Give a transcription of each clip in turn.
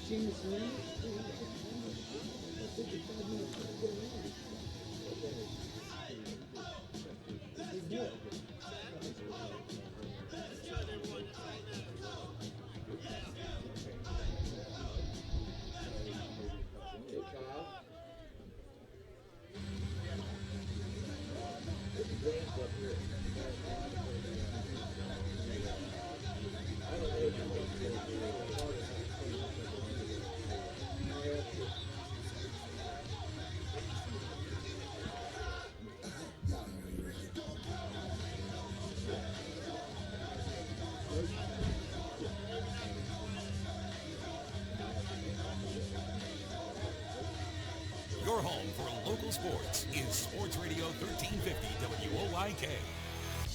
Your home for local sports is Sports Radio 1350 WOYK.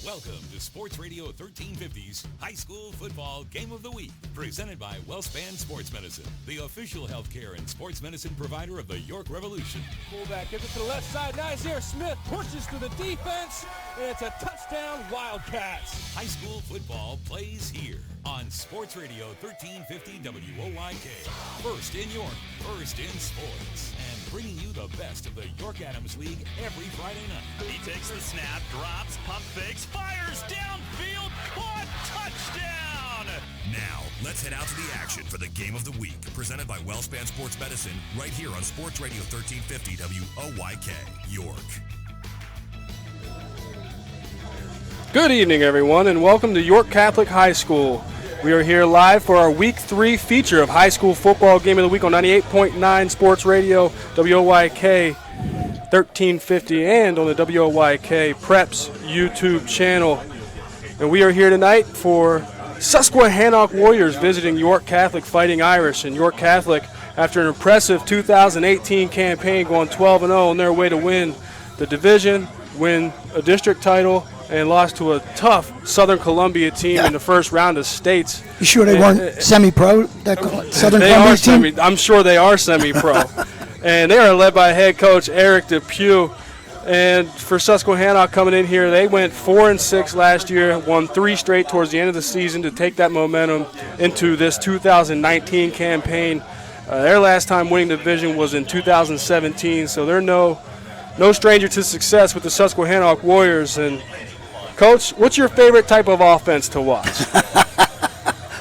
Welcome to Sports Radio 1350's High School Football Game of the Week, presented by WellSpan Sports Medicine, the official healthcare and sports medicine provider of the York Revolution. Fullback gives it to the left side. Now he's here. Smith pushes through the defense, and it's a touchdown, Wildcats. High school football plays here on Sports Radio 1350 WOYK. First in York, first in sports, and bringing you the best of the York Adams League every Friday night. He takes the snap, drops, pump fakes, fires downfield, caught, touchdown! Now, let's head out to the action for the Game of the Week, presented by WellSpan Sports Medicine, right here on Sports Radio 1350 WOYK, York. Good evening, everyone, and welcome to York Catholic High School. We are here live for our Week 3 feature of High School Football Game of the Week on 98.9 Sports Radio, WOYK 1350, and on the WOYK Preps YouTube channel. And we are here tonight for Susquehannock Warriors visiting York Catholic Fighting Irish. And York Catholic, after an impressive 2018 campaign, going 12-0 on their way to win the division, win a district title, and lost to a tough Southern Columbia team in the first round of states. You sure they weren't semi-pro, that Southern Columbia team? I'm sure they are semi-pro. And they are led by head coach Eric Depew. And for Susquehannock coming in here, they went 4-6 last year, won 3 straight towards the end of the season to take that momentum into this 2019 campaign. Their last time winning the division was in 2017, so they're no stranger to success with the Susquehannock Warriors. And Coach, what's your favorite type of offense to watch?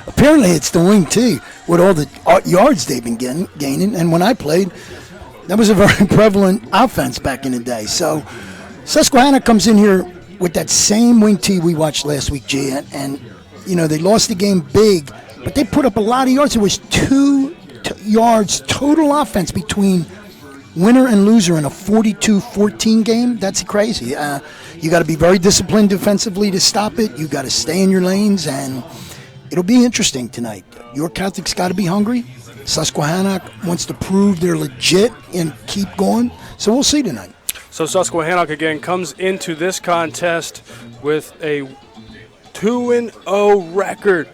Apparently it's the wing T with all the yards they've been gaining. And when I played, that was a very prevalent offense back in the day. So Susquehanna comes in here with that same wing T we watched last week, G. And you know, they lost the game big, but they put up a lot of yards. There was 2 yards total offense between winner and loser in a 42-14 game. That's crazy. You got to be very disciplined defensively to stop it. You got to stay in your lanes, and it'll be interesting tonight. York Catholic's got to be hungry. Susquehannock wants to prove they're legit and keep going. So we'll see tonight. So Susquehannock again comes into this contest with a 2-0 record,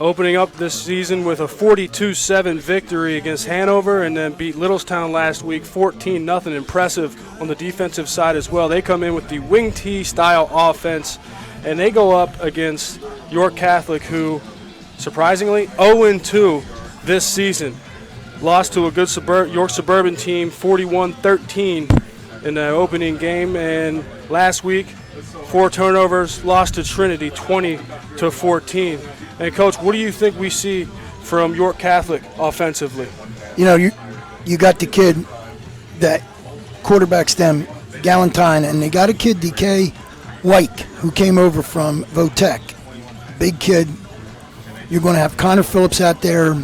opening up this season with a 42-7 victory against Hanover, and then beat Littlestown last week 14-0. Impressive on the defensive side as well. They come in with the wing T style offense, and they go up against York Catholic, who surprisingly 0-2 this season. Lost to a good York Suburban team 41-13 in the opening game, and last week 4 turnovers, lost to Trinity 20-14. And Coach, what do you think we see from York Catholic offensively? You know, you got the kid that quarterbacks them, Galentine, and they got a kid, DK White, who came over from Votech. Big kid. You're going to have Connor Phillips out there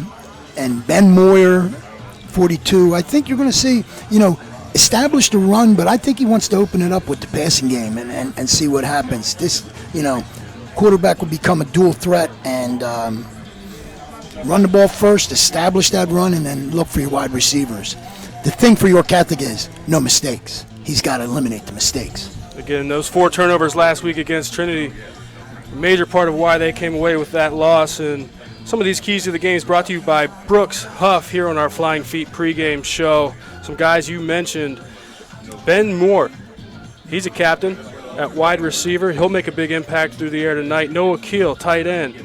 and Ben Moyer, 42. I think you're going to see, you know, established a run, but I think he wants to open it up with the passing game and see what happens. This, you know, quarterback will become a dual threat and run the ball first, establish that run, and then look for your wide receivers. The thing for York Catholic is no mistakes. He's got to eliminate the mistakes. Again, those 4 turnovers last week against Trinity, a major part of why they came away with that loss. And some of these keys to the game is brought to you by Brooks Huff here on our Flying Feet pregame show. Some guys you mentioned, Ben Moore, he's a captain at wide receiver. He'll make a big impact through the air tonight. Noah Keel, tight end.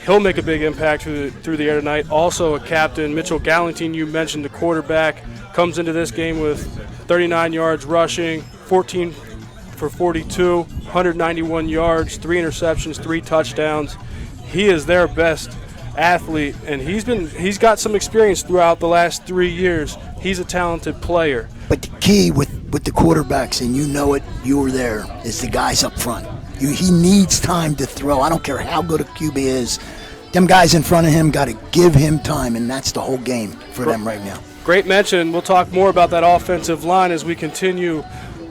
He'll make a big impact through the air tonight. Also a captain, Mitchell Galantine, you mentioned, the quarterback, comes into this game with 39 yards rushing, 14 for 42, 191 yards, 3 interceptions, 3 touchdowns. He is their best athlete, and he's got some experience throughout the last 3 years. He's a talented player. But the key with the quarterbacks, and you know it, you were there, is the guys up front. He needs time to throw. I don't care how good a QB is. Them guys in front of him got to give him time, and that's the whole game for them right now. Great mention. We'll talk more about that offensive line as we continue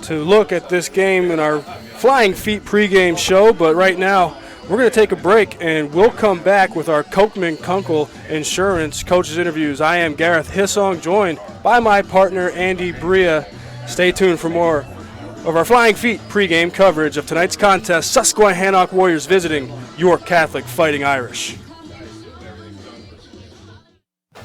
to look at this game in our Flying Feet pregame show. But right now, we're going to take a break, and we'll come back with our Kochman Kunkel Insurance Coaches Interviews. I am Gareth Hissong, joined by my partner, Andy Bria. Stay tuned for more of our Flying Feet pregame coverage of tonight's contest, Susquehannock Warriors visiting York Catholic Fighting Irish.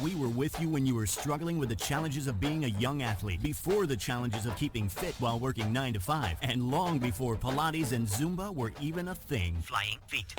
We were with you when you were struggling with the challenges of being a young athlete, before the challenges of keeping fit while working 9 to 5, and long before Pilates and Zumba were even a thing. Flying Feet.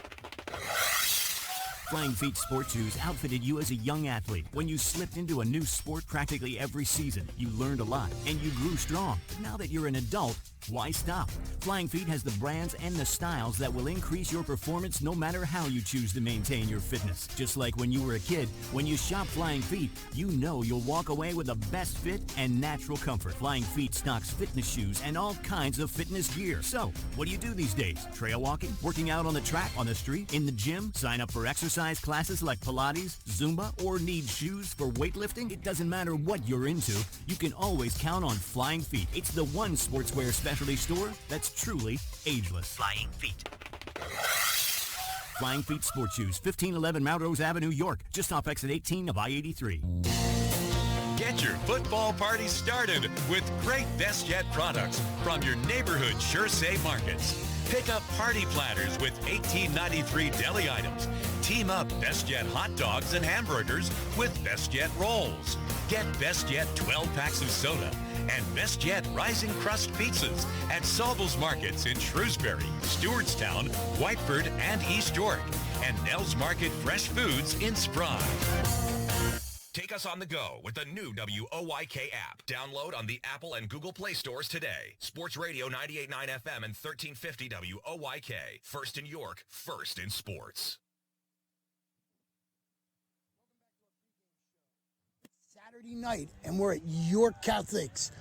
Flying Feet sports shoes outfitted you as a young athlete. When you slipped into a new sport practically every season, you learned a lot and you grew strong. Now that you're an adult, why stop? Flying Feet has the brands and the styles that will increase your performance no matter how you choose to maintain your fitness. Just like when you were a kid, when you shop Flying Feet, you know you'll walk away with the best fit and natural comfort. Flying Feet stocks fitness shoes and all kinds of fitness gear. So, what do you do these days? Trail walking? Working out on the track, on the street, in the gym? Sign up for exercise classes like Pilates, Zumba, or need shoes for weightlifting? It doesn't matter what you're into, you can always count on Flying Feet. It's the one sportswear specialty store that's truly ageless. Flying Feet. Flying Feet Sports Shoes, 1511 Melrose Avenue, York, just off exit 18 of I-83. Get your football party started with great Best Jet products from your neighborhood Sure Say markets. Pick up party platters with $18.93 deli items. Team up Best Jet hot dogs and hamburgers with Best Jet rolls. Get Best Jet 12 packs of soda and Best Jet Rising Crust pizzas at Sobel's Markets in Shrewsbury, Stewartstown, Whiteford, and East York, and Nell's Market Fresh Foods in Spry. Take us on the go with the new WOYK app. Download on the Apple and Google Play stores today. Sports Radio 98.9 FM and 1350 WOYK. First in York, first in sports. Saturday night, and we're at York Catholic's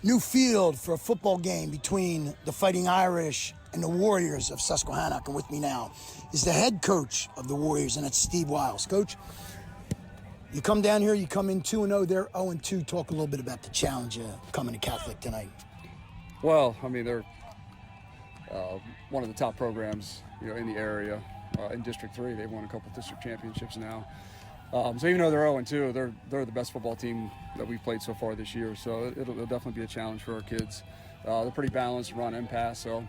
new field for a football game between the Fighting Irish and the Warriors of Susquehannock. And with me now is the head coach of the Warriors, and that's Steve Wiles. Coach, you come down here, you come in 2-0, they're 0-2. Talk a little bit about the challenge coming to Catholic tonight. Well, I mean, they're one of the top programs, in the area. In District 3, they've won a couple district championships now. So even though they're 0-2, they're the best football team that we've played so far this year. So it'll definitely be a challenge for our kids. They're pretty balanced, run and pass. So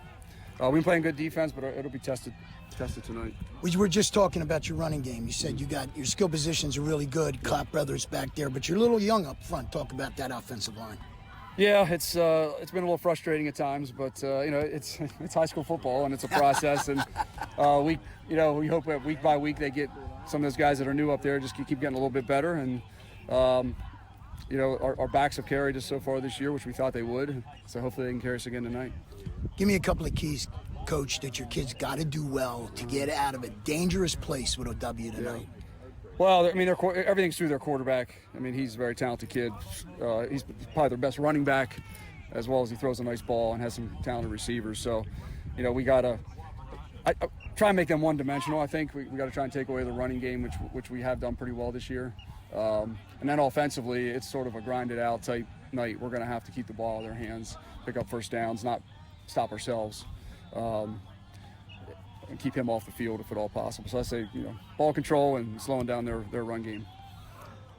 we've been playing good defense, but it'll be tested tonight. We were just talking about your running game. You said you got your skill positions are really good. Clapp brothers back there, but you're a little young up front. Talk about that offensive line. Yeah, it's been a little frustrating at times, but it's high school football and it's a process, and we hope that week by week they get some of those guys that are new up there just keep getting a little bit better, and our backs have carried us so far this year, which we thought they would. So hopefully they can carry us again tonight. Give me a couple of keys, Coach, that your kids got to do well to get out of a dangerous place with a W tonight. Yeah. Well, I mean, everything's through their quarterback. I mean, he's a very talented kid. He's probably their best running back, as well as he throws a nice ball and has some talented receivers. So, we got to try and make them one-dimensional. I think we got to try and take away the running game, which we have done pretty well this year. And then offensively, it's sort of a grinded-out type night. We're going to have to keep the ball in their hands, pick up first downs, not stop ourselves. And keep him off the field if at all possible. So I say, ball control and slowing down their run game.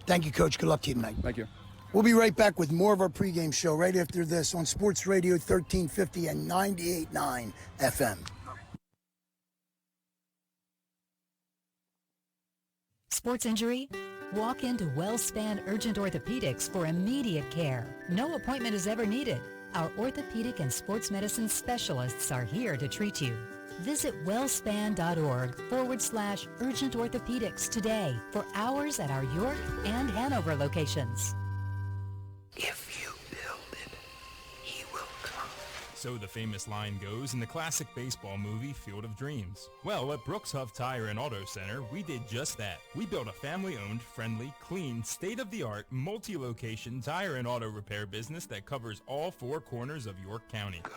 Thank you, Coach. Good luck to you tonight. Thank you. We'll be right back with more of our pregame show right after this on Sports Radio 1350 and 98.9 FM. Sports injury? Walk into WellSpan Urgent Orthopedics for immediate care. No appointment is ever needed. Our orthopedic and sports medicine specialists are here to treat you. Visit wellspan.org/urgent orthopedics today for hours at our York and Hanover locations. If you build it, he will come. So the famous line goes in the classic baseball movie Field of Dreams. Well, at Brooks Huff Tire and Auto Center, we did just that. We built a family-owned, friendly, clean, state-of-the-art, multi-location tire and auto repair business that covers all 4 corners of York County. Go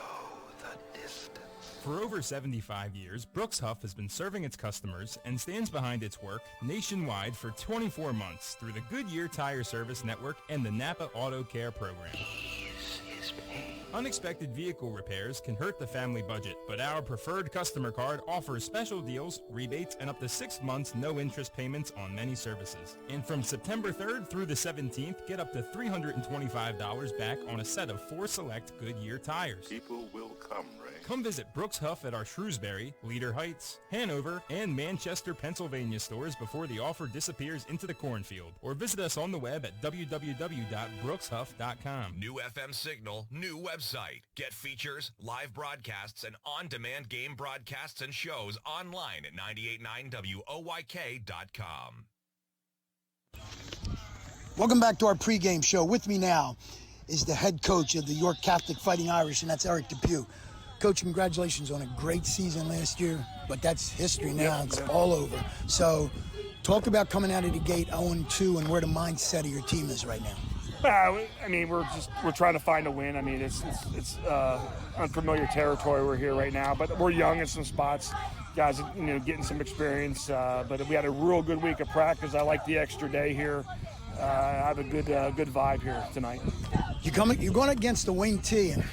the distance. For over 75 years, Brooks Huff has been serving its customers and stands behind its work nationwide for 24 months through the Goodyear Tire Service Network and the Napa Auto Care Program. Ease his pain. Unexpected vehicle repairs can hurt the family budget, but our preferred customer card offers special deals, rebates, and up to 6 months no-interest payments on many services. And from September 3rd through the 17th, get up to $325 back on a set of 4 select Goodyear tires. People will come, Ray. Come visit Brooks Huff at our Shrewsbury, Leader Heights, Hanover, and Manchester, Pennsylvania stores before the offer disappears into the cornfield. Or visit us on the web at www.brookshuff.com. New FM signal, new website. Get features, live broadcasts, and on-demand game broadcasts and shows online at 989WOYK.com. Welcome back to our pregame show. With me now is the head coach of the York Catholic Fighting Irish, and that's Eric Depew. Coach, congratulations on a great season last year, but that's history now. It's all over. So talk about coming out of the gate 0-2 and where the mindset of your team is right now. I mean, we're trying to find a win. I mean, it's unfamiliar territory we're here right now, but we're young in some spots. Guys, getting some experience. But we had a real good week of practice. I like the extra day here. I have a good vibe here tonight. You're going against the wing T, and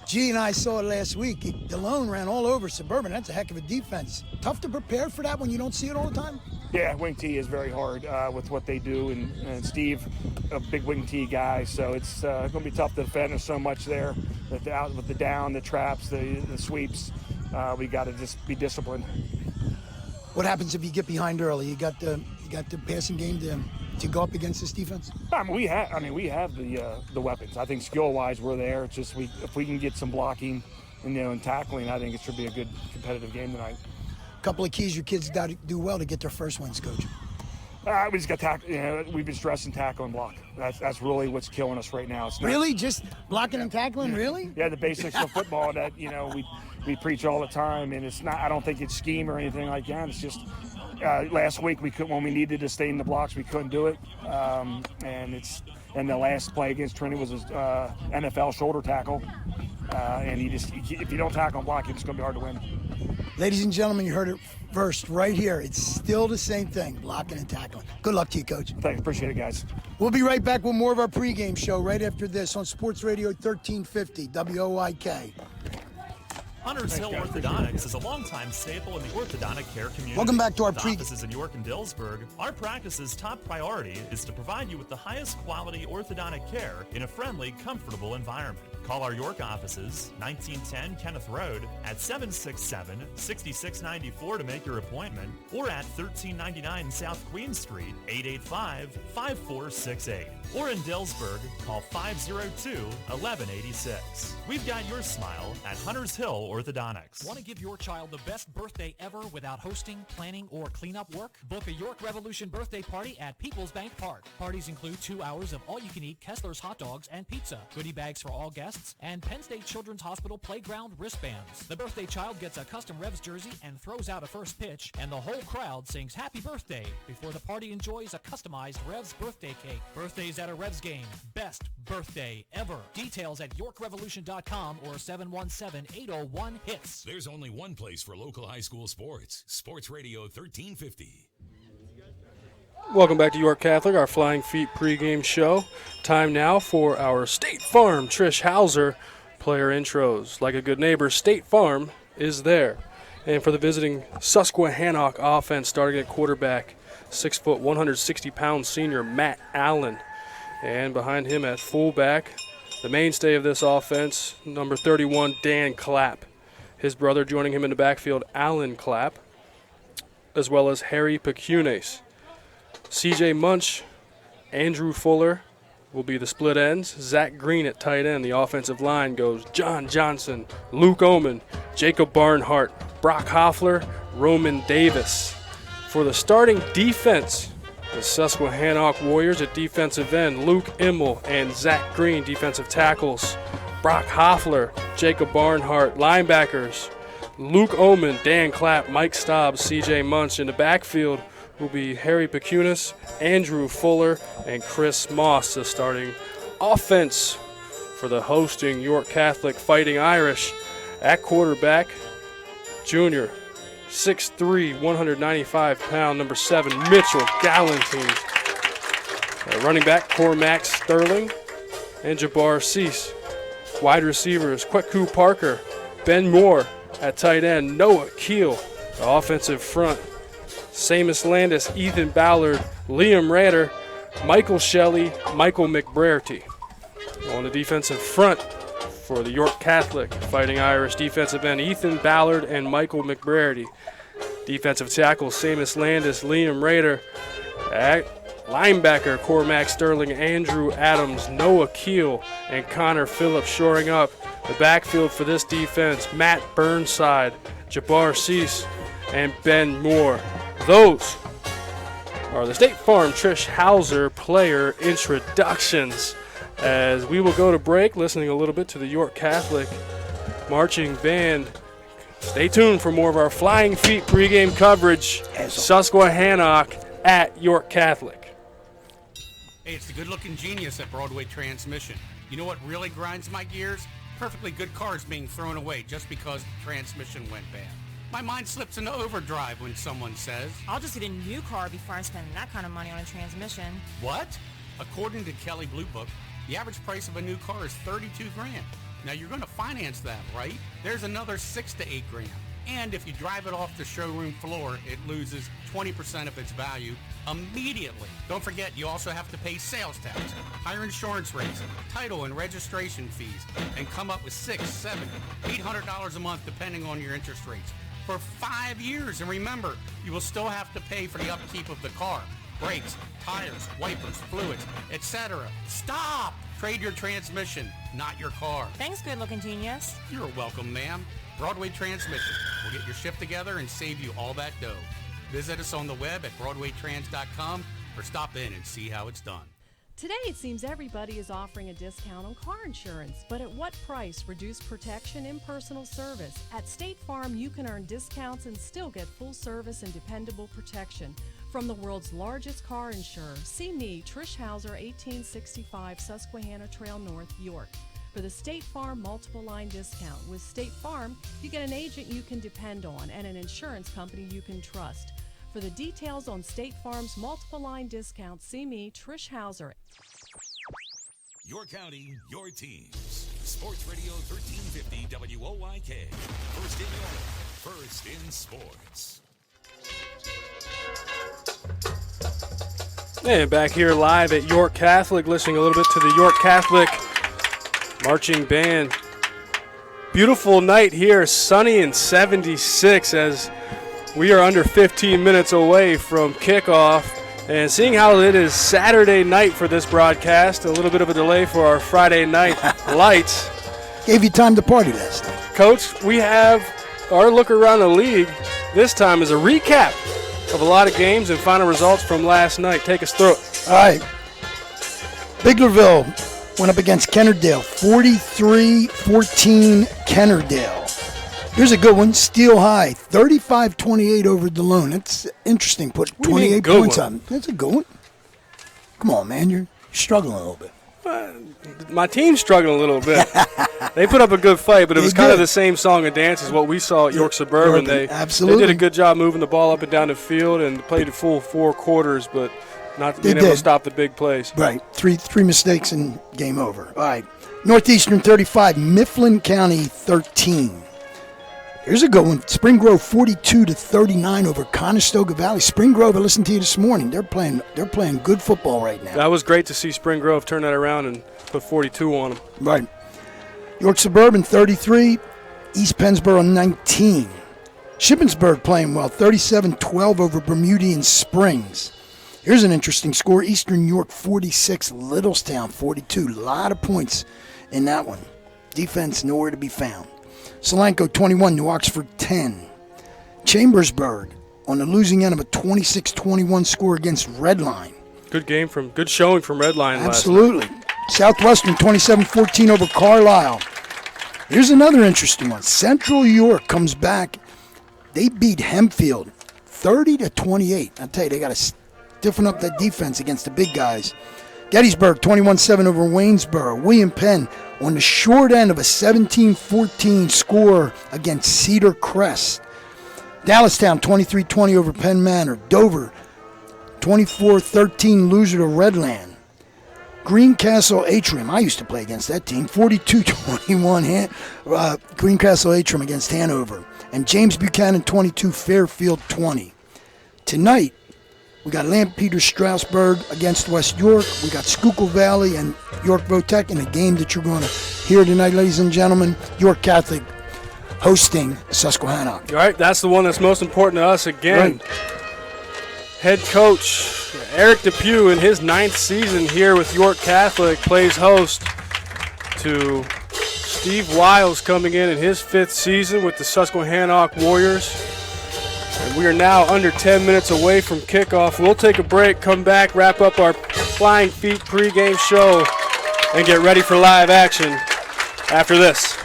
G and I saw it last week. DeLone ran all over Suburban. That's a heck of a defense. Tough to prepare for that when you don't see it all the time? Yeah, wing T is very hard with what they do, and Steve, a big wing T guy, so it's going to be tough to defend. There's so much there with the down, the traps, the sweeps. We got to just be disciplined. What happens if you get behind early? You got the passing game to go up against this defense? We have the weapons. I think skill-wise we're there. It's just if we can get some blocking and tackling, I think it should be a good competitive game tonight. A couple of keys your kids got to do well to get their first wins, Coach. We just got tackle. We've been stressing tackle and block. That's really what's killing us right now. It's really just blocking and tackling, really? Yeah, the basics of football that we preach all the time, and it's not. I don't think it's scheme or anything like that. It's just last week when we needed to stay in the blocks, we couldn't do it, and the last play against Trinity was a NFL shoulder tackle, and if you don't tackle and block, it's going to be hard to win. Ladies and gentlemen, you heard it first right here. It's still the same thing, blocking and tackling. Good luck to you, Coach. Thanks. Appreciate it, guys. We'll be right back with more of our pregame show right after this on Sports Radio 1350 WOYK. Hunters Hill Orthodontics is a longtime staple in the orthodontic care community. Welcome back to our With offices in York and Dillsburg. Our practice's top priority is to provide you with the highest quality orthodontic care in a friendly, comfortable environment. Call our York offices, 1910 Kenneth Road, at 767-6694 to make your appointment, or at 1399 South Queen Street, 885-5468. Or in Dillsburg, call 502-1186. We've got your smile at Hunters Hill Orthodontics. Want to give your child the best birthday ever without hosting, planning, or cleanup work? Book a York Revolution birthday party at Peoples Bank Park. Parties include 2 hours of all-you-can-eat Kessler's hot dogs and pizza, goodie bags for all guests, and Penn State Children's Hospital playground wristbands. The birthday child gets a custom Revs jersey and throws out a first pitch, and the whole crowd sings happy birthday before the party enjoys a customized Revs birthday cake. Birthdays at a Revs game. Best birthday ever. Details at YorkRevolution.com or 717-801-HITS. There's only one place for local high school sports. Sports Radio 1350. Welcome back to York Catholic, our Flying Feet pregame show. Time now for our State Farm Trish Hauser player intros. Like a good neighbor, State Farm is there. And for the visiting Susquehannock offense, starting at quarterback, 6 foot, 160-pound senior Matt Allen. And behind him at fullback, the mainstay of this offense, number 31, Dan Clapp. His brother joining him in the backfield, Alan Clapp, as well as Harry Pecunes. CJ Munch, Andrew Fuller, will be the split ends. Zach Green at tight end. The offensive line goes John Johnson, Luke Oman, Jacob Barnhart, Brock Hoffler, Roman Davis. For the starting defense, the Susquehannock Warriors at defensive end, Luke Immel and Zach Green, defensive tackles. Brock Hoffler, Jacob Barnhart, linebackers, Luke Oman, Dan Clapp, Mike Stobbs, CJ Munch. In the backfield will be Harry Pecunis, Andrew Fuller, and Chris Moss. The starting offense for the hosting York Catholic Fighting Irish. At quarterback, junior, 6'3", 195-pound, number 7, Mitchell Galantine. Running back, Cormac Sterling and Jabbar Cease. Wide receivers, Kweku Parker, Ben Moore. At tight end, Noah Keel. The offensive front, Seamus Landis, Ethan Ballard, Liam Rader, Michael Shelley, Michael McBrearty. On the defensive front for the York Catholic Fighting Irish, defensive end, Ethan Ballard and Michael McBrearty. Defensive tackle, Seamus Landis, Liam Rader. At linebacker, Cormac Sterling, Andrew Adams, Noah Keel, and Connor Phillips shoring up. The backfield for this defense, Matt Burnside, Jabbar Cease, and Ben Moore. Those are the State Farm Trish Hauser player introductions. As we will go to break, listening a little bit to the York Catholic marching band. Stay tuned for more of our Flying Feet pregame coverage. Susquehannock at York Catholic. Hey, it's the good-looking genius at Broadway Transmission. You know what really grinds my gears? Perfectly good cars being thrown away just because the transmission went bad. My mind slips into overdrive when someone says, I'll just get a new car before I spend that kind of money on a transmission. What? According to Kelley Blue Book, the average price of a new car is $32,000. Now you're going to finance that, right? There's another $6,000 to $8,000. And if you drive it off the showroom floor, it loses 20% of its value immediately. Don't forget, you also have to pay sales tax, higher insurance rates, title and registration fees, and come up with $600, $700, $800 a month depending on your interest rates for 5 years. And remember, you will still have to pay for the upkeep of the car, brakes, tires, wipers, fluids, etc. Stop! Trade your transmission, not your car. Thanks, good-looking genius. You're welcome, ma'am. Broadway Transmission. We'll get your shift together and save you all that dough. Visit us on the web at BroadwayTrans.com or stop in and see how it's done. Today, it seems everybody is offering a discount on car insurance, but at what price? Reduced protection, impersonal service. At State Farm, you can earn discounts and still get full service and dependable protection. From the world's largest car insurer, see me, Trish Hauser, 1865 Susquehanna Trail North, York, for the State Farm multiple line discount. With State Farm, you get an agent you can depend on and an insurance company you can trust. For the details on State Farm's multiple line discount, see me, Trish Hauser. Your county, your teams. Sports Radio 1350 WOYK. First in York, first in sports. And back here live at York Catholic, listening a little bit to the York Catholic marching band. Beautiful night here, sunny and 76 as we are under 15 minutes away from kickoff. And seeing how it is Saturday night for this broadcast, a little bit of a delay for our Friday night lights. Gave you time to party last night. Coach, we have our look around the league. This time is a recap of a lot of games and final results from last night. Take us through it. All right. Biglerville went up against Kennerdale, 43-14 Kennerdale. Here's a good one. Steel High, 35-28 over DeLune. That's interesting. Put 28 points on. That's a good one. Come on, man. You're struggling a little bit. My team's struggling a little bit. They put up a good fight, but it was kind of the same song and dance as what we saw at York Suburban. They did a good job moving the ball up and down the field and played a full 4 quarters, but not being able to stop the big plays. Right. Three mistakes and game over. All right. Northeastern 35, Mifflin County 13. Here's a good one. Spring Grove 42-39 over Conestoga Valley. Spring Grove, I listened to you this morning. They're playing good football right now. That was great to see Spring Grove turn that around and put 42 on them. Right. York Suburban 33, East Pennsboro 19. Shippensburg playing well, 37-12 over Bermudian Springs. Here's an interesting score. Eastern York 46, Littlestown 42. A lot of points in that one. Defense nowhere to be found. Solanco 21, New Oxford 10. Chambersburg on the losing end of a 26-21 score against Redline. Good showing from Redline. Absolutely. Southwestern 27-14 over Carlisle. Here's another interesting one. Central York comes back. They beat Hempfield 30-28. I tell you, they got to stiffen up that defense against the big guys. Gettysburg 21-7 over Waynesboro. William Penn on the short end of a 17-14 score against Cedar Crest. Dallastown 23-20 over Penn Manor. Dover 24-13 loser to Redland. Greencastle Atrium, I used to play against that team, 42-21 Greencastle Atrium against Hanover. And James Buchanan 22, Fairfield 20. Tonight, we got Lampeter Strasburg against West York. We got Schuylkill Valley and York Votech in a game that you're going to hear tonight, ladies and gentlemen. York Catholic hosting Susquehannock. All right, that's the one that's most important to us again. Right. Head coach Eric Depew in his 9th season here with York Catholic plays host to Steve Wiles coming in his 5th season with the Susquehannock Warriors. And we are now under 10 minutes away from kickoff. We'll take a break, come back, wrap up our Flying Feet pregame show, and get ready for live action after this.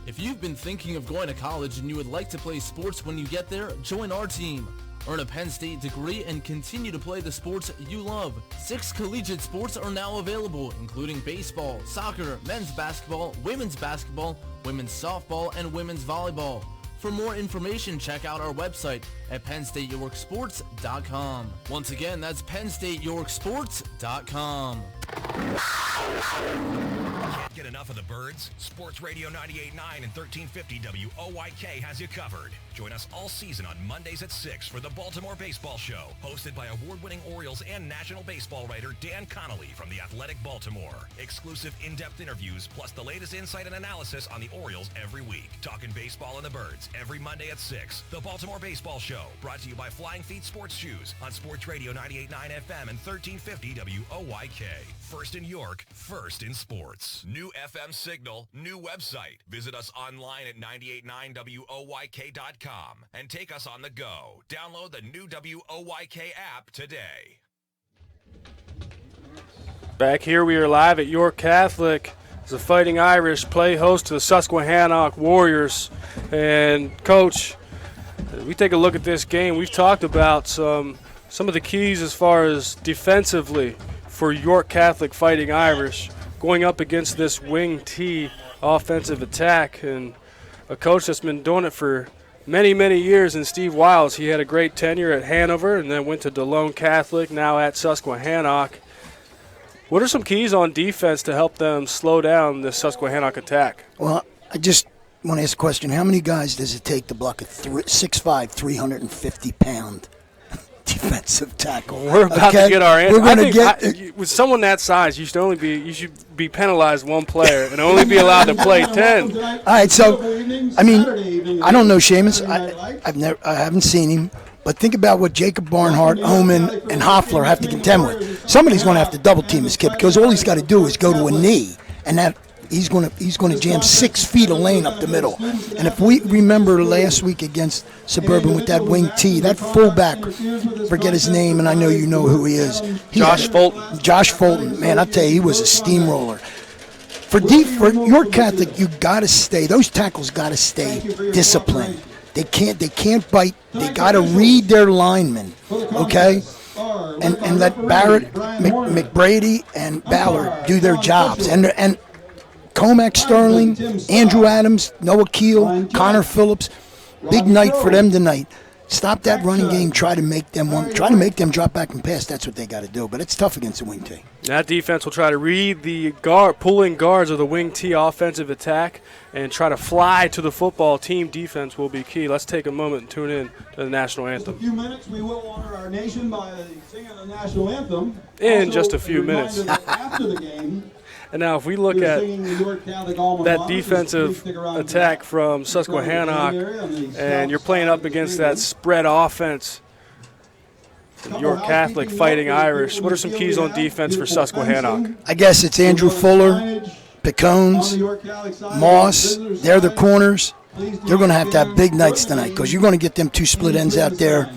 If you've been thinking of going to college and you would like to play sports when you get there, join our team. Earn a Penn State degree and continue to play the sports you love. 6 collegiate sports are now available, including baseball, soccer, men's basketball, women's softball, and women's volleyball. For more information, check out our website at PennStateYorkSports.com. Once again, that's PennStateYorkSports.com. Can't get enough of the birds? Sports Radio 98.9 and 1350 WOYK has you covered. Join us all season on Mondays at 6 for the Baltimore Baseball Show, hosted by award-winning Orioles and National Baseball writer Dan Connolly from The Athletic Baltimore. Exclusive in-depth interviews, plus the latest insight and analysis on the Orioles every week. Talking baseball and the birds every Monday at 6. The Baltimore Baseball Show, brought to you by Flying Feet Sports Shoes on Sports Radio 98.9 FM and 1350 WOYK. First in York, first in sports. New FM signal, new website. Visit us online at 989WOYK.com and take us on the go. Download the new WOYK app today. Back here we are live at York Catholic as the Fighting Irish play host to the Susquehannock Warriors. And Coach, we take a look at this game. We've talked about some of the keys as far as defensively for York Catholic Fighting Irish going up against this wing T offensive attack. And a coach that's been doing it for many, many years in Steve Wiles. He had a great tenure at Hanover and then went to DeLone Catholic, now at Susquehannock. What are some keys on defense to help them slow down this Susquehannock attack? Well, I just want to ask a question. How many guys does it take to block a 6'5", 350-pound defensive tackle? We're about to get our answer. We're going to get with someone that size, you should be penalized one player and only be allowed to play 10. All right, so I mean, I don't know Seamus. I haven't seen him, but think about what Jacob Barnhart, Omen, and Hoffler have to contend with. Somebody's going to have to double team this kid because all he's got to do is go to a knee, and that he's going to jam 6 feet of lane up the middle. And if we remember last week against Suburban with that wing T, that fullback, forget his name, and I know you know who he is. Josh Fulton. Josh Fulton, man, I tell you, he was a steamroller. For York Catholic, you got to stay. Those tackles got to stay disciplined. They can't bite. They got to read their linemen, okay? And let Barrett, McBrady, and Ballard do their jobs. And Comac Sterling, Andrew Adams, Noah Keel, Connor Phillips. Big night for them tonight. Stop that running game. Try to make them drop back and pass. That's what they got to do. But it's tough against the wing T. That defense will try to read the pulling guards of the wing T offensive attack and try to fly to the football. Team defense will be key. Let's take a moment and tune in to the national anthem. In a few minutes, we will honor our nation by singing the national anthem. In just a few minutes. After the game, And now if we look at that defensive attack from Susquehannock, and you're playing up against that spread offense, the York Catholic Fighting Irish, what are some keys on defense for Susquehannock? I guess it's Andrew Fuller, Picones, Moss. They're the corners. They're going to have big nights tonight because you're going to get them 2 split ends out there.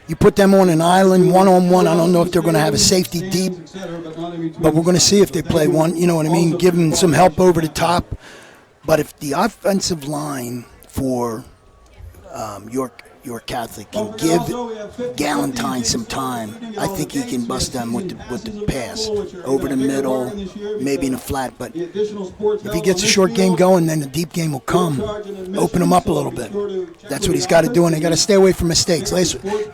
You put them on an island, one-on-one. I don't know if they're going to have a safety deep, but we're going to see if they play one. You know what I mean? Give them some help over the top. But if the offensive line for York Catholic can give Galentine some time, I think he can bust them with the pass over the middle, maybe in a flat. But if he gets a short game going, then the deep game will come. Open him up a little bit. That's what he's got to do, and they got to stay away from mistakes. You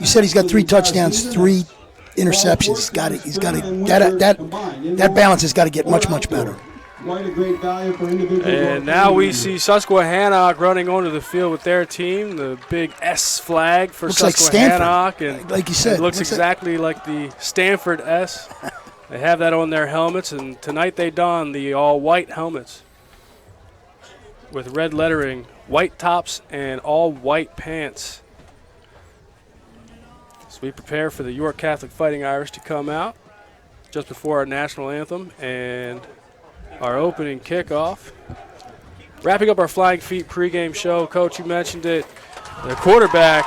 said he's got 3 touchdowns, 3 interceptions. That balance has got to get much, much better. And now we see Susquehannock running onto the field with their team, the big S flag for Susquehannock. And like you said. It looks exactly like the Stanford S. They have that on their helmets, and tonight they don the all-white helmets with red lettering, white tops, and all-white pants. So we prepare for the York Catholic Fighting Irish to come out just before our national anthem and our opening kickoff. Wrapping up our Flying Feet pregame show, Coach, you mentioned it. The quarterback,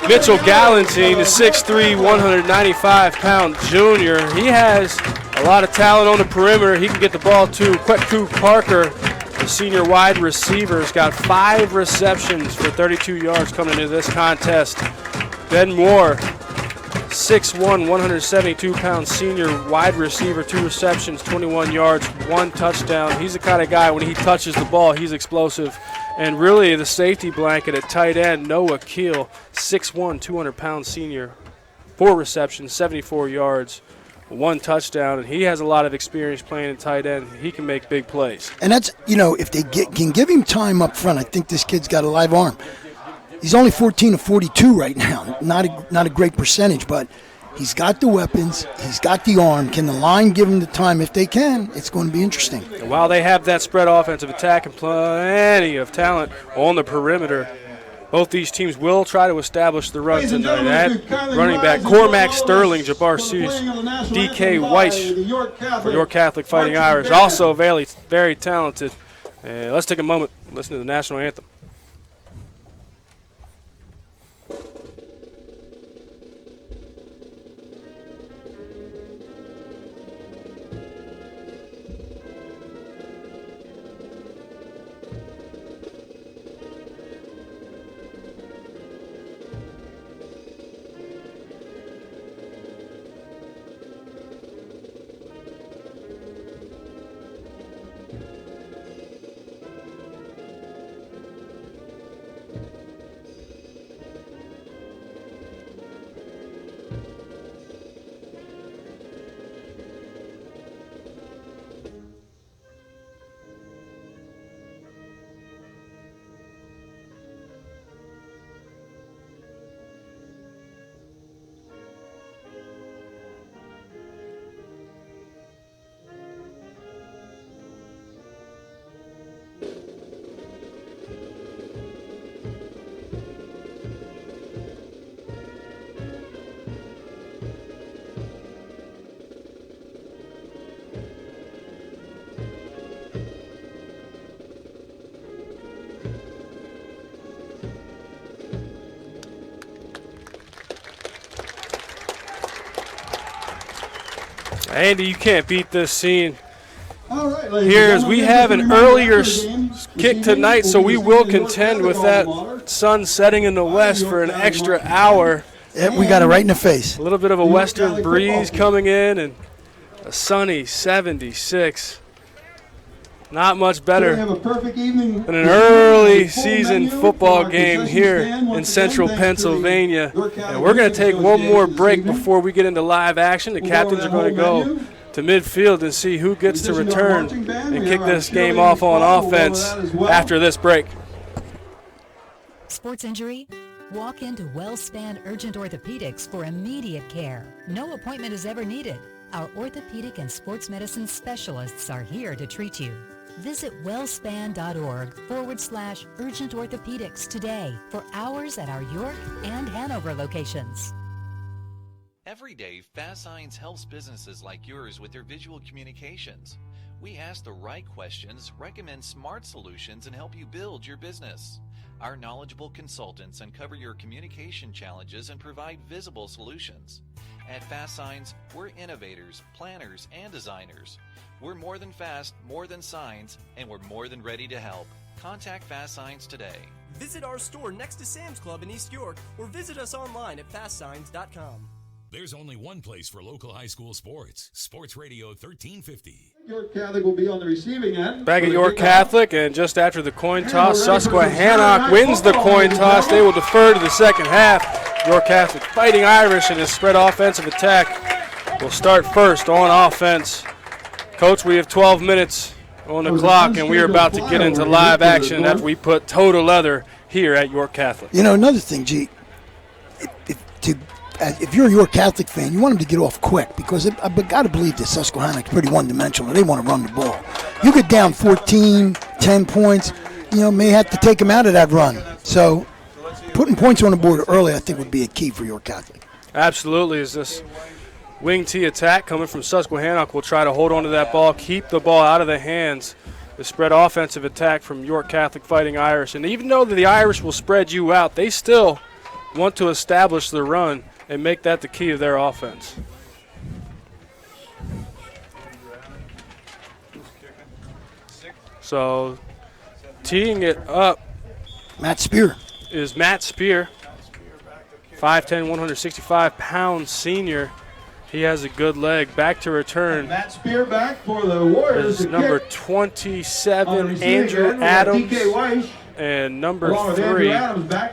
Mitchell Galentine, the 6'3", 195-pound junior. He has a lot of talent on the perimeter. He can get the ball to Kweku Parker, the senior wide receiver. Has got 5 receptions for 32 yards coming into this contest. Ben Moore, 6'1", 172-pound senior wide receiver, 2 receptions, 21 yards, 1 touchdown. He's the kind of guy, when he touches the ball, he's explosive. And really the safety blanket at tight end, Noah Keel, 6'1", 200-pound senior, 4 receptions, 74 yards, 1 touchdown. And he has a lot of experience playing in tight end. He can make big plays. And that's, if they can give him time up front, I think this kid's got a live arm. He's only 14 of 42 right now. Not a great percentage, but he's got the weapons. He's got the arm. Can the line give him the time? If they can, it's going to be interesting. And while they have that spread offensive attack and plenty of talent on the perimeter, both these teams will try to establish the run tonight. At running back, Cormac Sterling, Jabbar Seuss, D.K. Weiss for York Catholic Fighting Irish, also very, very talented. Let's take a moment and listen to the national anthem. Andy, you can't beat this scene. Here, as we have an earlier kick tonight, so we will contend with that sun setting in the west for an extra hour. Yeah, we got it right in the face. A little bit of a western breeze coming in and a sunny 76. Not much better than an early season football game here in central Pennsylvania. And we're going to take one more break before we get into live action. The captains are going to go to midfield and see who gets to return and kick this game off on offense after this break. Sports injury? Walk into WellSpan Urgent Orthopedics for immediate care. No appointment is ever needed. Our orthopedic and sports medicine specialists are here to treat you. Visit wellspan.org/urgent orthopedics today for hours at our York and Hanover locations. Every day, Fast Signs helps businesses like yours with their visual communications. We ask the right questions, recommend smart solutions, and help you build your business. Our knowledgeable consultants uncover your communication challenges and provide visible solutions. At Fast Signs, we're innovators, planners, and designers. We're more than fast, more than signs, and we're more than ready to help. Contact Fast Signs today. Visit our store next to Sam's Club in East York or visit us online at fastsigns.com. There's only one place for local high school sports. Sports Radio 1350. York Catholic will be on the receiving end. Back at York Catholic, and just after the coin toss, Susquehannock wins the coin toss. They will defer to the second half. York Catholic Fighting Irish in his spread offensive attack will start first on offense. Coach, we have 12 minutes on the clock, and we are about to get into live action after we put total leather here at York Catholic. You know, another thing, G, if you're a York Catholic fan, you want them to get off quick because I've got to believe that Susquehannock's pretty one-dimensional. They want to run the ball. You get down 14, 10 points, may have to take them out of that run. So putting points on the board early, I think, would be a key for York Catholic. Absolutely. As this wing T attack coming from Susquehannock will try to hold on to that ball, keep the ball out of the hands. The spread offensive attack from York Catholic Fighting Irish. And even though the Irish will spread you out, they still want to establish the run and make that the key of their offense. So teeing it up Matt Spear is Matt Spear, 5'10", 165-pound senior. He has a good leg. Back to return. Matt Spear back for the Warriors. Is number 27, Andrew Adams. And number 3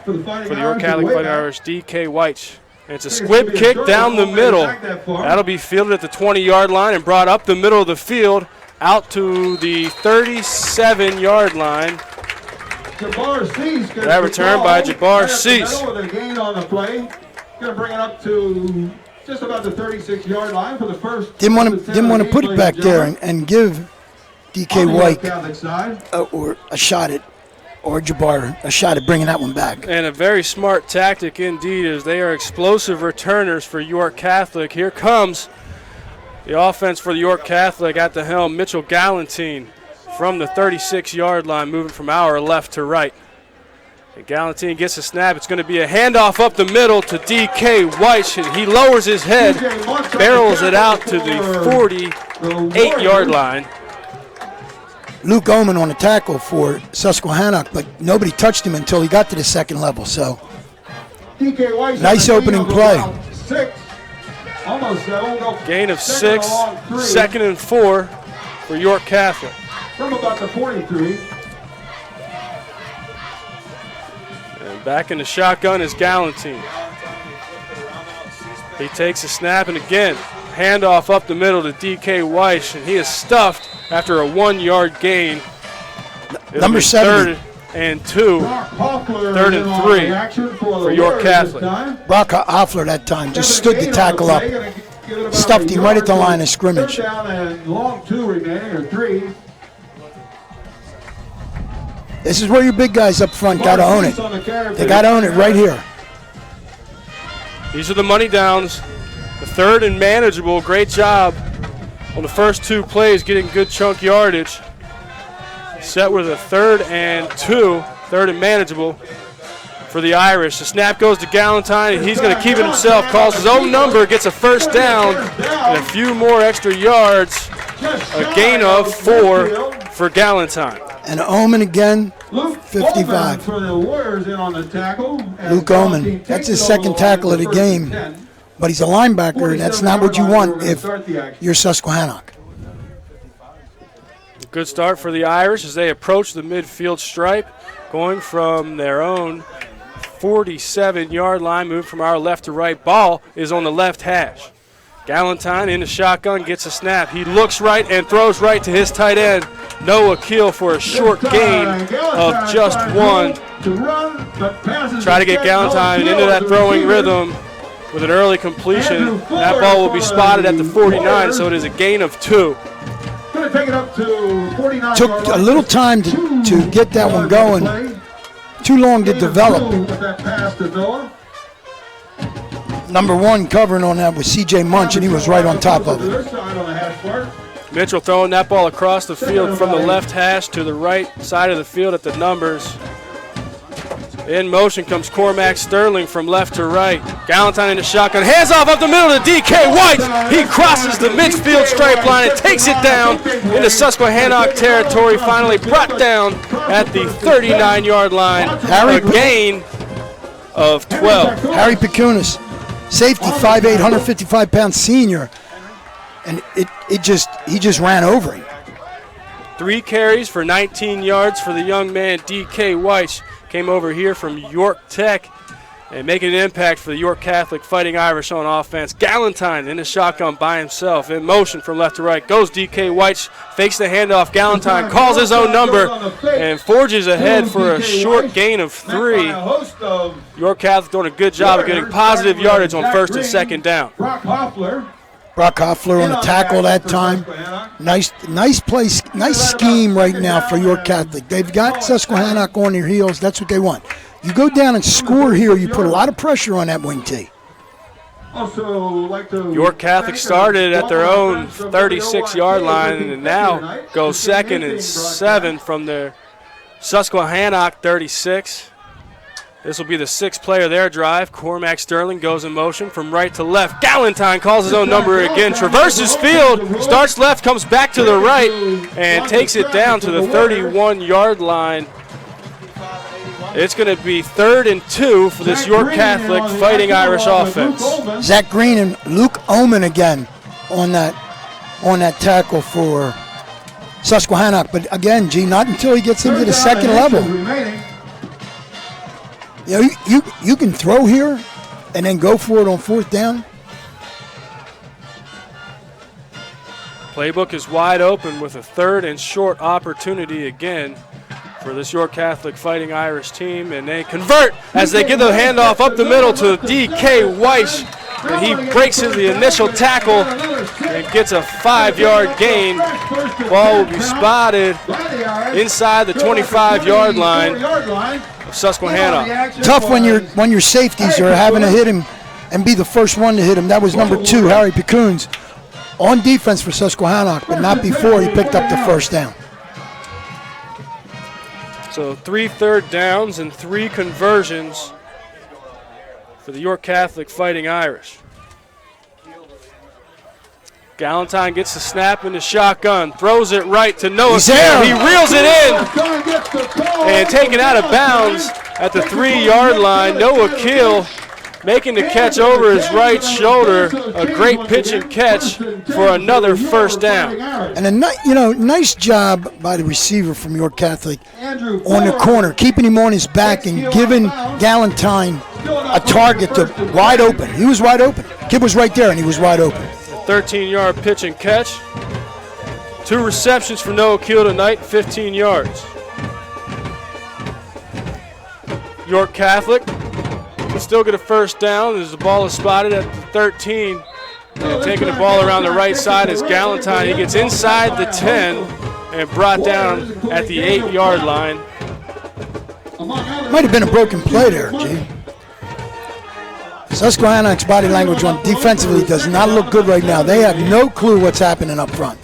for the York Catholic Fighting Irish, D.K. White. And it's a squib kick down the middle. That'll be fielded at the 20-yard line and brought up the middle of the field out to the 37-yard line. That return by Jabbar Cease. Gain on the play. Going to bring it up to just about the 36-yard line for the first. Didn't want to put it back there and give D.K. White or a shot at, or Jabbar a shot at bringing that one back. And a very smart tactic indeed, as they are explosive returners for York Catholic. Here comes the offense for the York Catholic at the helm, Mitchell Galantine from the 36-yard line, moving from our left to right. And Galantine gets a snap. It's going to be a handoff up the middle to D.K. White. He lowers his head, barrels it out to the 48-yard line. Luke Oman on the tackle for Susquehannock, but nobody touched him until he got to the second level. So, nice opening play. Gain of 6, 2nd and 4 for York Catholic. From about the 43. And back in the shotgun is Galantine. He takes a snap, and again, handoff up the middle to D.K. Weiss, and he is stuffed after a 1-yard gain. Number 7. 3rd and 2. 3rd and 3 for York Catholic. Brock Hoffler that time just stood the tackle up. Stuffed him right at the line of scrimmage. Long 2 remaining, or 3. This is where your big guys up front got to own it. They got to own it right here. These are the money downs. The 3rd and manageable. Great job on the first 2 plays, getting good chunk yardage. Set with a 3rd and 2, 3rd and manageable for the Irish. The snap goes to Galantine, and he's going to keep it himself. Calls his own number, gets a first down, and a few more extra yards. A gain of 4 for Galantine. And Oman again, 55. For the Warriors in on the tackle. Luke Oman, that's his second tackle of the game. But he's a linebacker, and that's not what you want if you're Susquehannock. Good start for the Irish as they approach the midfield stripe, going from their own 47-yard line, move from our left to right. Ball is on the left hash. Galantine in the shotgun, gets a snap. He looks right and throws right to his tight end, Noah Keel, for a short gain of just 1. Try to get Galantine into that throwing rhythm. with an early completion. That ball will be spotted at the 49, so it is a gain of 2. Going to take it up to 49. Took a little time to get that one going. Too long to develop. Number 1 covering on that was C.J. Munch, and he was right on top of it. Mitchell throwing that ball across the field from the left hash to the right side of the field at the numbers. In motion comes Cormac Sterling from left to right. Galentine in the shotgun. Hands off up the middle to D.K. White. He crosses the midfield stripe line and takes it down into Susquehannock territory. Finally brought down at the 39-yard line. A gain of 12. Harry Picunis, safety, 5'8", 155-pound senior. And he just ran over him. 3 carries for 19 yards for the young man, D.K. White. Came over here from York Tech and making an impact for the York Catholic Fighting Irish on offense. Galentine in the shotgun by himself. In motion from left to right. Goes D.K. White, fakes the handoff. Galentine calls his own number and forges ahead for a short gain of 3. York Catholic doing a good job of getting positive yardage on first and second down. Brock Hoffler on the tackle that time. Nice place, nice scheme right now for York Catholic. They've got Susquehannock on their heels. That's what they want. You go down and score here, you put a lot of pressure on that wing tee. York Catholic started at their own 36-yard line and now go 2nd and 7 from their Susquehannock 36. This will be the 6th play of their drive. Cormac Sterling goes in motion from right to left. Galentine calls his own number again. Traverses field, starts left, comes back to the right, and takes it down to the 31-yard line. It's going to be 3rd and 2 for this York Catholic Fighting Irish offense. Zach Green and Luke Oman again on that tackle for Susquehannock. But again, not until he gets into the second level. You know, you can throw here and then go for it on 4th down. Playbook is wide open with a 3rd and short opportunity again for this York Catholic Fighting Irish team, and they convert as they give the handoff up the middle to D.K. White, and he breaks the initial tackle and gets a 5-yard gain. Ball will be spotted inside the 25-yard line. Susquehanna. Tough when your safeties are having to hit him and be the first one to hit him. That was number 2, Harry Picunis, on defense for Susquehannock, but not before he picked up the first down. So 3 third downs and 3 conversions for the York Catholic Fighting Irish. Galentine gets the snap in the shotgun, throws it right to Noah Kill. He reels it in and taken out of bounds at the 3-yard line. Noah Kill making the catch over his right shoulder. A great pitch and catch for another first down. And a nice job by the receiver from York Catholic on the corner, keeping him on his back and giving Galentine a target to wide open. He was wide open. Kid was right there and he was wide open. 13-yard pitch and catch. 2 receptions for Noah Kiel tonight, 15 yards. York Catholic will still get a first down as the ball is spotted at the 13. And taking the ball around the right side is Galentine. He gets inside the 10 and brought down at the 8-yard line. Might have been a broken play there, G. Susquehannock's body language on defensively does not look good right now. They have no clue what's happening up front.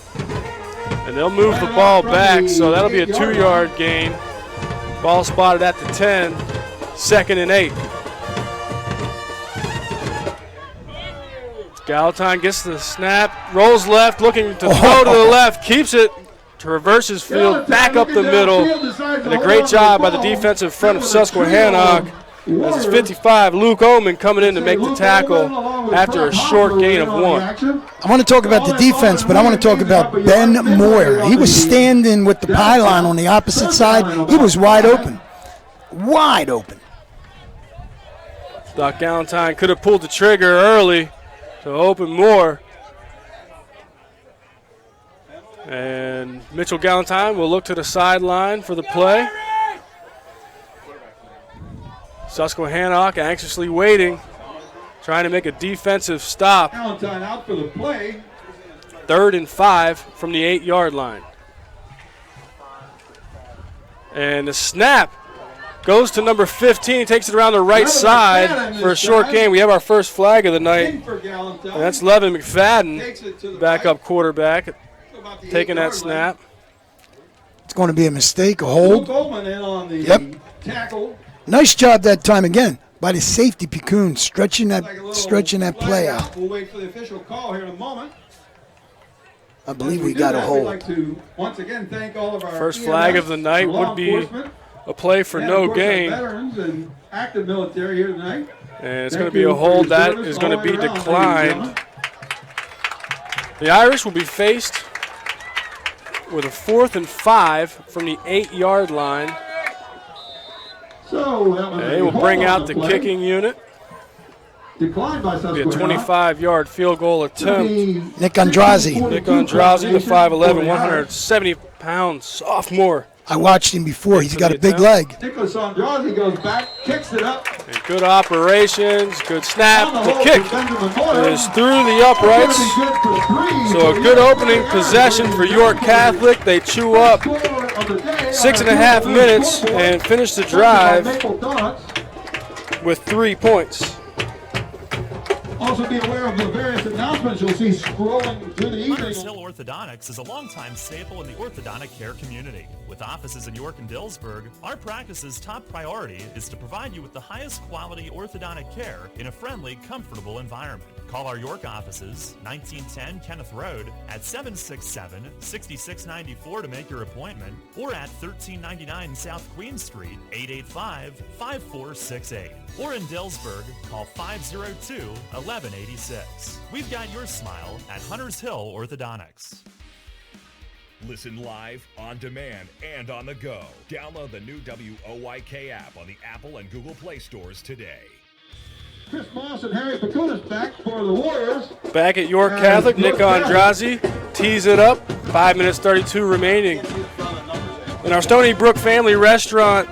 And they'll move the ball back, so that'll be a 2-yard gain. Ball spotted at the 10, 2nd and 8. Galentine gets the snap, rolls left, looking to throw to the left, keeps it, traverses field, back up the middle. And a great job by the defensive front of Susquehannock. As it's 55, Luke Oman coming in to make the tackle after a short gain of 1. I want to talk about the defense, but I want to talk about Ben Moyer. He was standing with the pylon on the opposite side. He was wide open. Wide open. Doc Galentine could have pulled the trigger early to open more. And Mitchell Galentine will look to the sideline for the play. Susquehannock anxiously waiting, trying to make a defensive stop. Valentine out for the play. 3rd and 5 from the 8-yard line. And the snap goes to number 15, takes it around the right side for a short gain. We have our first flag of the night. And that's Levin McFadden, backup quarterback, taking that snap. It's going to be a mistake, a hold. Yep. Tackle. Nice job that time again by the safety, Piccoon, stretching that play out. We'll wait for the official call here in a moment. I believe we got a hold. We'd like to once again thank all of our first flag of the night would be a play for no gain. Veterans and active military here tonight. And it's going to be a hold that is going to be declined. The Irish will be faced with a 4th and 5 from the 8-yard line. So they will bring out the kicking unit. Declined by Susquehannock. Be a 25-yard field goal attempt. Nick Andrazi, the 5'11", 170-pound sophomore. I watched him before. He's got a big leg. Nicholas Andrazi goes back, kicks it up. And good operations, good snap. The kick is through the uprights. So a good opening possession for York Catholic. They chew up 6.5 minutes and finish the drive with 3 points. Also be aware of the various announcements you'll see scrolling through the evening. Hunters Hill Orthodontics is a longtime staple in the orthodontic care community. With offices in York and Dillsburg, our practice's top priority is to provide you with the highest quality orthodontic care in a friendly, comfortable environment. Call our York offices, 1910 Kenneth Road, at 767-6694 to make your appointment, or at 1399 South Queen Street, 885-5468. Or in Dillsburg, call 502-1186. We've got your smile at Hunters Hill Orthodontics. Listen live, on demand, and on the go. Download the new WOYK app on the Apple and Google Play stores today. Chris Moss and Harry Pacunas back for the Warriors. Back at York Catholic, Nick Andrazi tees it up. 5 minutes 32 remaining. In our Stony Brook Family Restaurant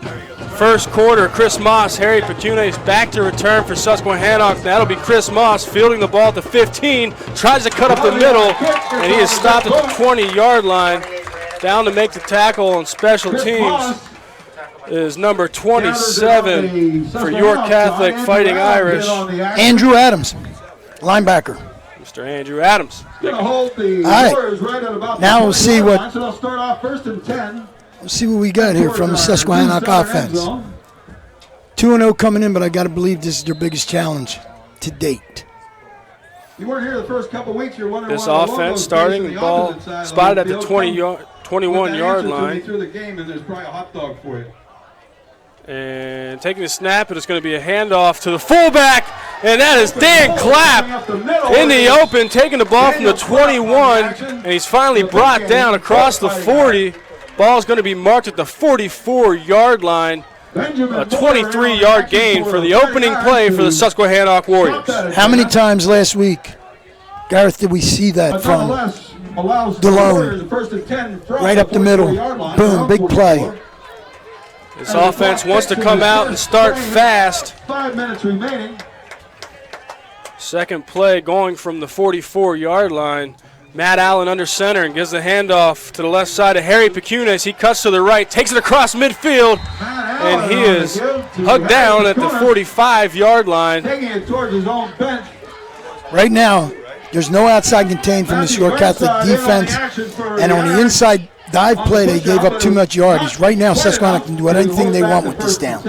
first quarter, Chris Moss, Harry Pacunas back to return for Susquehannock. That'll be Chris Moss fielding the ball at the 15, tries to cut up the middle, and he is stopped at the 20-yard line. Down to make the tackle on special teams is number 27 for York Catholic Fighting Irish. Andrew Adams, linebacker. Mr. Andrew Adams. All right. Now we'll see what. So they'll start off 1st and 10. Let's see what we got here from the Susquehannock offense. 2-0 coming in, but I got to believe this is their biggest challenge to date. You weren't here the first couple of weeks. You're wondering this offense starting the ball spotted at the 21-yard line. Through the game, and there's probably a hot dog for you. And taking the snap, it is going to be a handoff to the fullback, and that is Dan Clapp in the open, taking the ball from the 21, and he's finally brought down across the 40. Ball is going to be marked at the 44-yard line. A 23-yard gain for the opening play for the Susquehannock Warriors. How many times last week, Gareth, did we see that from DeLone? Right up the middle. Boom, big play. This offense wants to come out and start fast. 5 minutes remaining. Second play going from the 44-yard line. Matt Allen under center and gives the handoff to the left side of Harry Pacunas. He cuts to the right, takes it across midfield, and he is hugged down at the 45-yard line. Taking it towards his own bench. Right now, there's no outside contain from this York Catholic defense, and on the inside dive play, they gave up too much yardage. Right now, Susquehannock can do anything they want with this down.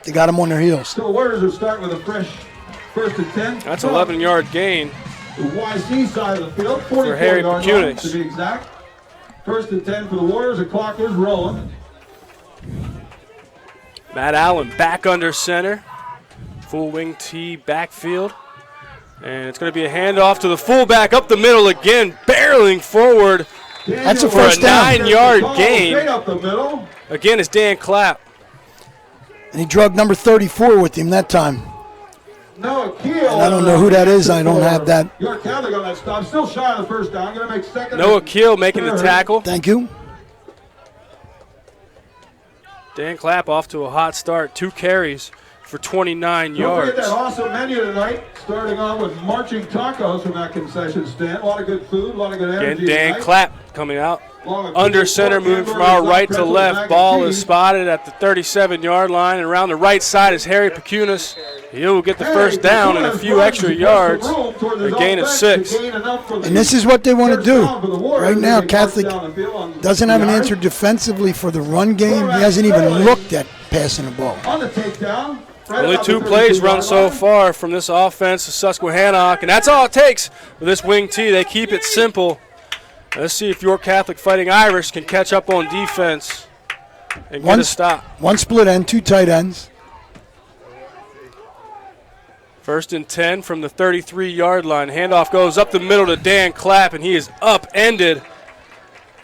They got them on their heels. So the Warriors will start with a fresh 1st and 10. That's an 11-yard gain. The YC side of the field, for Harry Pacunas, to be exact. 1st and 10 for the Warriors. The clock is rolling. Matt Allen back under center. Full wing T backfield. And it's going to be a handoff to the fullback up the middle again, barreling forward. That's a first down. 9-yard gain. Straight up the middle. Again, it's Dan Clapp. And he drugged number 34 with him that time. Noah Keel. And I don't know who that is. I don't have that. York Catholic on that stop. Still shy of the first down. Going to make second. Noah Keel making the tackle. Thank you. Dan Clapp off to a hot start. 2 carries for 29 Don't yards. forget that awesome menu tonight, starting off with marching tacos from that concession stand. A lot of good food, a lot of good energy. Again, Dan tonight. Clapp coming out. Under center, moving from our right to left. Ball is spotted at the 37-yard line, and around the right side is Harry Pecunis. He'll get the first down and a few extra yards, a gain of 6. And this is what they want to do. Right now, Catholic doesn't have an answer defensively for the run game. He hasn't even looked at passing the ball. On the takedown. Only 2 plays run so far from this offense to Susquehannock, and that's all it takes for this wing T. They keep it simple. Let's see if York Catholic Fighting Irish can catch up on defense and get a stop. One split end, 2 tight ends. 1st and 10 from the 33-yard line. Handoff goes up the middle to Dan Clapp, and he is upended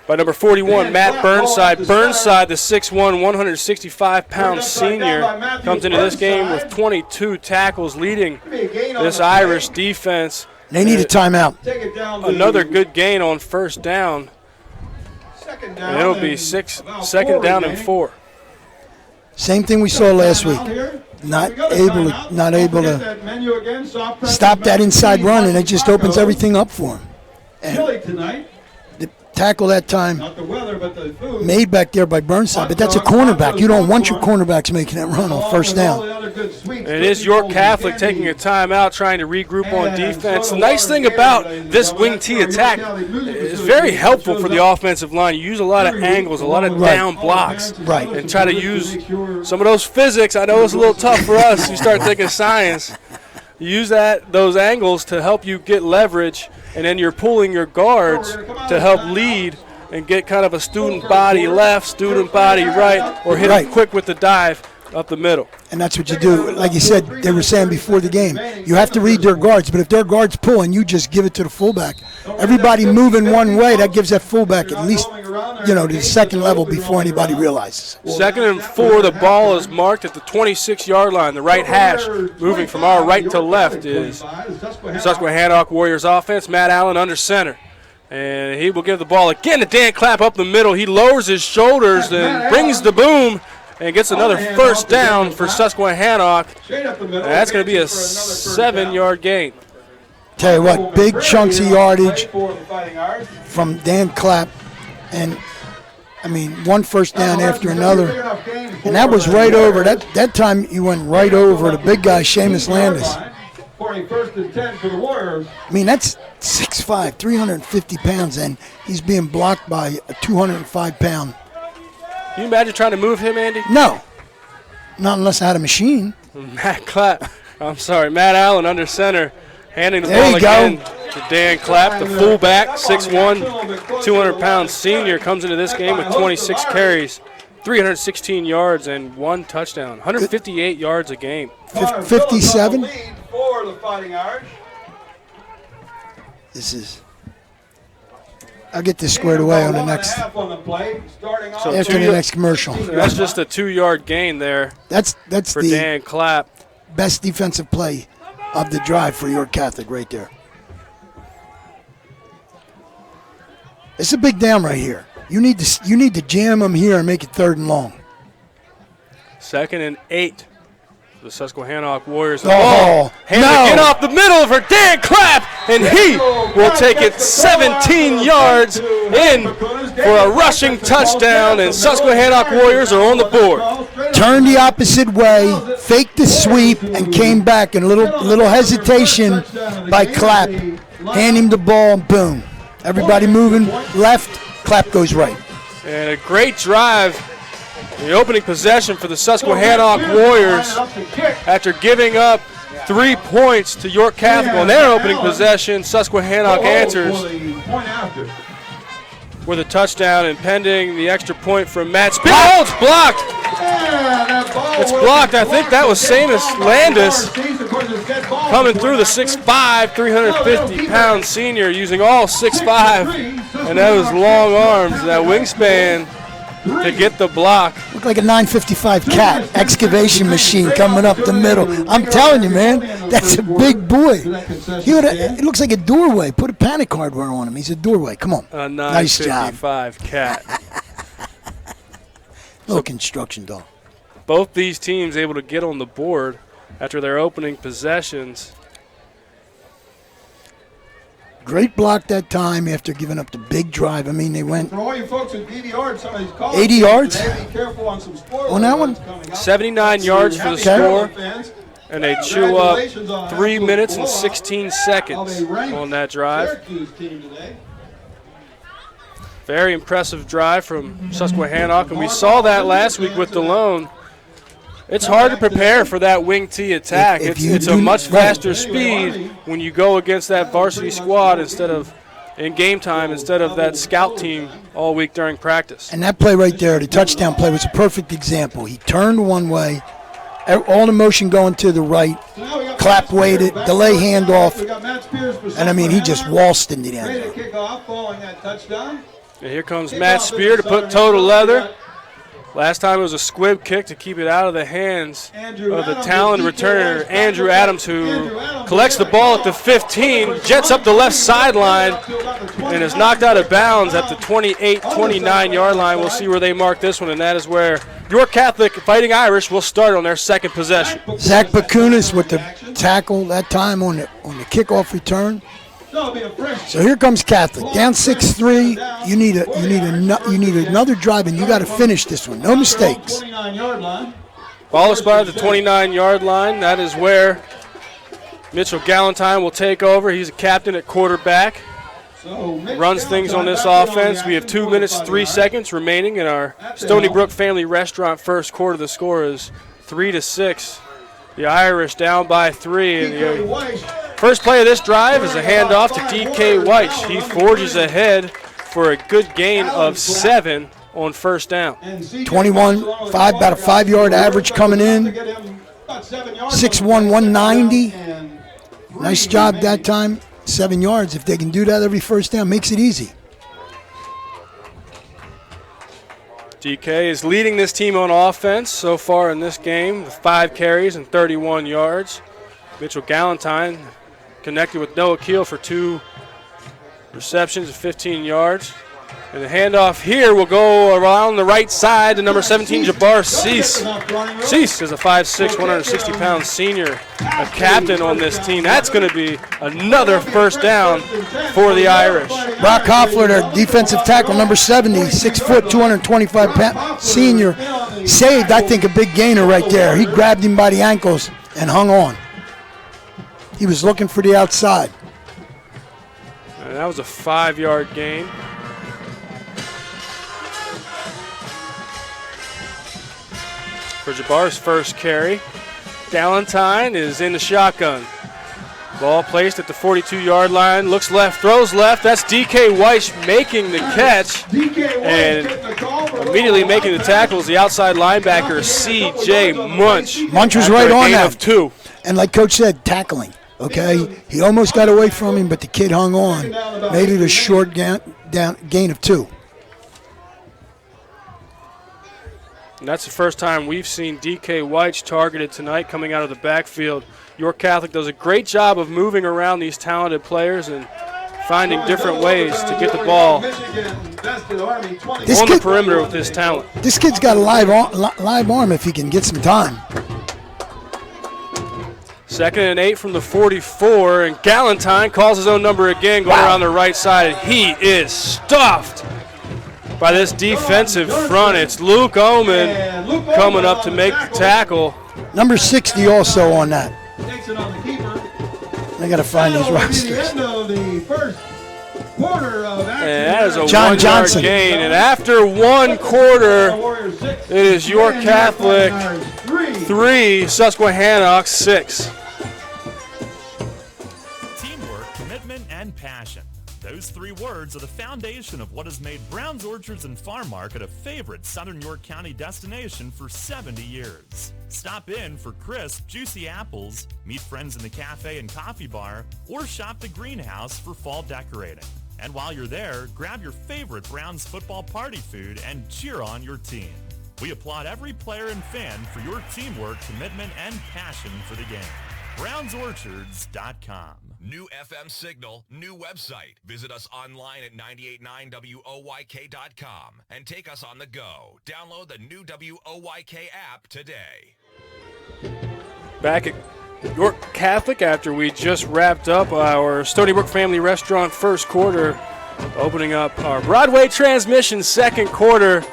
by number 41, Matt Burnside. Burnside, the 6'1", 165-pound senior, comes into this game with 22 tackles, leading this Irish defense. They need a timeout. Another good gain on 1st down. And it'll be 2nd down and 4. Same thing we saw last week. Not able to stop that inside run, and it just opens everything up for him. And the tackle that time made back there by Burnside, but that's a cornerback. You don't want your cornerbacks making that run on 1st down. And it is York Catholic taking a timeout, trying to regroup on defense. The nice thing about this wing T attack is very helpful for the offensive line. You use a lot of angles, a lot of down blocks, and try to use some of those physics. I know it's a little tough for us. You start thinking science. You use those angles to help you get leverage, and then you're pulling your guards to help lead and get kind of a student body left, student body right, or hit them quick with the dive up the middle. And that's what you do. Like you said, they were saying before the game, you have to read their guards, but if their guards pull and you just give it to the fullback, everybody moving one way, that gives that fullback at least, to the second level before anybody realizes. 2nd and 4, the ball is marked at the 26-yard line. The right hash, moving from our right to left, is Susquehannock Warriors offense. Matt Allen under center. And he will give the ball again to Dan Clapp up the middle. He lowers his shoulders and brings the boom and gets another 1st down for Susquehannock. And that's going to be a 7-yard gain. Tell you what, big chunks of yardage from Dan Clapp. And, one 1st down after another. And that was right over. That time he went right over the big guy, Seamus Landis. For a 1st and 10 for the Warriors. That's 6'5", 350 pounds, and he's being blocked by a 205-pound. Can you imagine trying to move him, Andy? No. Not unless I had a machine. Matt Allen under center, handing the ball again to Dan Clapp, the fullback, 6'1", 200-pound senior, comes into this game with 26 carries, 316 yards, and 1 touchdown, 158 yards a game. 57. For the Fighting Irish. I'll get this squared away on the next. After the next commercial. That's just a 2-yard gain there. That's for the Dan Clapp. Best defensive play of the drive for York Catholic right there. It's a big down right here. You need to jam them here and make it 3rd and long. 2nd and 8. The Susquehannock Warriors. Again off the middle for Dan Clapp, and he will take it 17 yards in for a rushing touchdown, and Susquehannock Warriors are on the board. Turned the opposite way, faked the sweep, and came back. And a little hesitation by Clapp. Hand him the ball, boom. Everybody moving left, Clapp goes right. And a great drive. The opening possession for the Susquehannock Warriors after giving up 3 points to York Catholic on their opening possession. Susquehannock answers with a touchdown, and pending the extra point from Matt Speed. Oh, it's blocked. It's blocked. I think that was Seamus Landis coming through the 6'5", 350-pound senior, using all 6'5", and those long arms, that wingspan, to get the block. Looked like a 955 cat excavation machine coming up the middle. I'm telling you, man, that's a big boy. It looks like a doorway. Put a panic hardware on him. He's a doorway. Come on. A nice job. 955 cat. Little construction dog. Both these teams able to get on the board after their opening possessions. Great block that time after giving up the big drive. I mean, they went. For all you folks with 80 yards, some of these calls. 80 yards? Be careful on some spoilers. On that one? 79 yards for the score. And they chew up 3 minutes and 16 seconds on that drive. Very impressive drive from Susquehannock, and we saw that last week with DeLone. It's hard to prepare for that wing T attack. It's a much faster speed when you go against that varsity squad instead of in game time instead of that scout team all week during practice. And that play right there, the touchdown play, was a perfect example. He turned one way, all the motion going to the right, clap weighted, delay handoff, and I mean, he just waltzed into the end zone. And here comes Matt Spear to put toe to leather. Last time it was a squib kick to keep it out of the hands of the talented returner, Andrew Adams, who collects the ball at the 15, jets up the left sideline, and is knocked out of bounds at the 28, 29-yard line. We'll see where they mark this one, and that is where York Catholic Fighting Irish will start on their second possession. Zach Bakunis with the tackle that time on the kickoff return. So here comes Catholic, down 6-3. You need another drive, and you got to finish this one. No mistakes. Ball is spotted at the 29-yard line. That is where Mitchell Galentine will take over. He's a captain at quarterback. Runs things on this offense. We have 2 minutes, 3 seconds remaining in our Stony Brook Family Restaurant first quarter. The score is 3-6. The Irish down by 3. And the first play of this drive is a handoff to D.K. White. He forges ahead for a good gain of 7 on first down. 21, about a 5-yard average coming in. 6'1", 190. Nice job that time. 7 yards. If they can do that every first down, makes it easy. DK is leading this team on offense so far in this game with 5 carries and 31 yards. Mitchell Galentine connected with Noah Keel for 2 receptions of 15 yards. And the handoff here will go around the right side to number 17, Jabbar Cease. Cease is a 5'6", 160-pound senior, a captain on this team. That's going to be another first down for the Irish. Brock Hoffler, their defensive tackle, number 70, 6 foot, 225-pound senior, saved, I think, a big gainer right there. He grabbed him by the ankles and hung on. He was looking for the outside. And that was a 5-yard gain. For Jabbar's first carry, Galentine is in the shotgun. Ball placed at the 42-yard line, looks left, throws left. That's D.K. White making the catch, and immediately making the tackle is the outside linebacker, C.J. Munch. Munch was right on that. Of 2. And like Coach said, tackling, okay? He almost got away from him, but the kid hung on, made it a short gain of 2. And that's the first time we've seen D.K. White targeted tonight coming out of the backfield. York Catholic does a great job of moving around these talented players and finding different ways to get the ball on the perimeter with his talent. This kid's got a live arm if he can get some time. 2nd and 8 from the 44, and Galentine calls his own number again, going around the right side. He is stuffed by this defensive front. It's Luke Oman coming up to make the tackle. Number 60 also on that. I got to find these rosters. And that is a 1-yard gain. And after 1 quarter, it is York Catholic 3, Susquehannock 6. Teamwork, commitment, and passion. Those 3 words are the foundation of what has made Brown's Orchards and Farm Market a favorite Southern York County destination for 70 years. Stop in for crisp, juicy apples, meet friends in the cafe and coffee bar, or shop the greenhouse for fall decorating. And while you're there, grab your favorite Browns football party food and cheer on your team. We applaud every player and fan for your teamwork, commitment, and passion for the game. BrownsOrchards.com. New FM signal, new website. Visit us online at 989WOYK.com and take us on the go. Download the new WOYK app today. Back at York Catholic after we just wrapped up our Stony Brook Family Restaurant first quarter, opening up our Broadway transmission second quarter.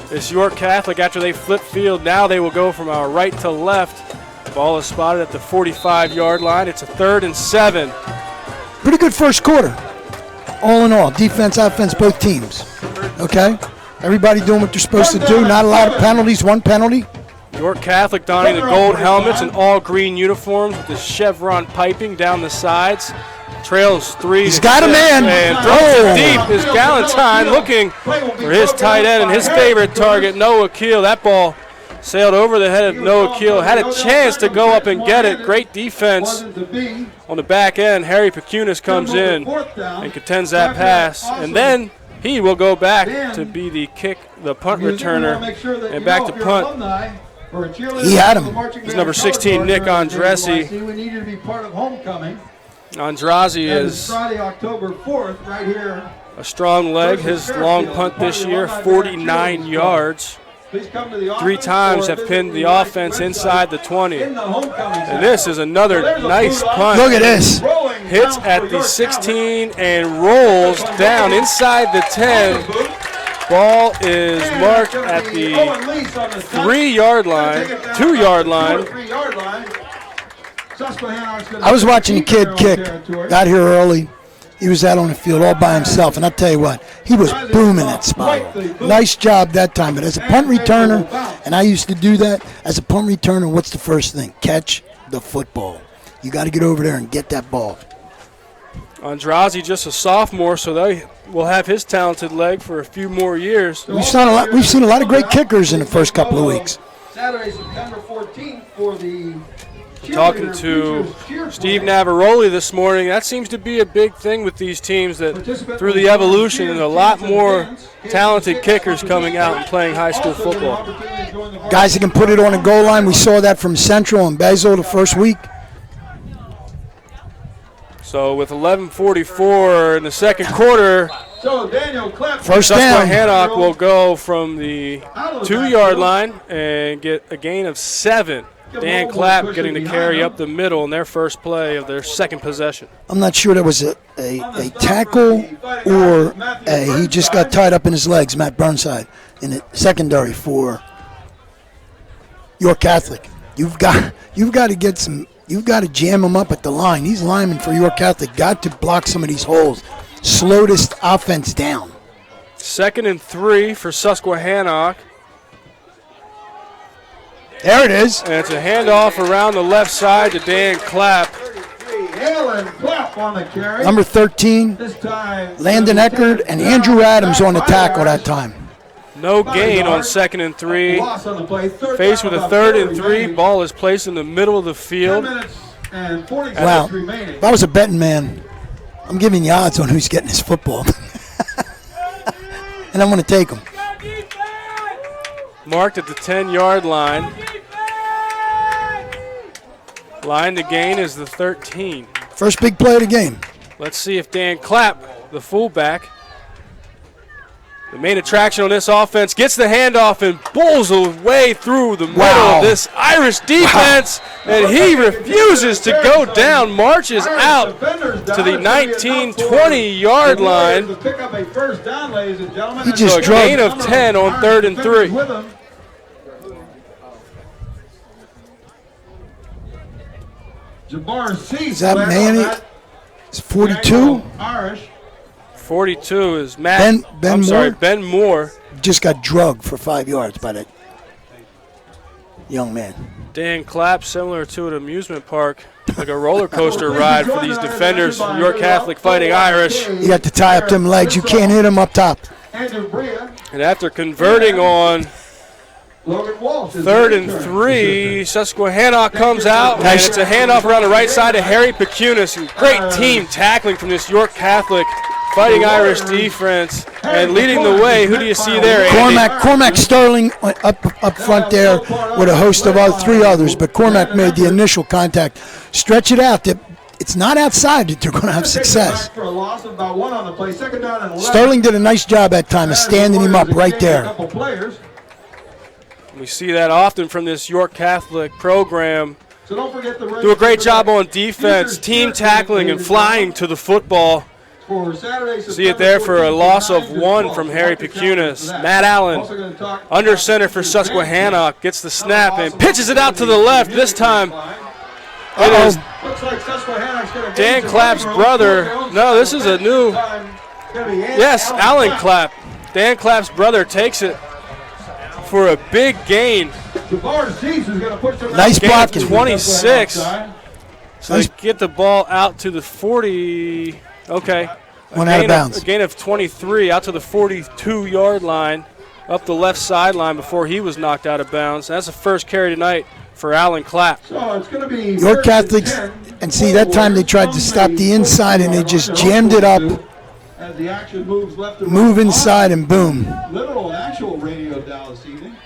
This York Catholic, after they flip field, now they will go from our right to left. Ball is spotted at the 45-yard line. It's a 3rd and 7. Pretty good first quarter. All in all, defense, offense, both teams. Okay? Everybody doing what they're supposed to do. Not a lot of penalties, one penalty. York Catholic donning the gold helmets and all green uniforms with the chevron piping down the sides. Trails 3. He's got a man. And throws it deep is Galentine looking for his tight end and his favorite target, Noah Keel. That ball sailed over the head of Noah Keel. Had a chance to go up and get it. Great defense on the back end. Harry Pecunis comes in and contends that pass. And then he will go back to be the punt returner, and back to punt. He had him. It's number 16, Nick Andrazi. We needed to be part of homecoming. Andrazi is Friday, October 4th, right here. a strong leg. His long punt this year, 49 yards. 3 times have pinned the offense inside the 20. And this is another nice punt. Look at this. Hits at the 16 and rolls down inside the 10. Ball is marked at the 3-yard line, 2-yard line. I was watching a kid kick. Got here early. He was out on the field all by himself, and I'll tell you what, he was booming that spiral. Nice job that time, but as a punt returner, and I used to do that, as a punt returner, what's the first thing? Catch the football. You got to get over there and get that ball. Andrazi just a sophomore, so they will have his talented leg for a few more years. We've seen a lot of great kickers in the first couple of weeks. Saturday, September 14th for the Talking to Steve Navaroli this morning, that seems to be a big thing with these teams, that through the evolution, a lot more talented kickers coming out and playing high school football. Guys that can put it on the goal line. We saw that from Central and Basil the first week. So with 11:44 in the second quarter, first down. Susquehannock will go from the 2-yard line and get a gain of 7. Dan Clapp getting the carry up the middle in their first play of their second possession. I'm not sure that was a tackle or he just got tied up in his legs, Matt Burnside, in the secondary for York Catholic. You've got to get some. You've got to jam him up at the line. These linemen for York Catholic got to block some of these holes. Slow this offense down. 2nd and 3 for Susquehannock. There it is. And it's a handoff around the left side to Dan Clapp. Number 13, Landon Eckert, and Andrew Adams on the tackle that time. No gain on 2nd and 3. Faced with a 3rd and 3. Ball is placed in the middle of the field. Wow. If I was a betting man, I'm giving you odds on who's getting his football. And I'm going to take him. Marked at the 10-yard line. Line to gain is the 13. First big play of the game. Let's see if Dan Clapp, the fullback, the main attraction on this offense, gets the handoff and bulls away through the middle of this Irish defense, and he refuses to go down, marches out to the 19-20-yard line. He just a gain of 10 on 3rd and 3. Is that Manny? It's 42. 42 is Matt. Ben Moore. Just got drugged for 5 yards by that young man. Dan Clapp, similar to an amusement park, like a roller coaster ride for these defenders from York Catholic Fighting Irish. You got to tie up them legs. You can't hit them up top. And after converting on 3rd and 3, Susquehannock comes out, and it's a handoff around the right side to Harry Pecunis. Great team tackling from this York Catholic Fighting Irish defense. And leading the way, who do you see there, Andy? Cormac Sterling up front there with a host of three others, but Cormac made the initial contact. Stretch it out. It's not outside that they're going to have success. Sterling did a nice job that time of standing him up right there. We see that often from this York Catholic program. Do a great job on defense, team tackling and flying to the football. See it there for a loss of 1 from Harry Pecunis. Matt Allen, under center for Susquehannock, gets the snap and pitches it out to the left. This time it is Dan Clapp's brother. No, this is a new. Yes, Alan Clapp. Dan Clapp's brother takes it for a big gain. Nice block. 26. So they get the ball out to the 40. Okay. Went out of bounds. A gain of 23 out to the 42-yard line, up the left sideline before he was knocked out of bounds. That's the first carry tonight for Alan Clapp. So it's going to be York Catholics, and see that time they tried to stop the inside and they just jammed it up. As the action moves left to Move inside and boom. Literal and actual radio down this evening.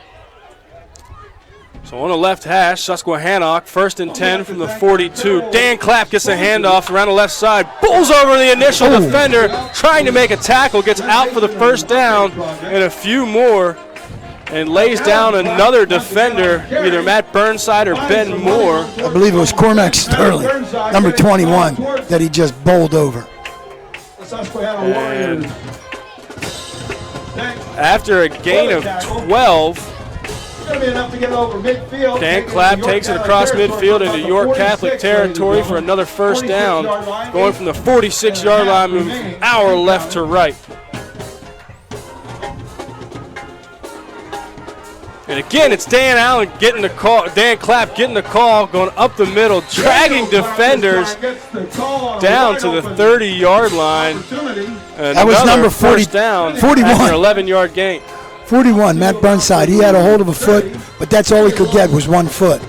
So on the left hash, Susquehannock, 1st and 10 from the 42. Dan Clapp gets a handoff around the left side, bulls over the initial defender, trying to make a tackle, gets out for the first down and a few more, and lays down another defender, either Matt Burnside or Ben Moore. I believe it was Cormac Sterling, number 21, that he just bowled over. And after a gain of 12, Dan Clapp takes it across midfield into York Catholic territory for another first down, going from the 46-yard line, moving from our left to right. And again, it's Dan Allen getting the call. Dan Clapp getting the call, going up the middle, dragging defenders down to the 30-yard line. That was number 40, first down, 41. After an 11-yard gain. 41, Matt Burnside. He had a hold of a foot, but that's all he could get was 1 foot.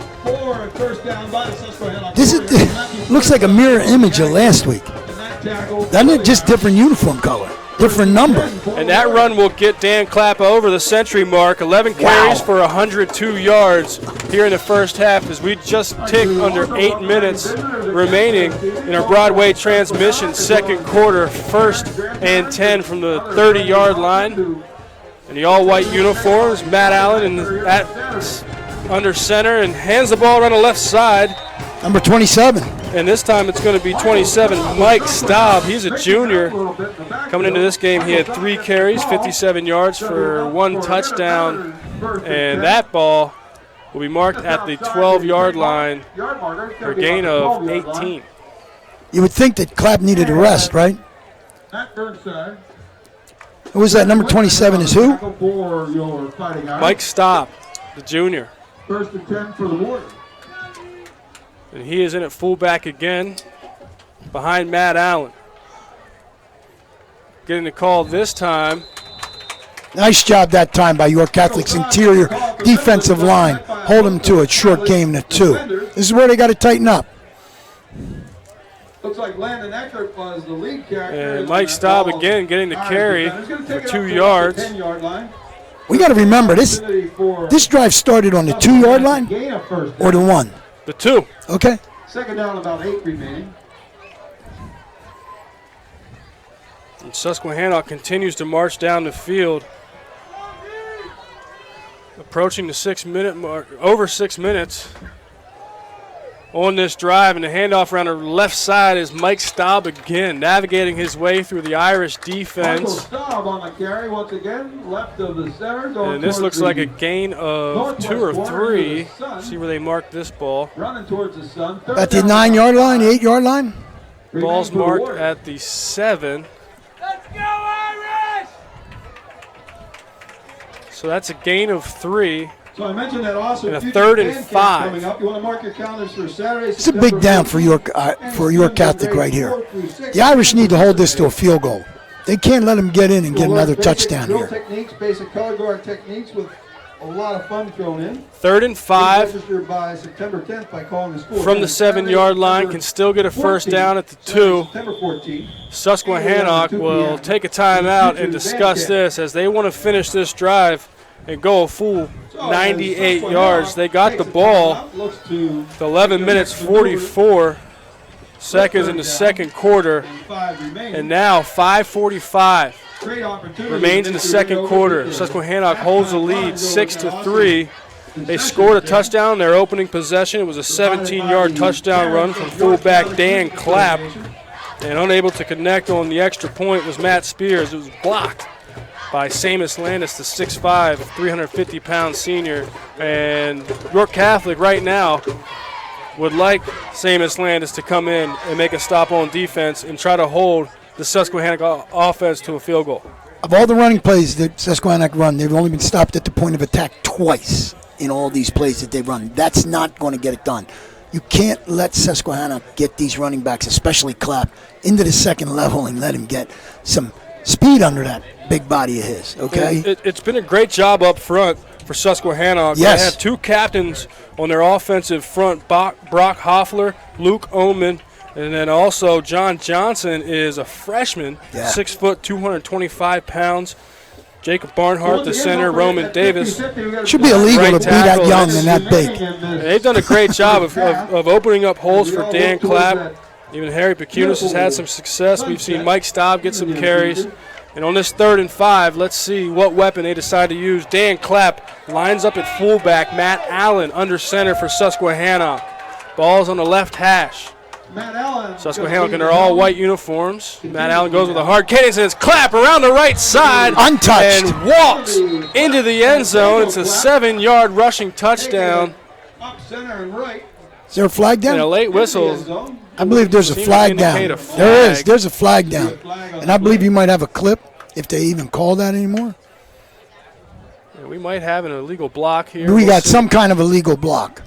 This looks like a mirror image of last week. Doesn't it? Just different uniform color, different number. And that run will get Dan Clapp over the century mark. 11 carries for 102 yards here in the first half as we just tick under 8 minutes remaining in our Broadway transmission. Second quarter, 1st and 10 from the 30-yard line. In the all-white uniforms, Matt Allen under center and hands the ball around the left side. Number 27. And this time it's going to be 27, Mike Staub. He's a junior. Coming into this game, he had 3 carries, 57 yards for 1 touchdown. And that ball will be marked at the 12-yard line for a gain of 18. You would think that Clapp needed a rest, right? Who was that? Number 27 is who? Mike Staub, the junior. 1st and 10 for the Warriors. And he is in at fullback again, behind Matt Allen. Getting the call this time. Nice job that time by York Catholic's interior defensive line. Hold them to a short game to 2. This is where they got to tighten up. Looks like Landon Eckert was the lead character. And Mike Staub again getting the carry for 2 yards. We got to remember this drive started on the 2-yard line or the 1? The 2. Okay. Second down, about 8 remaining. And Susquehannock continues to march down the field. Approaching the 6-minute mark, over 6 minutes on this drive, and the handoff around the left side is Mike Staub again, navigating his way through the Irish defense. Staub on the carry once again, left of the center. And this looks like a gain of 2 or 3. See where they marked this ball. Running towards the sun. At the 9-yard line, 8-yard line? Ball's marked at the 7. Let's go, Irish! So that's a gain of 3. So I mentioned that also. And a 3rd and 5. Coming up. You want to mark your calendars for Saturday. It's a big down for York Catholic right here. The Irish need to hold this to a field goal. They can't let them get in and get another touchdown here. Techniques, basic color guard techniques with a lot of fun thrown in. 3rd and 5. Registered by September 10th by calling the score. From the 7-yard line, can still get a first down at the 2. September 14th. Susquehannock will take a timeout and discuss this as they want to finish this drive and go a full 98 yards. They got the ball with 11 minutes 44 seconds in the second quarter, and now 5:45 remains in the second quarter. Susquehannock holds the lead 6-3. They scored a touchdown in their opening possession. It was a 17-yard touchdown run from fullback Dan Clapp, and unable to connect on the extra point was Matt Spears. It was blocked by Seamus Landis, the 6'5", 350-pound senior. And York Catholic right now would like Seamus Landis to come in and make a stop on defense and try to hold the Susquehannock offense to a field goal. Of all the running plays that Susquehannock run, they've only been stopped at the point of attack twice in all these plays that they've run. That's not going to get it done. You can't let Susquehannock get these running backs, especially Clapp, into the second level and let him get some speed under that big body of his, okay? It's been a great job up front for Susquehannock. Yes. They have two captains on their offensive front, Brock Hoffler, Luke Oman, and then also John Johnson is a freshman, 6 foot, 225 pounds. Jacob Barnhart, the center, Roman Davis. Should be illegal to be that young and that big. And they've done a great job of opening up holes for Dan Clapp. Even Harry Pecunis has had some success. We've seen Mike Staub get some carries. And on this 3rd and 5, let's see what weapon they decide to use. Dan Clapp lines up at fullback. Matt Allen under center for Susquehannock. Ball's on the left hash. Susquehannock in their all-white uniforms. Matt Allen goes with a hard cadence, and it's Clapp around the right side. Untouched. And walks into the end zone. It's a 7-yard rushing touchdown. Up center and right. Is there a flag down? And a late whistle. I believe there's a flag down. There is. There's a flag down. And I believe you might have a clip, if they even call that anymore. Yeah, we might have an illegal block here. We got some kind of illegal block.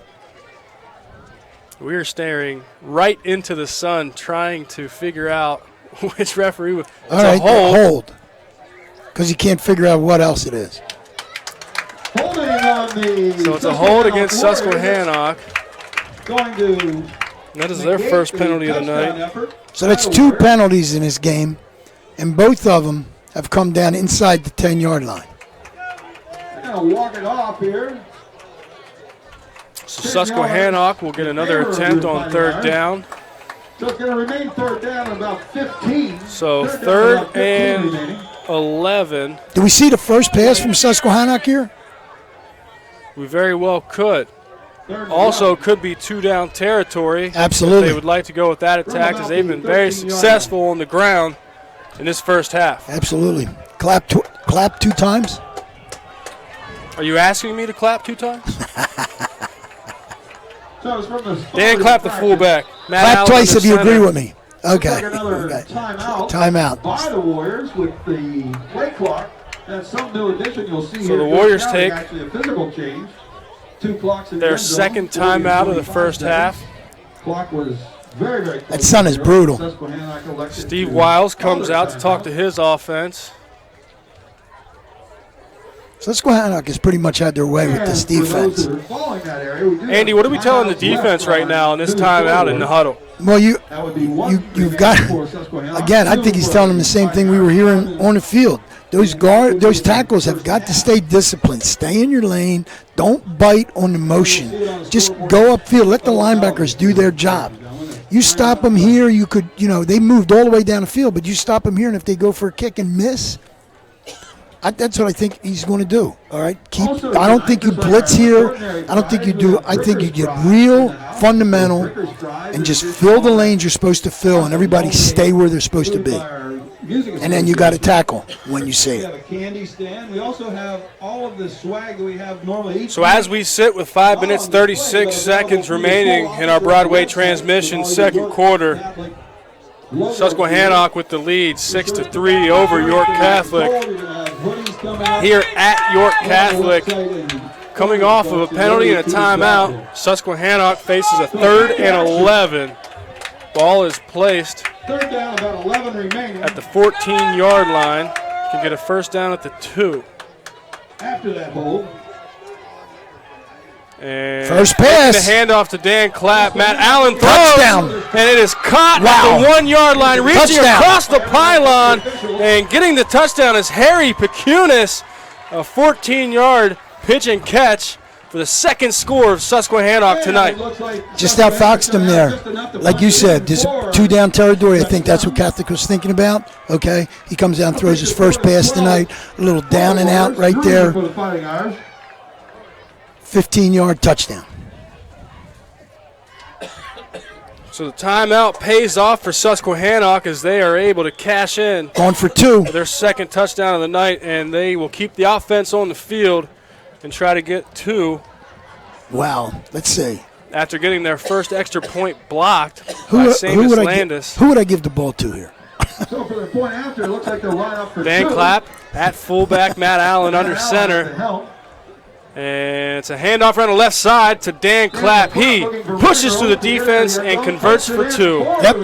We are staring right into the sun trying to figure out which referee would. All right, hold. Because you can't figure out what else it is. So it's a hold against Susquehannock. That is their first penalty of the night. So that's 2 penalties in this game, and both of them have come down inside the 10-yard line. They're going to walk it off here. So Susquehannock will get another attempt on 3rd down. So it's going to remain 3rd down about 15. So 3rd and 11. Do we see the first pass from Susquehannock here? We very well could. Also could be 2-down territory. Absolutely. If they would like to go with that attack, as they've been very successful on the ground in this first half. Absolutely. Clap 2 times? Are you asking me to clap 2 times? Dan Clapp, the fullback. Matt Clap Allen twice if you center. agree with me. Okay. Timeout. By the Warriors with the play clock. That's some new addition you'll see here. So the Warriors take actually a physical change. 2 clocks in their the end zone. second timeout of the first half. Clock was very, very close. That sun is brutal. Steve Wiles comes out to talk to his offense. Susquehannock has pretty much had their way with this defense. Andy, what are we telling the defense right now in this timeout in the huddle? Well, you've got, again, I think he's telling them the same thing we were hearing on the field. Those tackles have got to stay disciplined. Stay in your lane. Don't bite on the motion. Just go upfield. Let the linebackers do their job. You stop them here, you could, they moved all the way down the field, but you stop them here, and if they go for a kick and miss, that's what I think he's going to do. All right, I don't think you blitz here. I don't think you do. I think you get real fundamental and just fill the lanes you're supposed to fill, and everybody stay where they're supposed to be. And then you got to tackle when you see We have a candy stand. We also have all of the swag that we have normally. So as we sit with 5 minutes 36 seconds remaining in our Broadway transmission second quarter, Susquehannock with the lead 6-3 over York Catholic. Here at York Catholic, coming off of a penalty and a timeout, Susquehannock faces a 3rd and 11. Ball is placed Third down, about 11 remaining. at the 14-yard line. Can get a first down at the 2. After that hold. And first pass. The handoff to Dan Clapp. Matt Allen throws. Touchdown. And it is caught at the 1 yard line, reaching across the pylon. And getting the touchdown is Harry Pecunis. A 14-yard pitch and catch for the second score of Susquehannock tonight. Just outfoxed him there. Like you said, there's 2 down territory. I think that's what Catholic was thinking about. Okay, he comes down, throws his first pass tonight. A little down and out right there. 15-yard touchdown. So the timeout pays off for Susquehannock as they are able to cash in. Going for 2. Their second touchdown of the night, and they will keep the offense on the field and try to get 2. Wow, let's see. After getting their first extra point blocked by Seamus Landis. Who would I give the ball to here? So for the point after, it looks like they'll line up for Dan 2. Clapp at fullback, Matt Allen under center. And it's a handoff around the left side to Dan Clapp. He pushes through the defense and converts for 2. Yep.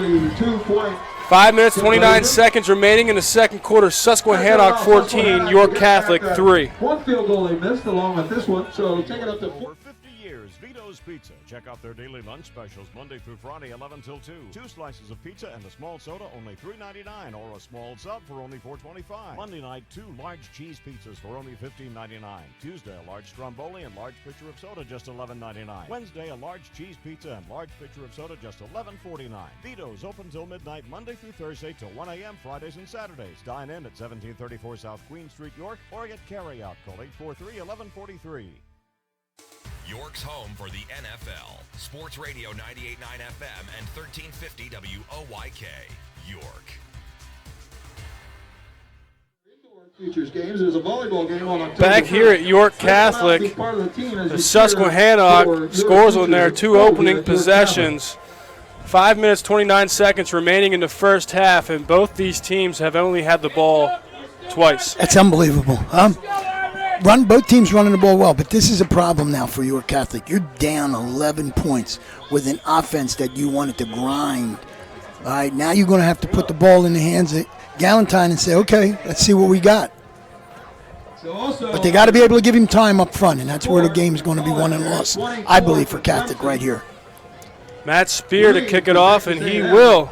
5 minutes, 29 seconds remaining in the second quarter. Susquehannock 14, York Catholic 3. One field goal they missed along with this one, so take it up to 4. 50 years, Vito's Pizza. Check out their daily lunch specials Monday through Friday, 11 till 2. 2 slices of pizza and a small soda, only $3.99, or a small sub for only $4.25. Monday night, 2 large cheese pizzas for only $15.99. Tuesday, a large stromboli and large pitcher of soda, just $11.99. Wednesday, a large cheese pizza and large pitcher of soda, just $11.49. Vito's open till midnight, Monday through Thursday till 1 a.m. Fridays and Saturdays. Dine in at 1734 South Queen Street, York, or get carry out. Call 843-1143. York's home for the NFL. Sports Radio 98.9 FM and 1350 WOYK. York. Futures games. There's a volleyball game on October Back here at York Catholic, the Susquehannock scores on their 2 opening possessions. 5 minutes, 29 seconds remaining in the first half, and both these teams have only had the ball twice. That's unbelievable. Both teams running the ball well, but this is a problem now for York Catholic. You're down 11 points with an offense that you wanted to grind. All right, now you're going to have to put the ball in the hands of Galentine and say, okay, let's see what we got. But they got to be able to give him time up front, and that's where the game is going to be won and lost, I believe, for Catholic right here. Matt Spear to kick it off, and he will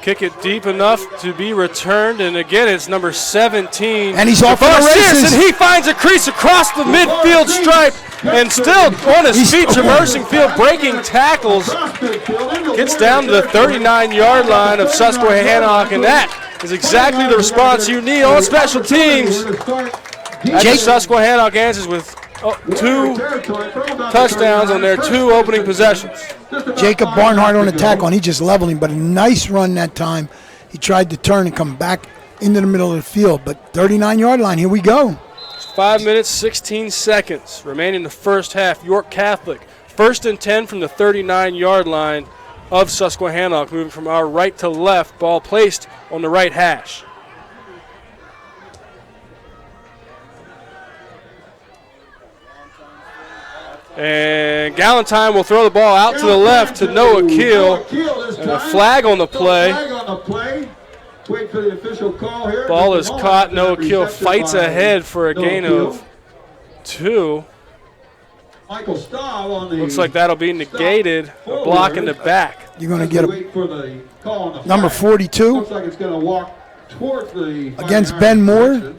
kick it deep enough to be returned. And again, it's number 17. And he's off for the races. And he finds a crease across the midfield stripe and still on his feet, traversing field, breaking tackles. Gets down to the 39-yard line of Susquehannock, and that is exactly the response you need on special teams. Susquehannock answers with 2 touchdowns on their 2 opening possessions. Jacob Barnhart on the tackle, and he just leveled him, but a nice run that time. He tried to turn and come back into the middle of the field, but 39-yard line, here we go. 5 minutes, 16 seconds remaining in the first half. York Catholic, 1st and 10 from the 39-yard line of Susquehannock, moving from our right to left, ball placed on the right hash. And Galentine will throw the ball out to the left to Noah Keel. And a flag on the play. Wait for the official call here. Ball is caught. Noah Keel fights ahead for a gain of 2. Michael Staub on the looks like that'll be negated. A block in the back. You're going to get a number 42. Looks like it's going to walk towards the against Ben Moore.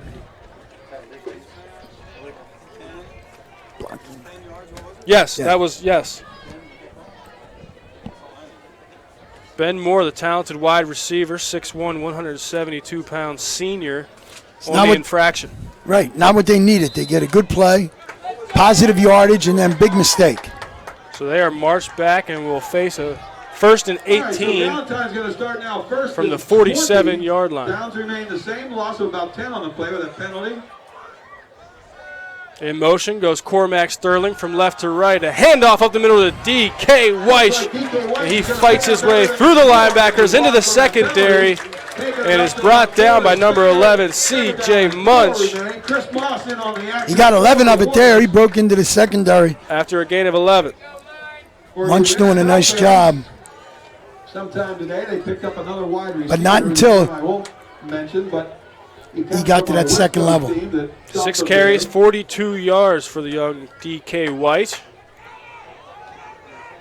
Yes, that was, yes. Ben Moore, the talented wide receiver, 6'1", 172-pound senior on the infraction. Right, not what they needed. They get a good play, positive yardage, and then big mistake. So they are marched back and will face a 1st and 18 gonna start now. First from the 47-yard line. Downs remain the same, loss of about 10 on the play with a penalty. In motion goes Cormac Sterling from left to right. A handoff up the middle to D.K. Weiss. And he fights his way through the linebackers into the secondary and is brought down by number 11, C.J. Munch. He got 11 of it there. He broke into the secondary. After a gain of 11. Munch doing a nice job. Sometime today they picked up another wide receiver. But not until I won't mention, but he got to that second level. 6 carries, 42 yards for the young D.K. White.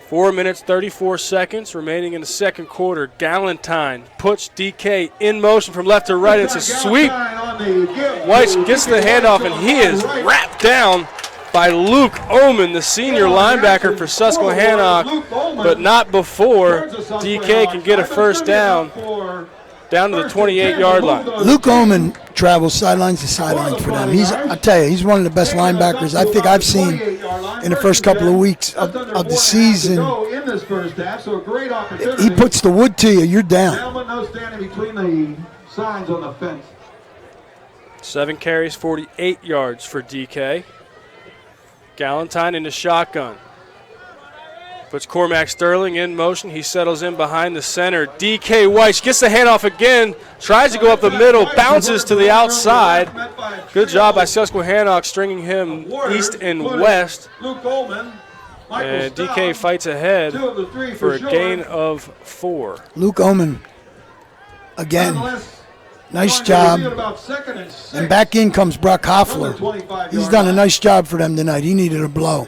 4 minutes, 34 seconds remaining in the second quarter. Galentine puts DK in motion from left to right. It's a sweep. Weiss gets the handoff, and he is wrapped down by Luke Oman, the senior linebacker for Susquehannock, but not before DK can get a first down to the 28-yard line. Luke Oman travels sidelines to sidelines for them. I tell you, he's one of the best linebackers I think I've seen in the first couple of weeks of the season. He puts the wood to you, you're down. No standing between the signs on the fence. 7 carries, 48 yards for DK. Galentine in the shotgun. Puts Cormac Sterling in motion. He settles in behind the center. DK Weiss gets the handoff again. Tries to go up the middle. Bounces to the outside. Good job by Susquehannock stringing him east and west. And DK fights ahead for a gain of 4. Luke Oman, again, nice job. And back in comes Brock Hoffler. He's done a nice job for them tonight. He needed a blow.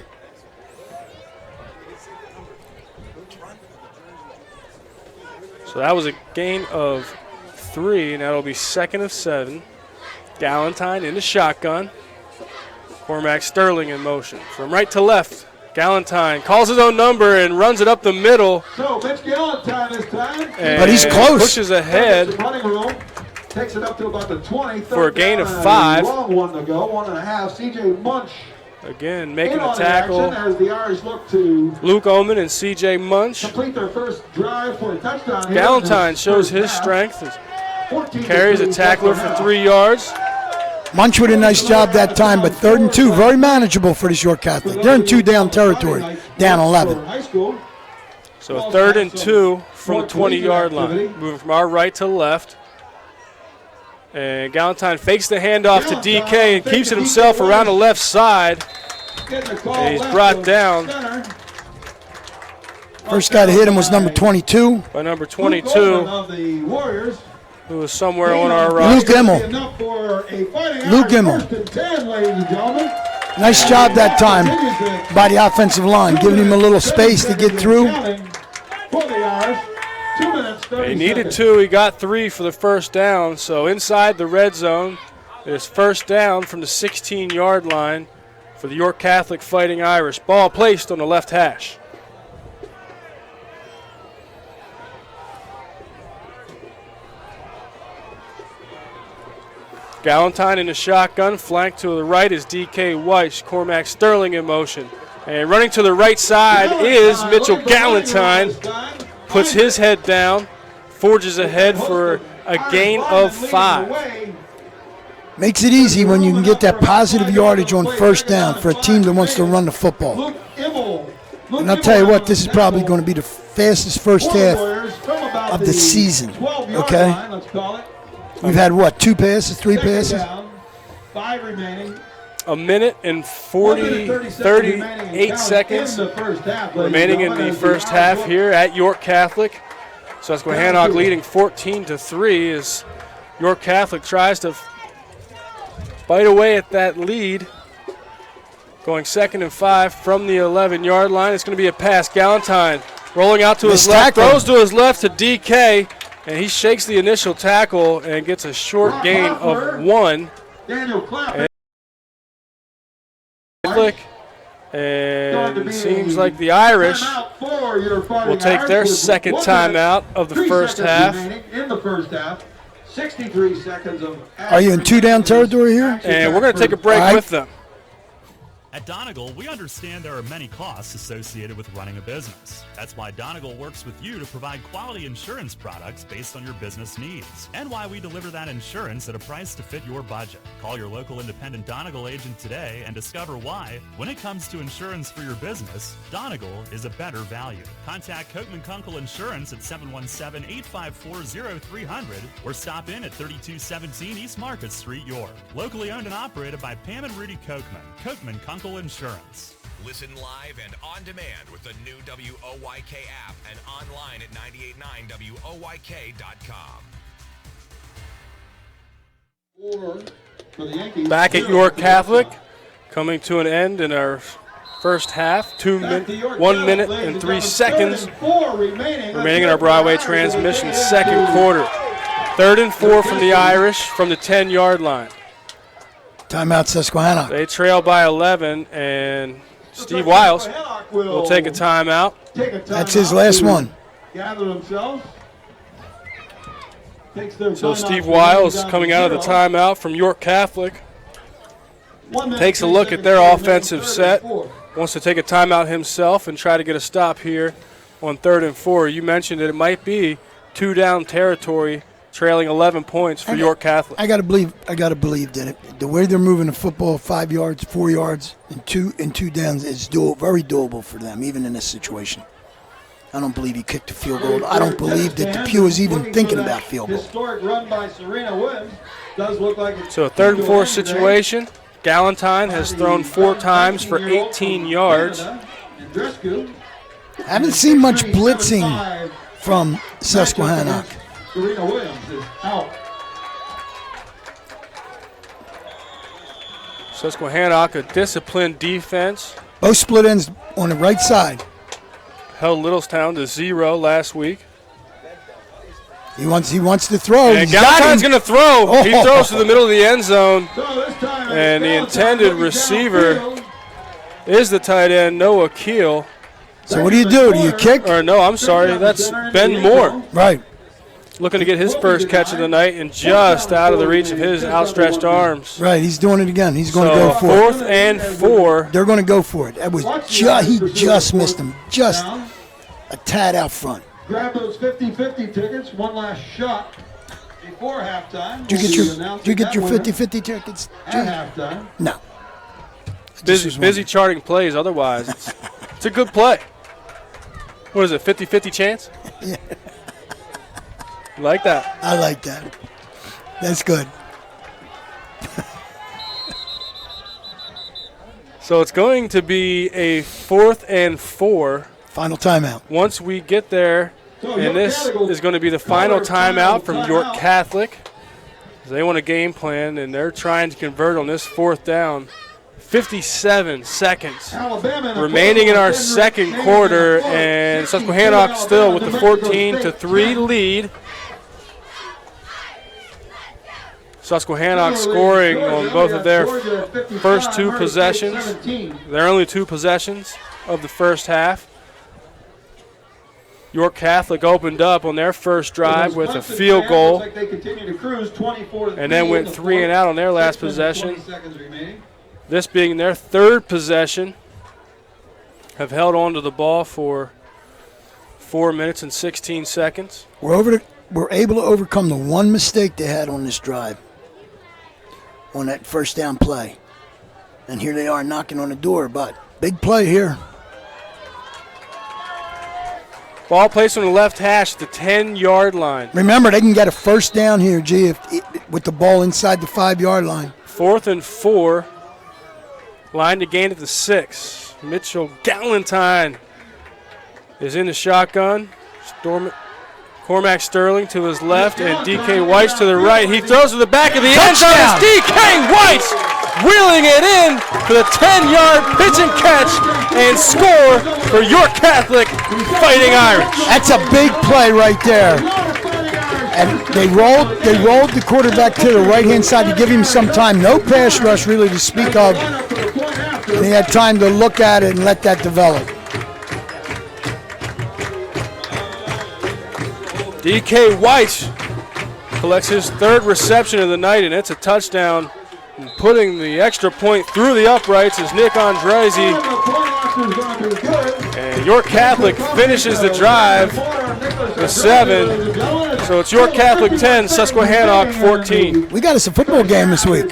So that was a gain of 3, and that'll be 2nd of 7. Galentine in the shotgun. Cormac Sterling in motion. From right to left, Galentine calls his own number and runs it up the middle. So Mitch Galentine this time. But he's close. Pushes ahead. Takes it up to about the 20. For a gain of 5. Long one to go, 1.5. CJ Munch. Again, making the tackle. As the Irish look to Luke Oman and C.J. Munch. Complete their first drive for a touchdown. Galentine shows his strength. Carries a tackler for 3 yards. Munch with a nice job that time, but 3rd and 2, very manageable for this York Catholic. They're in 2-down territory, down 11. So 3rd and 2 from the 20-yard line. Moving from our right to left. And Galentine fakes the handoff to DK and keeps it himself around the left side. And he's brought down. First guy to hit him was number 22. By number 22, who was somewhere on our roster. Luke Immel. Luke Immel. Nice job that time by the offensive line, giving him a little space to get through. He needed 2. He got 3 for the first down. So inside the red zone, it's first down from the 16-yard line for the York Catholic Fighting Irish. Ball placed on the left hash. Galentine in the shotgun. Flanked to the right is DK Weiss. Cormac Sterling in motion. And running to the right side is Mitchell Galentine. Puts his head down, forges ahead for a gain of 5. Makes it easy when you can get that positive yardage on first down for a team that wants to run the football. And I'll tell you what, this is probably going to be the fastest first half of the season, okay? We've had, what, 2 passes, 3 passes? 5 remaining. A minute and 38 seconds remaining in the first half here at York Catholic. Susquehannock leading 14-3 as York Catholic tries to bite away at that lead. Going 2nd and 5 from the 11-yard line. It's going to be a pass. Galentine rolling out to his left, throws to his left to DK, and he shakes the initial tackle and gets a short gain of 1. Daniel Clapper. And it seems like the Irish will take their second timeout of the first half. In the first half, 63 seconds of. Are you in 2-down territory here? And we're going to take a break with them. At Donegal, we understand there are many costs associated with running a business. That's why Donegal works with you to provide quality insurance products based on your business needs, and why we deliver that insurance at a price to fit your budget. Call your local independent Donegal agent today and discover why, when it comes to insurance for your business, Donegal is a better value. Contact Kochman Kunkel Insurance at 717-854-0300 or stop in at 3217 East Market Street, York. Locally owned and operated by Pam and Rudy Kochman. Kochman Kunkel Insurance. Listen live and on demand with the new WOYK app and online at 989WOYK.com. Back at York Catholic, coming to an end in our first half. 1 minute and 3 seconds remaining in our Broadway transmission second quarter. 3rd and 4 from the Irish from the 10-yard line. Timeout, Susquehannock. They trail by 11, and Steve Wiles will take a timeout. That's his last one. Gather themselves. So Steve Wiles coming out of the timeout from York Catholic. Takes a look at their offensive set. Wants to take a timeout himself and try to get a stop here on 3rd and 4. You mentioned that it might be 2-down territory, trailing 11 points for York Catholic. I gotta believe that the way they're moving the football 5 yards, 4 yards, and two downs is very doable for them, even in this situation. I don't believe he kicked a field goal. I don't believe that DePue is even thinking about field goal. Historic run by Serena Williams. Does look like it's so a 3rd and 4 situation. Galentine has thrown 4 times for 18 yards. Haven't seen much blitzing from Susquehannock. Serena Williams is out. Susquehannock, a disciplined defense. Both split ends on the right side. Held Littlestown to 0 last week. He wants to throw. And Galentine's going to throw. Oh. He throws to the middle of the end zone. And the intended receiver is the tight end, Noah Keel. So what do? Do you kick? Or no, I'm sorry. That's Ben Moore. Right. Looking to get his first catch of the night and just out of the reach of his outstretched arms. Right, he's doing it again. He's going to go for it. 4th and 4. They're going to go for it. That was he just missed him. Just a tad out front. Grab those 50-50 tickets. One last shot before halftime. Did you get your 50-50 tickets? At halftime. No. Busy charting plays otherwise. It's a good play. What is it, 50-50 chance? Yeah. Like that. I like that. That's good. So it's going to be a 4th and 4. Final timeout. Once we get there, and this is going to be the final timeout from York Catholic. They want a game plan, and they're trying to convert on this 4th down. 57 seconds remaining in our second quarter, and Susquehannock still with the 14-3 lead. Susquehannock scoring on both of their first 2 possessions. They're only 2 possessions of the first half. York Catholic opened up on their first drive with a field goal and then went 3 and out on their last possession. This being their 3rd possession, have held on to the ball for 4 minutes and 16 seconds. We're able to overcome the one mistake they had on this drive, on that first down play. And here they are knocking on the door, but big play here. Ball placed on the left hash at the 10-yard line. Remember, they can get a first down here, with the ball inside the 5-yard line. 4th and 4. Line to gain at the 6. Mitchell Galentine is in the shotgun. Cormac Sterling to his left and D.K. Weiss to the right. He throws to the back of the end zone. It's D.K. Weiss wheeling it in for the 10-yard pitch and catch and score for York Catholic Fighting Irish. That's a big play right there. And they rolled the quarterback to the right-hand side to give him some time. No pass rush really to speak of. And he had time to look at it and let that develop. D.K. Weiss collects his 3rd reception of the night, and it's a touchdown. And putting the extra point through the uprights is Nick Andresi. And York Catholic finishes the drive with 7. So it's York Catholic 10, Susquehannock 14. We got us a football game this week.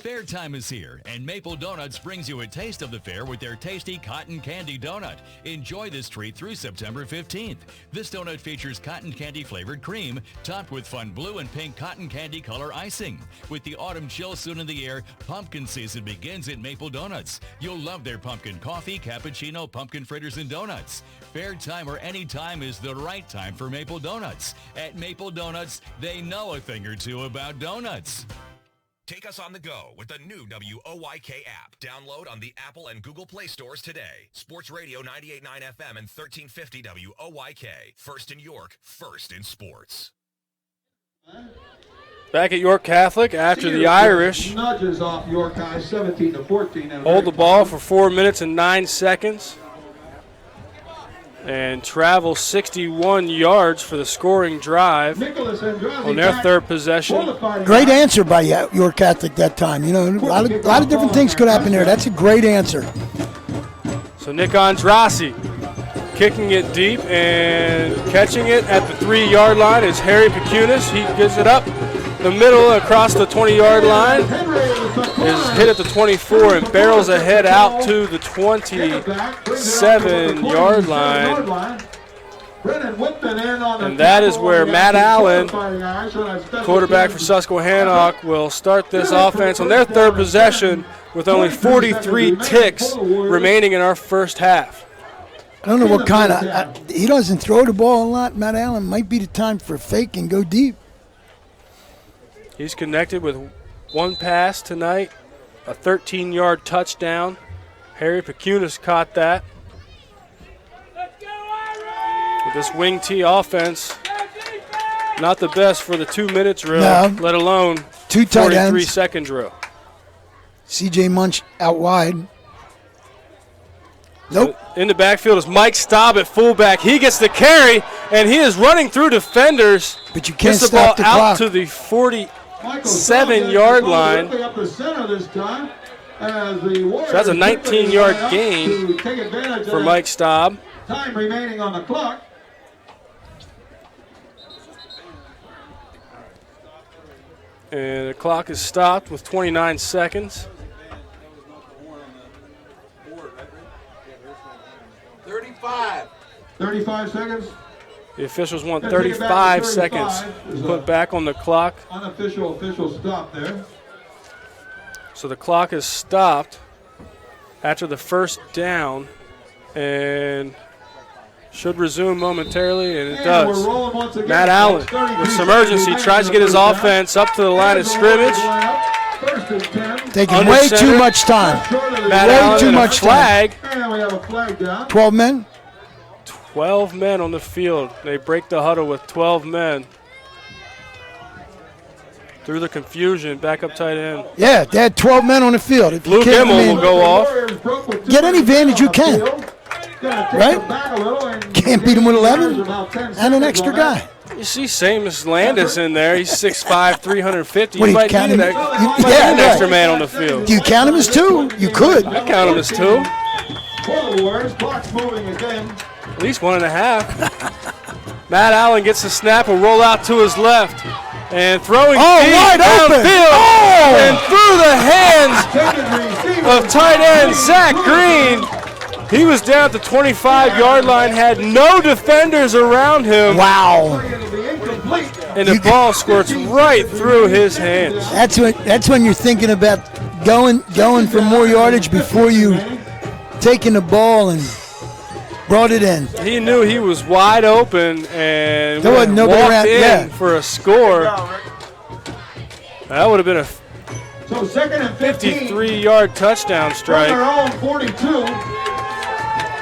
Fair time is here, and Maple Donuts brings you a taste of the fair with their tasty cotton candy donut. Enjoy this treat through September 15th. This donut features cotton candy flavored cream, topped with fun blue and pink cotton candy color icing. With the autumn chill soon in the air, pumpkin season begins at Maple Donuts. You'll love their pumpkin coffee, cappuccino, pumpkin fritters, and donuts. Fair time or any time is the right time for Maple Donuts. At Maple Donuts, they know a thing or two about donuts. Take us on the go with the new WOYK app. Download on the Apple and Google Play stores today. Sports Radio 98.9 FM and 1350 WOYK. First in York, first in sports. Back at York Catholic after the Irish nudges off York High 17-14. hold the ball for 4 minutes and 9 seconds and travel 61 yards for the scoring drive on their third possession. Great answer by York Catholic that time. You know, a lot of different things could happen there. That's a great answer. So Nick Andrassi kicking it deep and catching it at the 3-yard line is Harry Pecunis. He gives it up the middle across the 20-yard line, is hit at the 24 and barrels ahead out to the 27-yard line. And that is where Matt Allen, quarterback for Susquehannock, will start this offense on their third possession with only 43 ticks remaining in our first half. I don't know what kind of he doesn't throw the ball a lot. Matt Allen might be the time for a fake and go deep. He's connected with one pass tonight, a 13-yard touchdown. Harry Pecunis caught that. With this wing T offense, not the best for the 2-minute drill, let alone 43-second drill. C.J. Munch out wide. Nope. In the backfield is Mike Staub at fullback. He gets the carry, and he is running through defenders. But you can't gets stop the the ball out clock. to the 47-yard line. So that's a 19-yard gain for Mike Staub. Time remaining on the clock. And the clock is stopped with 29 seconds. 35 seconds. The officials want 35 seconds put back on the clock. Unofficial stop there. So the clock is stopped after the first down and should resume momentarily, and it does. Matt Allen with some urgency tries to get his offense up to the line of scrimmage. Taking way too much time. Matt Allen too much flag. And we have a flag down. 12 men. 12 men on the field. They break the huddle with 12 men. Through the confusion, backup tight end. Yeah, they had 12 men on the field. If Luke Immel will go off. Get any advantage you can. Right? Can't beat him with 11 and an extra guy. You see Seamus Landis in there. He's 6'5", 350. What, You do you might count need him? an extra man on the field. Do you count him as two? You could. I count him as two. For the Warriors, clock's moving again. At least 1.5. Matt Allen gets the snap, will roll out to his left. And throwing deep wide open. downfield. And through the hands of tight end Zach Green. He was down at the 25-yard line, had no defenders around him. Wow. And the ball squirts right through his hands. That's when you're thinking about going for more yardage before you taking the ball and brought it in. He knew he was wide open and there wasn't nobody walked around, in for a score. That would have been a 53-yard touchdown strike. From their own 42.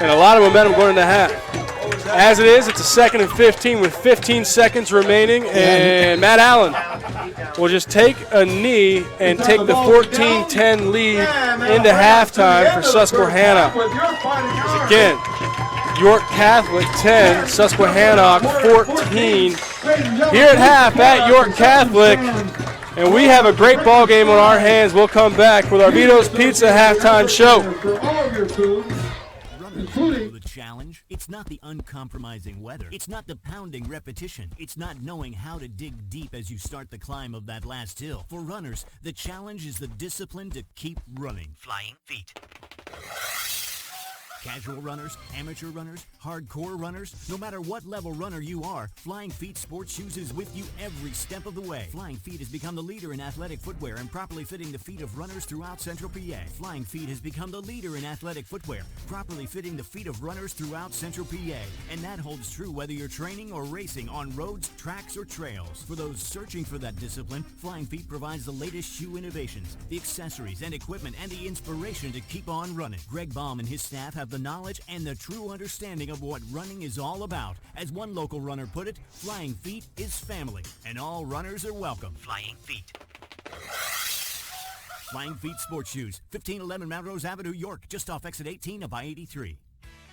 And a lot of momentum going into half. As it is, it's a 2nd and 15 with 15 seconds remaining, and Matt Allen will just take a knee and take the 14-10 lead into halftime for Susquehannock. Again, York Catholic 10, Susquehannock 14. Here at half at York Catholic, and we have a great ball game on our hands. We'll come back with our Vito's Pizza halftime show. The challenge, it's not the uncompromising weather. It's not the pounding repetition. It's not knowing how to dig deep as you start the climb of that last hill. For runners, the challenge is the discipline to keep running. Flying feet. Casual runners, amateur runners, hardcore runners, no matter what level runner you are, Flying Feet Sports Shoes is with you every step of the way. Flying Feet has become the leader in athletic footwear and properly fitting the feet of runners throughout Central PA. Flying Feet has become the leader in athletic footwear, properly fitting the feet of runners throughout Central PA. And that holds true whether you're training or racing on roads, tracks, or trails. For those searching for that discipline, Flying Feet provides the latest shoe innovations, the accessories and equipment, and the inspiration to keep on running. Greg Baum and his staff have the knowledge and the true understanding of what running is all about. As one local runner put it, Flying Feet is family, and all runners are welcome. Flying Feet. Flying Feet Sports Shoes, 1511 Melrose Avenue, York, just off exit 18 of I-83.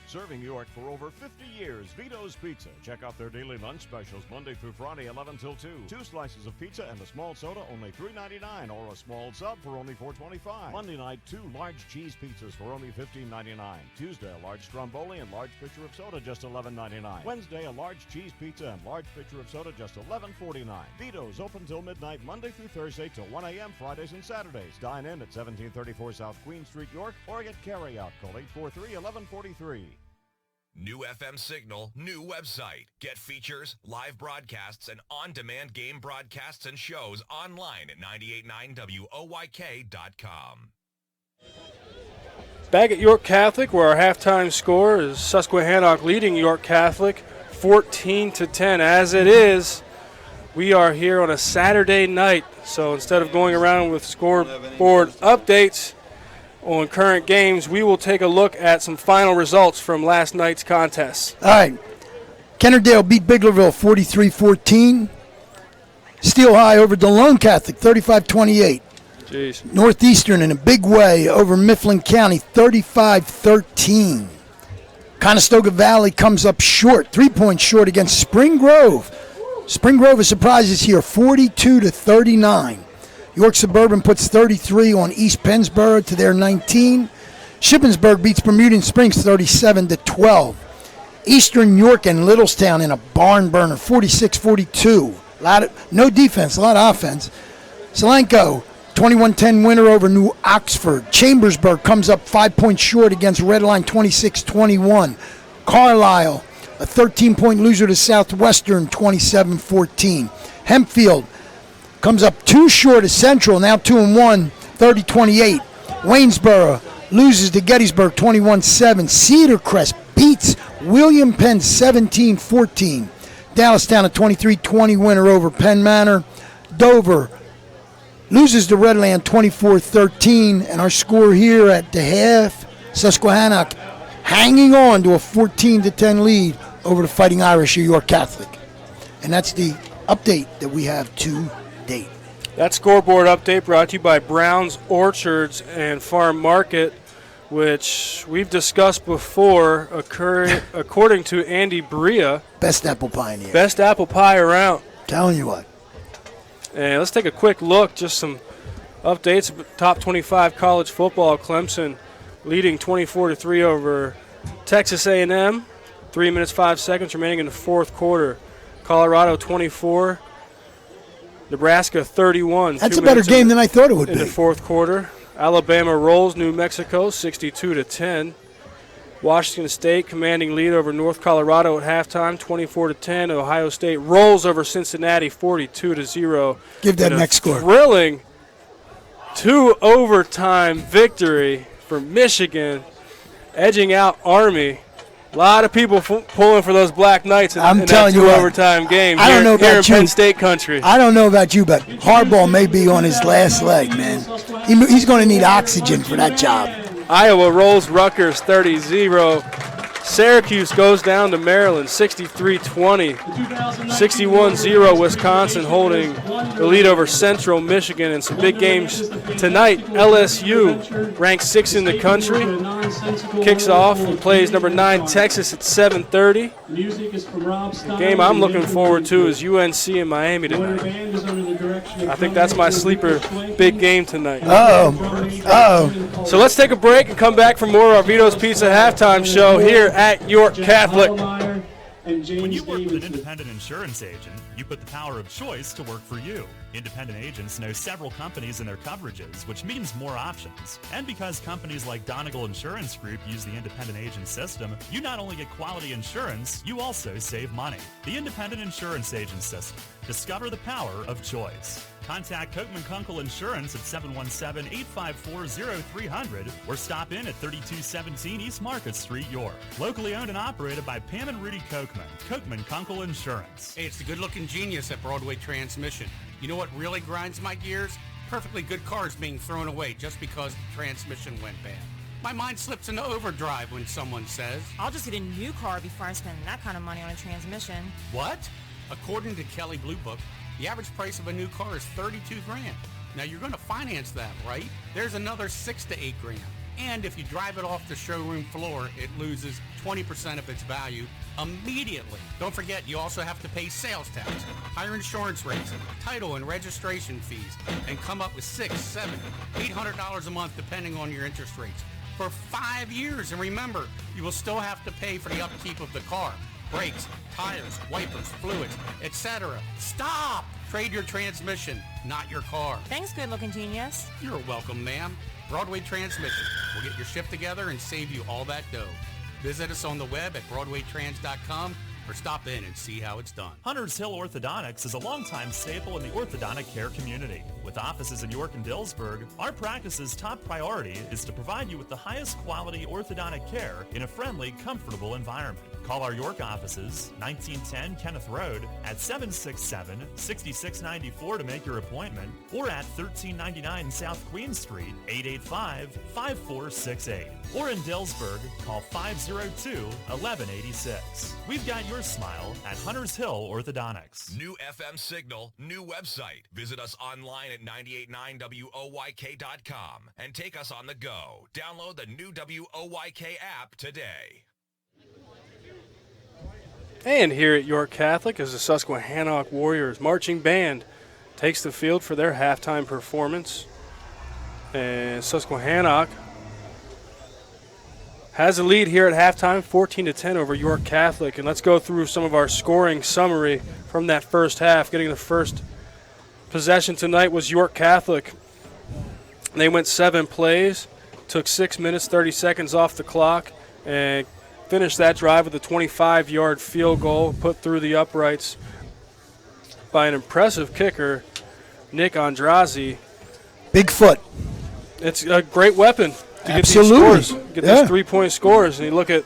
Serving York for over 50 years, Vito's Pizza. Check out their daily lunch specials Monday through Friday, 11 till 2. 2 slices of pizza and a small soda, only $3.99, or a small sub for only $4.25. Monday night, 2 large cheese pizzas for only $15.99. Tuesday, a large stromboli and large pitcher of soda, just $11.99. Wednesday, a large cheese pizza and large pitcher of soda, just $11.49. Vito's open till midnight, Monday through Thursday till 1 a.m., Fridays and Saturdays. Dine in at 1734 South Queen Street, York, or get carry-out. Call 843-1143. New FM signal, new website. Get features, live broadcasts, and on-demand game broadcasts and shows online at 989WOYK.com. Back at York Catholic, where our halftime score is Susquehannock leading York Catholic 14-10. As it is, we are here on a Saturday night, so instead of going around with scoreboard updates on current games, we will take a look at some final results from last night's contests. All right. Kennerdale beat Biglerville 43-14. Steel High over DeLone Catholic 35-28. Jeez. Northeastern in a big way over Mifflin County 35-13. Conestoga Valley comes up short, 3 points short against Spring Grove. Spring Grove is surprises here, 42-39. York Suburban puts 33 on East Pennsboro to their 19. Shippensburg beats Bermudian Springs 37-12. Eastern York and Littlestown in a barn burner, 46-42. No defense, a lot of offense. Solanco, 21-10 winner over New Oxford. Chambersburg comes up 5 points short against Redline, 26-21. Carlisle, a 13-point loser to Southwestern, 27-14. Hempfield comes up 2 short of Central, now 2-1, 30-28. Waynesboro loses to Gettysburg, 21-7. Cedar Crest beats William Penn, 17-14. Dallastown, a 23-20 winner over Penn Manor. Dover loses to Redland, 24-13. And our score here at the half, Susquehannock hanging on to a 14-10 lead over the Fighting Irish of York Catholic. And that's the update that we have to date. That scoreboard update brought to you by Brown's Orchards and Farm Market, which we've discussed before, according to Andy Bria. Best apple pie in here. Best apple pie around. Telling you what. And let's take a quick look, just some updates. Top 25 college football, Clemson leading 24-3 over Texas A&M. 3 minutes, 5 seconds remaining in the fourth quarter. Colorado 24. Nebraska 31. That's a better game than I thought it would be. In the fourth quarter. Alabama rolls New Mexico 62-10. Washington State commanding lead over North Colorado at halftime 24-10. Ohio State rolls over Cincinnati 42-0. Give that next score. Thrilling 2-overtime victory for Michigan, edging out Army. A lot of people pulling for those Black Knights in that 2-overtime game here in Penn State country. I don't know about you, but Harbaugh may be on his last leg, man. He's going to need oxygen for that job. Iowa rolls Rutgers 30-0. Syracuse goes down to Maryland 63-20. 61-0 Wisconsin holding the lead over Central Michigan. And some big games tonight. LSU ranked 6th in the country. Kicks off and plays number 9 Texas at 7:30. The game I'm looking forward to is UNC and Miami tonight. I think that's my sleeper big game tonight. Uh-oh. So let's take a break and come back for more of our Vito's Pizza halftime show here at York Catholic. and James When you work with an Davidson. independent insurance agent, you put the power of choice to work for you. Independent agents know several companies and their coverages, which means more options. And because companies like Donegal Insurance Group use the independent agent system, you not only get quality insurance, you also save money. The independent insurance agent system. Discover the power of choice. Contact Kochman Kunkel Insurance at 717-854-0300 or stop in at 3217 East Market Street, York. Locally owned and operated by Pam and Rudy Kochman. Kochman Kunkel Insurance. Hey, it's the good-looking genius at Broadway Transmission. You know what really grinds my gears? Perfectly good cars being thrown away just because the transmission went bad. My mind slips into overdrive when someone says, I'll just get a new car before I spend that kind of money on a transmission. what? According to Kelley Blue Book, the average price of a new car is $32 grand. Now you're going to finance that, right? There's another $6 to $8 grand. And if you drive it off the showroom floor, it loses 20% of its value immediately. Don't forget, you also have to pay sales tax, higher insurance rates, title and registration fees, and come up with $600, $700, $800 a month depending on your interest rates for 5 years. And remember, you will still have to pay for the upkeep of the car. Brakes, tires, wipers, fluids, etc. Stop! Trade your transmission, not your car. Thanks, good-looking genius. You're welcome, ma'am. Broadway Transmission. We'll get your shift together and save you all that dough. Visit us on the web at BroadwayTrans.com or stop in and see how it's done. Hunters Hill Orthodontics is a longtime staple in the orthodontic care community. With offices in York and Dillsburg, our practice's top priority is to provide you with the highest quality orthodontic care in a friendly, comfortable environment. Call our York offices, 1910 Kenneth Road, at 767-6694 to make your appointment, or at 1399 South Queen Street, 885-5468. Or in Dillsburg, call 502-1186. We've got your smile at Hunters Hill Orthodontics. New FM signal, new website. Visit us online at 989WOYK.com and take us on the go. Download the new WOYK app today. And here at York Catholic, as the Susquehannock Warriors marching band takes the field for their halftime performance. And Susquehannock has a lead here at halftime, 14-10 over York Catholic. And let's go through some of our scoring summary from that first half. Getting the first possession tonight was York Catholic. They went 7 plays, took 6 minutes, 30 seconds off the clock, and finished that drive with a 25-yard field goal put through the uprights by an impressive kicker, Nick Andrazi. Big foot. It's a great weapon to Absolutely. get these scores, get these 3-point scores. And you look at,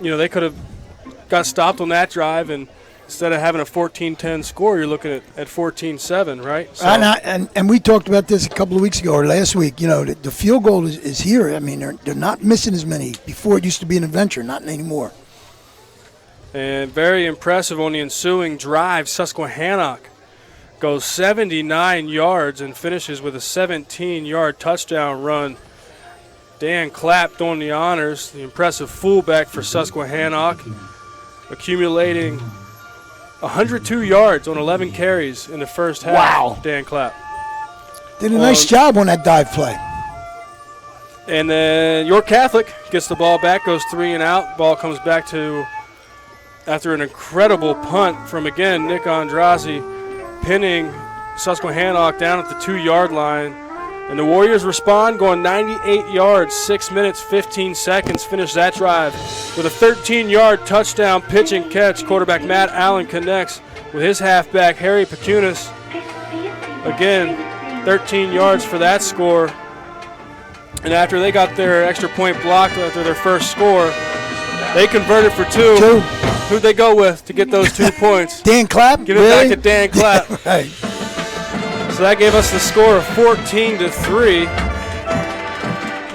they could have got stopped on that drive, and instead of having a 14-10 score, you're looking at 14-7, right? So, and we talked about this a couple of weeks ago or last week. The field goal is here. I mean, they're not missing as many. Before it used to be an adventure, not anymore. And very impressive on the ensuing drive. Susquehannock goes 79 yards and finishes with a 17-yard touchdown run. Dan Clapp doing the honors, the impressive fullback for Susquehannock, accumulating 102 yards on 11 carries in the first half. Wow. Dan Clapp. Did a nice job on that dive play. And then York Catholic gets the ball back, goes 3 and out. Ball comes back to, after an incredible punt from, again, Nick Andrazi, pinning Susquehannock down at the 2-yard line. And the Warriors respond, going 98 yards, 6 minutes, 15 seconds, finish that drive with a 13-yard touchdown pitch and catch. Quarterback Matt Allen connects with his halfback, Harry Pacunas. Again, 13 yards for that score. And after they got their extra point blocked after their first score, they converted for 2. Who'd they go with to get those 2 points? Dan Clapp? Give it back to Dan Clapp. Right. So that gave us the score of 14-3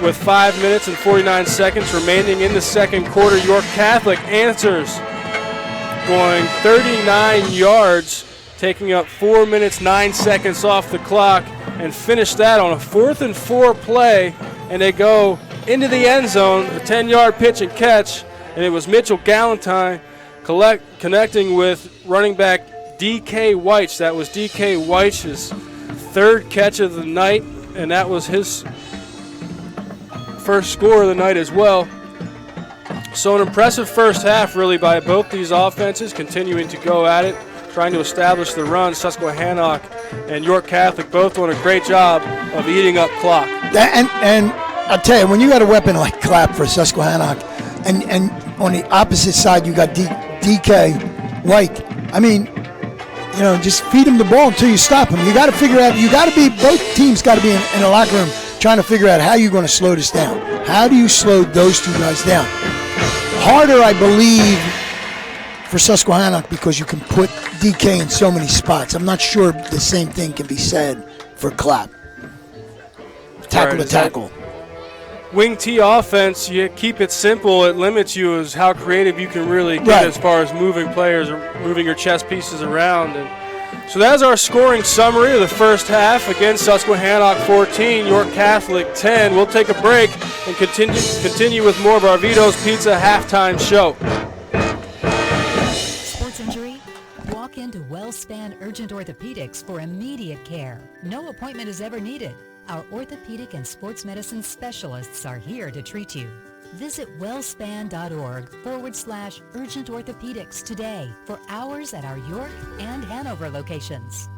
with 5 minutes and 49 seconds remaining in the second quarter. York Catholic answers, going 39 yards, taking up 4 minutes, 9 seconds off the clock, and finish that on a 4th and 4 play. And they go into the end zone, a 10-yard pitch and catch, and it was Mitchell Galentine connecting with running back D.K. Weitz. That was D.K. Weitz's 3rd catch of the night, and that was his first score of the night as well. So an impressive first half really by both these offenses, continuing to go at it, trying to establish the run. Susquehannock and York Catholic both doing a great job of eating up clock. And I'll tell you, when you got a weapon like Clapp for Susquehannock, and on the opposite side you got DK White, I mean, you know, just feed him the ball until you stop him. You got to figure out, both teams got to be in the locker room trying to figure out how you're going to slow this down. How do you slow those two guys down? Harder, I believe, for Susquehannock because you can put DK in so many spots. I'm not sure the same thing can be said for Clapp. Tackle to tackle. Wing T offense, you keep it simple. It limits you as how creative you can really get as far as moving players or moving your chess pieces around. And so that's our scoring summary of the first half. Again, Susquehannock 14, York Catholic 10. We'll take a break and continue with more of our Vito's Pizza halftime show. Sports injury? Walk into WellSpan Urgent Orthopedics for immediate care. No appointment is ever needed. Our orthopedic and sports medicine specialists are here to treat you. Visit wellspan.org/urgent orthopedics today for hours at our York and Hanover locations.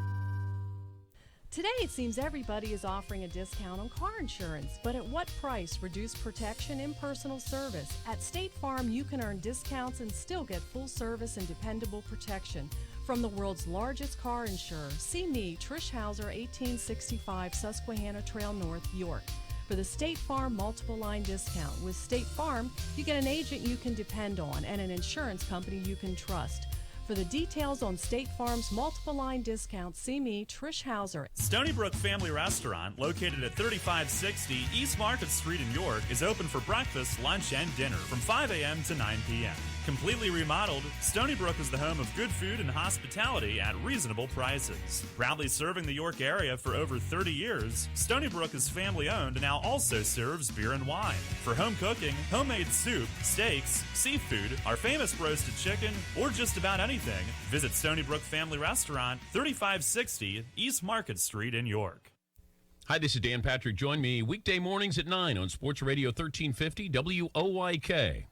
Today it seems everybody is offering a discount on car insurance, but at what price? Reduced protection, impersonal service. At State Farm, you can earn discounts and still get full service and dependable protection. From the world's largest car insurer, see me, Trish Hauser, 1865 Susquehanna Trail North, York, for the State Farm multiple line discount. With State Farm, you get an agent you can depend on and an insurance company you can trust. For the details on State Farm's multiple line discount, see me, Trish Hauser. Stony Brook Family Restaurant, located at 3560 East Market Street in York, is open for breakfast, lunch, and dinner from 5 a.m. to 9 p.m. Completely remodeled, Stony Brook is the home of good food and hospitality at reasonable prices. Proudly serving the York area for over 30 years, Stony Brook is family owned and now also serves beer and wine. For home cooking, homemade soup, steaks, seafood, our famous roasted chicken, or just about anything, visit Stony Brook Family Restaurant, 3560 East Market Street in York. Hi, this is Dan Patrick. Join me weekday mornings at 9 on Sports Radio 1350 WOYK.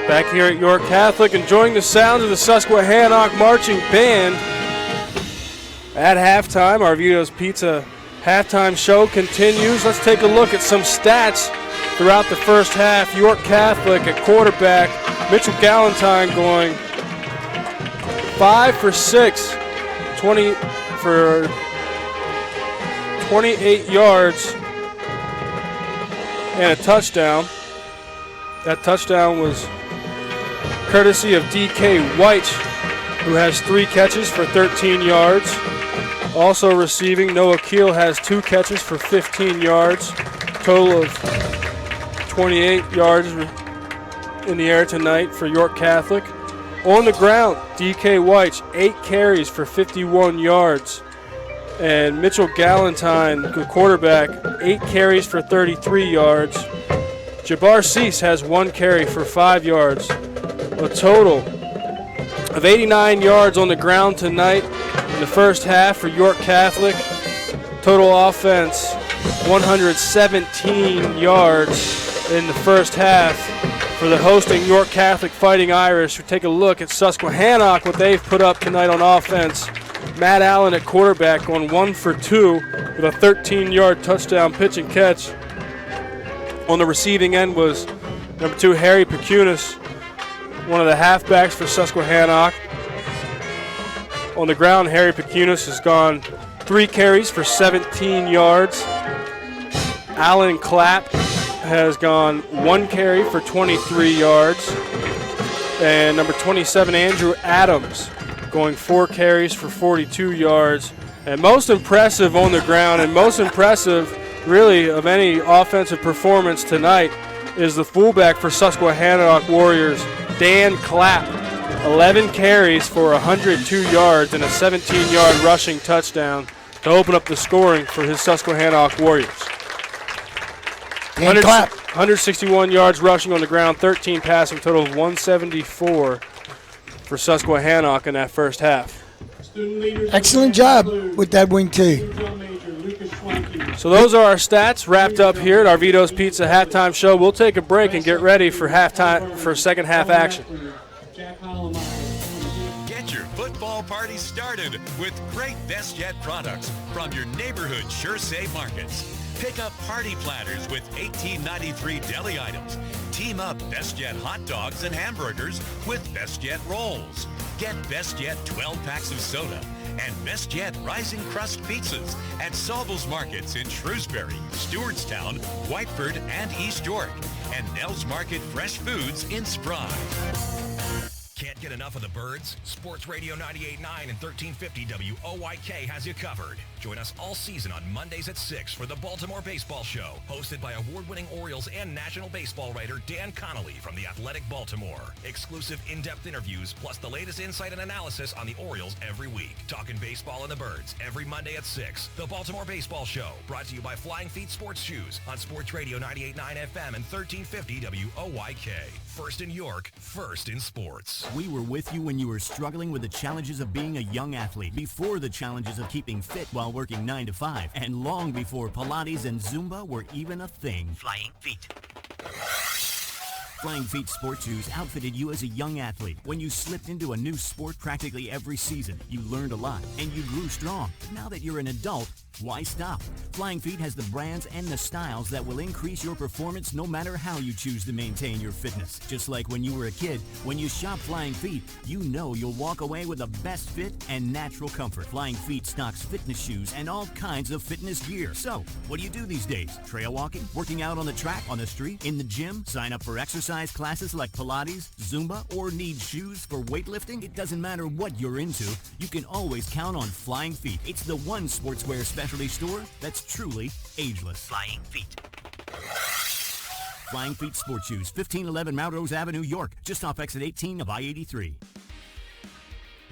Back here at York Catholic, enjoying the sounds of the Susquehannock Marching Band. At halftime, our Vito's Pizza halftime show continues. Let's take a look at some stats throughout the first half. York Catholic at quarterback, Mitchell Galentine going 5 for 6, 20 for 28 yards and a touchdown. That touchdown was courtesy of DK White, who has 3 catches for 13 yards. Also receiving, Noah Keel has 2 catches for 15 yards. Total of 28 yards in the air tonight for York Catholic. On the ground, DK White, 8 carries for 51 yards. And Mitchell Galentine, the quarterback, 8 carries for 33 yards. Jabbar Cease has 1 carry for 5 yards. A total of 89 yards on the ground tonight in the first half for York Catholic. Total offense, 117 yards in the first half for the hosting York Catholic Fighting Irish. We take a look at Susquehannock, what they've put up tonight on offense. Matt Allen at quarterback going 1 for 2 with a 13-yard touchdown pitch and catch. On the receiving end was number 2, Harry Pecunis, one of the halfbacks for Susquehannock. On the ground, Harry Pecunis has gone 3 carries for 17 yards. Alan Clapp has gone 1 carry for 23 yards. And number 27, Andrew Adams, going 4 carries for 42 yards. And most impressive on the ground, and most impressive really of any offensive performance tonight, is the fullback for Susquehannock Warriors, Dan Clapp. 11 carries for 102 yards and a 17-yard rushing touchdown to open up the scoring for his Susquehannock Warriors. Dan Clapp. 161 yards rushing on the ground, 13 passing, total of 174 for Susquehannock in that first half. Excellent job with that wing tee. So those are our stats wrapped up here at our Vito's Pizza halftime show. We'll take a break and get ready for second half action. Get your football party started with great Best Yet products from your neighborhood Sure Save markets. Pick up party platters with $18.93 deli items. Team up Best Yet hot dogs and hamburgers with Best Yet rolls. Get Best Yet 12 packs of soda and Best Yet Rising Crust pizzas at Sobel's Markets in Shrewsbury, Stewartstown, Whiteford, and East York, and Nell's Market Fresh Foods in Spry. Can't get enough of the birds? Sports Radio 98.9 and 1350 WOYK has you covered. Join us all season on Mondays at 6 for the Baltimore Baseball Show, hosted by award-winning Orioles and National Baseball writer Dan Connolly from The Athletic Baltimore. Exclusive in-depth interviews, plus the latest insight and analysis on the Orioles every week. Talking baseball and the birds every Monday at 6. The Baltimore Baseball Show, brought to you by Flying Feet Sports Shoes on Sports Radio 98.9 FM and 1350 WOYK. First in York, first in sports. We were with you when you were struggling with the challenges of being a young athlete, before the challenges of keeping fit while working 9 to 5, and long before Pilates and Zumba were even a thing. Flying Feet. Flying Feet Sports Shoes outfitted you as a young athlete. When you slipped into a new sport practically every season, you learned a lot, and you grew strong. Now that you're an adult, why stop? Flying Feet has the brands and the styles that will increase your performance no matter how you choose to maintain your fitness. Just like when you were a kid, when you shop Flying Feet, you know you'll walk away with the best fit and natural comfort. Flying Feet stocks fitness shoes and all kinds of fitness gear. So, what do you do these days? Trail walking? Working out on the track, on the street, in the gym? Sign up for exercise classes like Pilates, Zumba, or need shoes for weightlifting? It doesn't matter what you're into, you can always count on Flying Feet. It's the one sportswear specialty store that's truly ageless. Flying Feet. Flying Feet Sports Shoes, 1511 Melrose Avenue, York, just off exit 18 of I-83.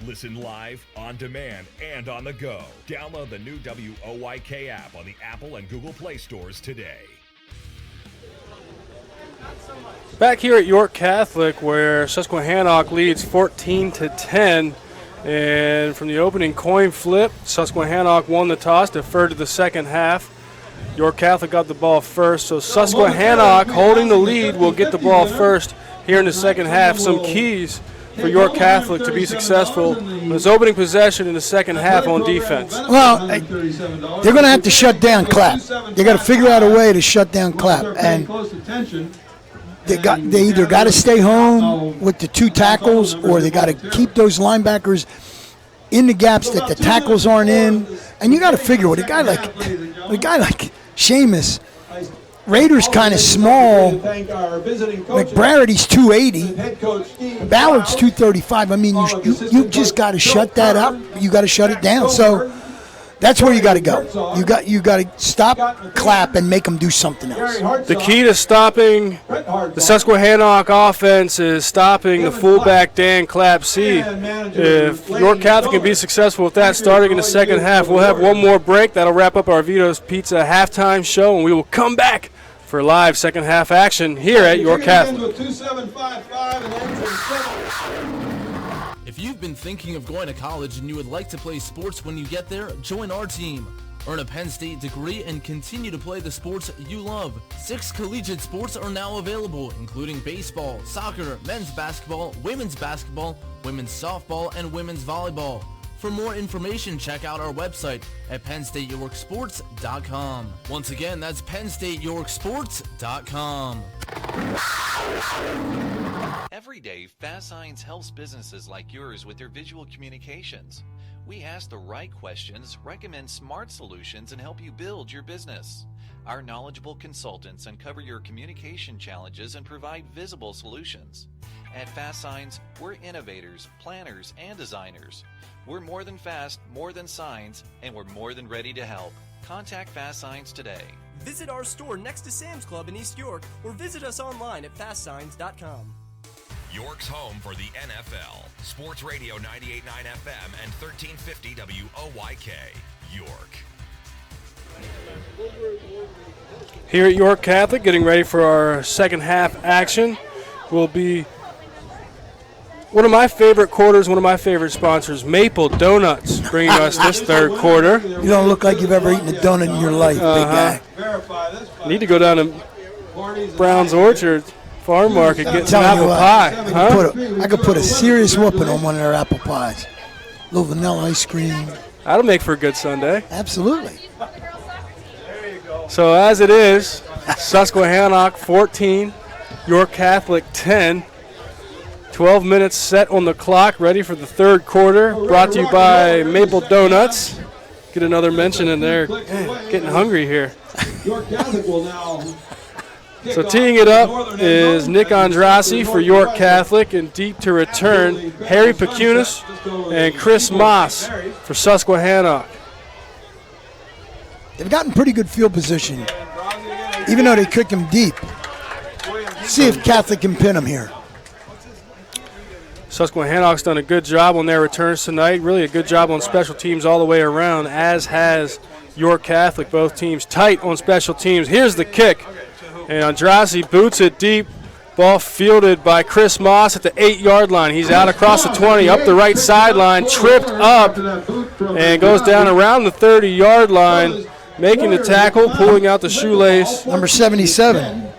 Listen live, on demand, and on the go. Download the new WOYK app on the Apple and Google Play stores today. Back here at York Catholic, where Susquehannock leads 14-10, and from the opening coin flip, Susquehannock won the toss, deferred to the second half. York Catholic got the ball first, so Susquehannock, holding the lead, will get the ball first here in the second half. Some keys for York Catholic to be successful in his opening possession in the second half on defense. Well, they're going to have to shut down Clapp. They got to figure out a way to shut down Clapp, and they either got to stay home with the two tackles, or they got to keep those linebackers in the gaps that the tackles aren't in. And you got to figure with a guy like Seamus, Rader's kind of small. McBrady's 280. Ballard's 235. I mean, you just got to shut that up. You got to shut it down. So that's where you got to go. You got to stop Clapp and make them do something else. The key to stopping the Susquehannock offense is stopping the fullback Dan Clapp. See if York Catholic can be successful with that starting in the second half. We'll have one more break. That'll wrap up our Vito's Pizza halftime show, and we will come back for live second half action here at York Catholic. If you've been thinking of going to college and you would like to play sports when you get there, join our team. Earn a Penn State degree and continue to play the sports you love. 6 collegiate sports are now available, including baseball, soccer, men's basketball, women's softball, and women's volleyball. For more information, check out our website at PennStateYorkSports.com. Once again, that's PennStateYorkSports.com. Every day, Fast Signs helps businesses like yours with their visual communications. We ask the right questions, recommend smart solutions, and help you build your business. Our knowledgeable consultants uncover your communication challenges and provide visible solutions. At Fast Signs, we're innovators, planners, and designers. We're more than fast, more than signs, and we're more than ready to help. Contact Fast Signs today. Visit our store next to Sam's Club in East York, or visit us online at fastsigns.com. York's home for the NFL. Sports Radio 98.9 FM and 1350 WOYK. York. Here at York Catholic, getting ready for our second half action, will be One of my favorite quarters, one of my favorite sponsors, Maple Donuts, bringing us this third quarter. You don't look like you've ever eaten a donut in your life, big guy. Need to go down to Brown's Orchard Farm Market, get some apple pie. I could put a serious whooping on one of their apple pies. A little vanilla ice cream. That'll make for a good Sunday. Absolutely. So as it is, Susquehannock 14, York Catholic 10. 12 minutes set on the clock, ready for the third quarter. Brought to you by Maple Donuts. Get another mention in there. Getting hungry here. So teeing it up is Nick Andrassi for York Catholic, and deep to return, Harry Pecunis and Chris Moss for Susquehannock. They've gotten pretty good field position, even though they kick him deep. See if Catholic can pin him here. Susquehannock's done a good job on their returns tonight. Really a good job on special teams all the way around, as has York Catholic. Both teams tight on special teams. Here's the kick. And Andrassi boots it deep. Ball fielded by Chris Moss at the 8-yard line. He's out across the 20, up the right sideline, tripped up, and goes down around the 30-yard line, making the tackle, pulling out the shoelace. Number 77.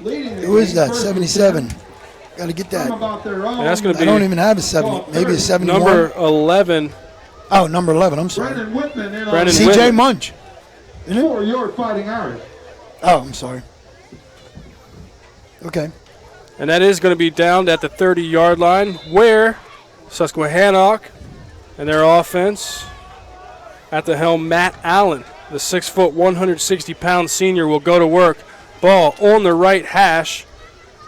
Who is that? 77. Got to get that. And that's going to be. I don't even have a 70. Maybe a 71. Number 11. Oh, number 11. I'm sorry. Brandon C.J. Munch. Isn't it? For York Fighting Irish. Oh, I'm sorry. Okay. And that is going to be down at the 30-yard line, where Susquehannock and their offense at the helm, Matt Allen, the 6', 160-pound senior, will go to work. Ball on the right hash.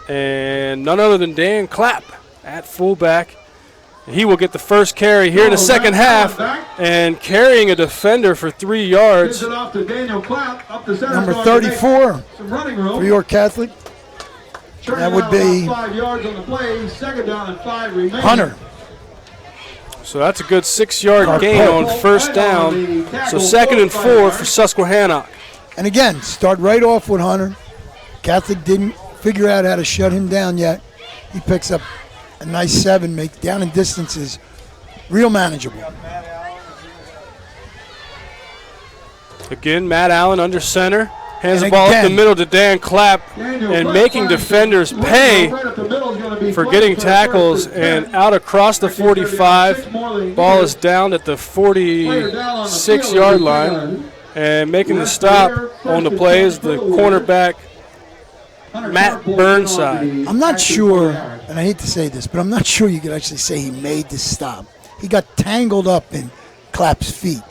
And none other than Dan Clapp at fullback. He will get the first carry here in the second half, and carrying a defender for 3 yards. Number 34 for York Catholic. That would be Hunter. So that's a good 6-yard gain on first down. So 2nd and 4 for Susquehannock. And again, start right off with Hunter. Catholic didn't figure out how to shut him down yet. He picks up a nice 7, make down and distances real manageable. Again, Matt Allen under center. Hands the ball up the middle to Dan Clapp, and making defenders pay for getting tackles, and out across the 45. Ball is down at the 46-yard line, and making the stop on the play is the cornerback, Matt Burnside. I'm not sure, and I hate to say this, but I'm not sure you could actually say he made this stop. He got tangled up in Clapp's feet,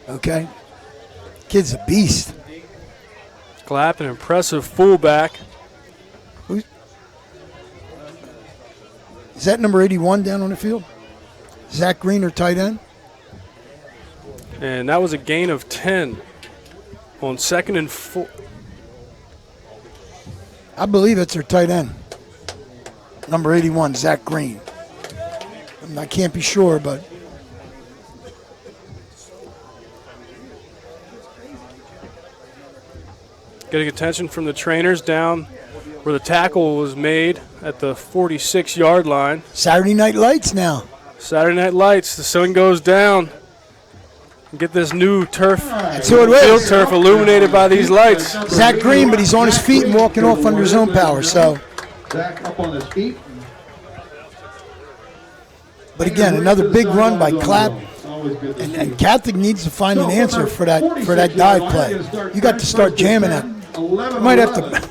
okay? Kid's a beast. Clapp, an impressive fullback. Is that number 81 down on the field? Zach Green, or tight end? And that was a gain of 10 on 2nd and 4. I believe it's their tight end. Number 81, Zach Green. I can't be sure, but. Getting attention from the trainers down where the tackle was made at the 46-yard line. Saturday Night Lights now. Saturday Night Lights. The sun goes down. Get this new turf, field turf illuminated by these lights. Zach Green, but he's on his feet and walking off under his own power. So, Zach up on his feet. But again, another big run by Clapp, and Catholic needs to find an answer for that dive play. You got to start jamming that. You might have to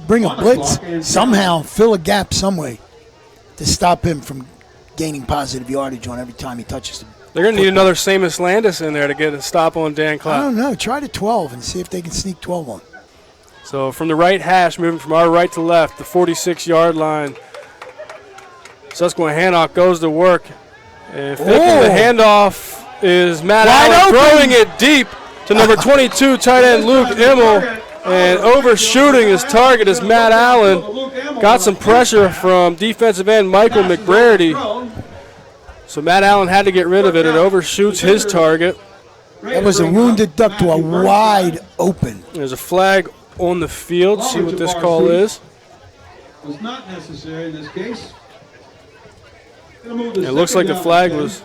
bring a blitz somehow, fill a gap some way to stop him from gaining positive yardage on every time he touches the. They're going to need another Seamus Landis in there to get a stop on Dan Clapp. I don't know. Try the 12 and see if they can sneak 12 on. So from the right hash, moving from our right to left, the 46-yard line, Susquehannock goes to work. And faking the handoff is Matt Allen, throwing it deep to number 22, tight end Luke Immel. And overshooting his target is Matt Allen. Got some pressure from defensive end Michael McBrady. So Matt Allen had to get rid of it. It overshoots his target. That was a wounded duck to a wide open. There's a flag on the field. See what this call is. was not necessary in this case. It looks like the flag was.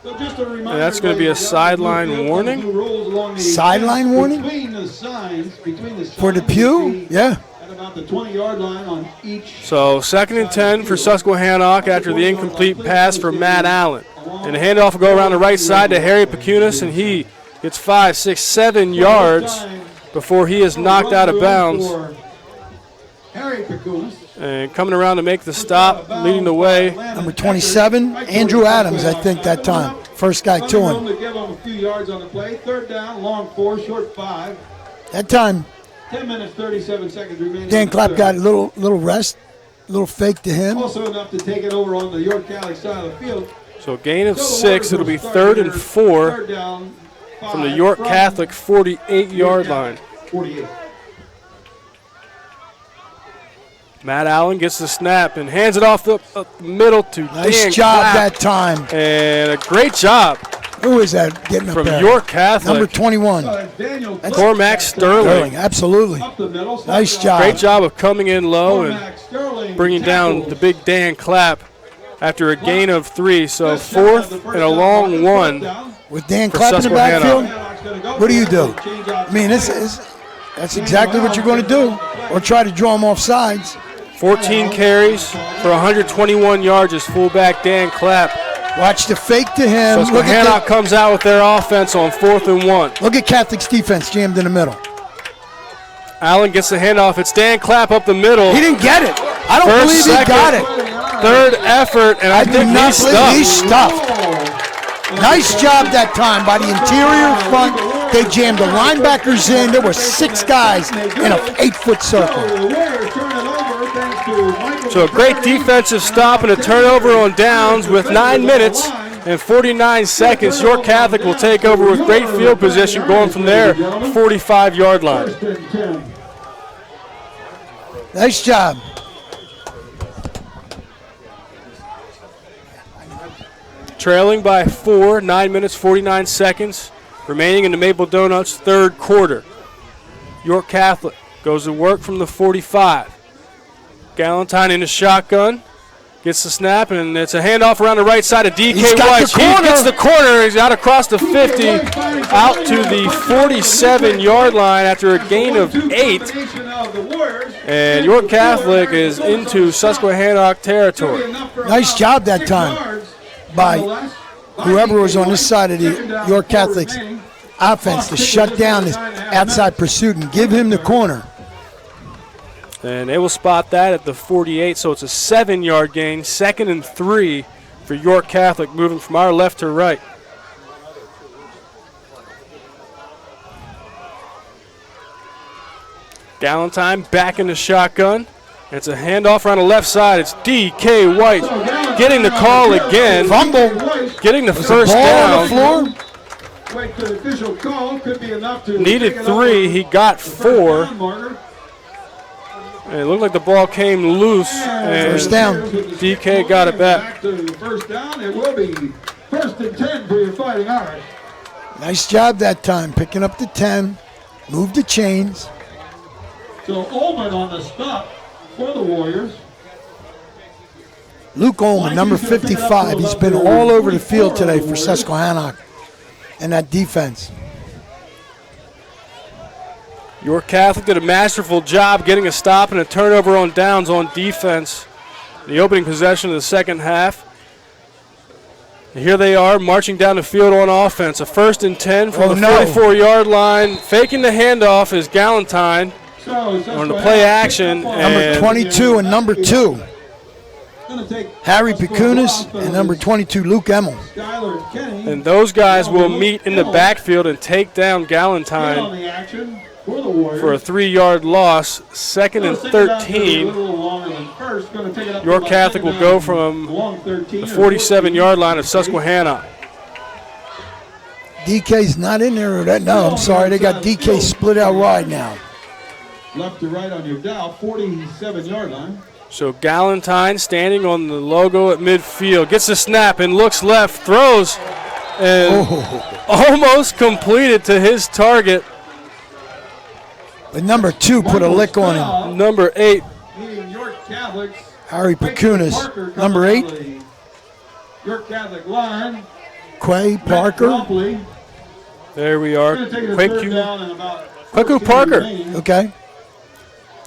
And that's going to be a sideline warning. Sideline warning? For the Pew? Yeah. At about the 20-yard line on each. So 2nd and 10 for Susquehannock after the incomplete pass for Matt Allen. And the handoff will go around the right side to Harry Pecunis, and he gets 5, 6, 7 yards before he is knocked out of bounds. And coming around to make the stop, leading the way. Number 27, Andrew Adams, I think, that time. First guy to him. To give him a few yards on the play. 3rd down, long 4, short 5. That time, 10 minutes, 37 seconds remaining. Dan Clapp got a little rest, a little fake to him. Also enough to take it over on the York Catholic side of the field. So a gain of 6. It'll be 3rd and 4 from the York Catholic 48-yard line. 48. Matt Allen gets the snap and hands it off the middle to Nice Dan job Clapp. that time. And a great job. Who is that getting up from there? York Catholic? Number 21. Cormac Sterling. Absolutely. Nice job. Great job of coming in low and bringing down the big Dan Clapp after a gain of 3. So 4th and a long 1. With Dan Clapp in the backfield, what do you do? I mean, that's exactly what you're going to do. Or try to draw him off sides. 14 carries for 121 yards is fullback Dan Clapp. Watch the fake to him. Susquehannock comes out with their offense on 4th and 1. Look at Catholic's defense jammed in the middle. Allen gets the handoff. It's Dan Clapp up the middle. He didn't get it. I don't believe he got it. 3rd effort, and I think he's stuffed. He's stuffed. Nice job that time by the interior front. They jammed the linebackers in. There were 6 guys in an 8-foot circle. So a great defensive stop and a turnover on downs with 9 minutes and 49 seconds. York Catholic will take over with great field position going from their 45-yard line. Nice job. Trailing by 4, 9 minutes, 49 seconds remaining in the Maple Donuts 3rd quarter. York Catholic goes to work from the 45. Galentine in the shotgun. Gets the snap, and it's a handoff around the right side of DK White. He gets the corner. He's out across the 50, out to the 47-yard line after a gain of 8. And York Catholic is into Susquehannock territory. Nice job that time by whoever was on this side of the York Catholic's offense to shut down this outside pursuit and give him the corner. And they will spot that at the 48, so it's a 7-yard gain, 2nd and 3 for York Catholic, moving from our left to right. Galentine back in the shotgun. It's a handoff around the left side. It's D.K. White getting the call again. Fumble. Getting the first down. On the floor. Needed 3. He got 4. And it looked like the ball came loose. And first down. DK got it back. First down. It will be 1st and 10 for your Fighting Irish. Nice job that time, picking up the 10. Move the chains. So Ullman on the stop for the Warriors. Luke Ullman, number 55. He's been all over the field today for Susquehannock and that defense. York Catholic did a masterful job getting a stop and a turnover on downs on defense. The opening possession of the second half. And here they are marching down the field on offense. A 1st and 10 from the 44-yard line. Faking the handoff is Galentine on the play action. Number 22 and number 2. Harry Pecunis and number 22, Luke Emmel. And those guys will meet in the backfield and take down Galentine for a 3-yard loss. 2nd and 13. York Catholic will go from the 47-yard line of Susquehannock. DK's not in there. No, I'm sorry. They got DK split out wide now. Left to right on your dial, 47-yard line. So Galentine standing on the logo at midfield. Gets the snap and looks left. Throws and almost completed to his target. But number 2 put a lick on him. Number 8. Meeting York Catholics. Harry Pacunas. Number 8. York Catholic line. Quay Parker. There we are. Kwaku Parker. Okay.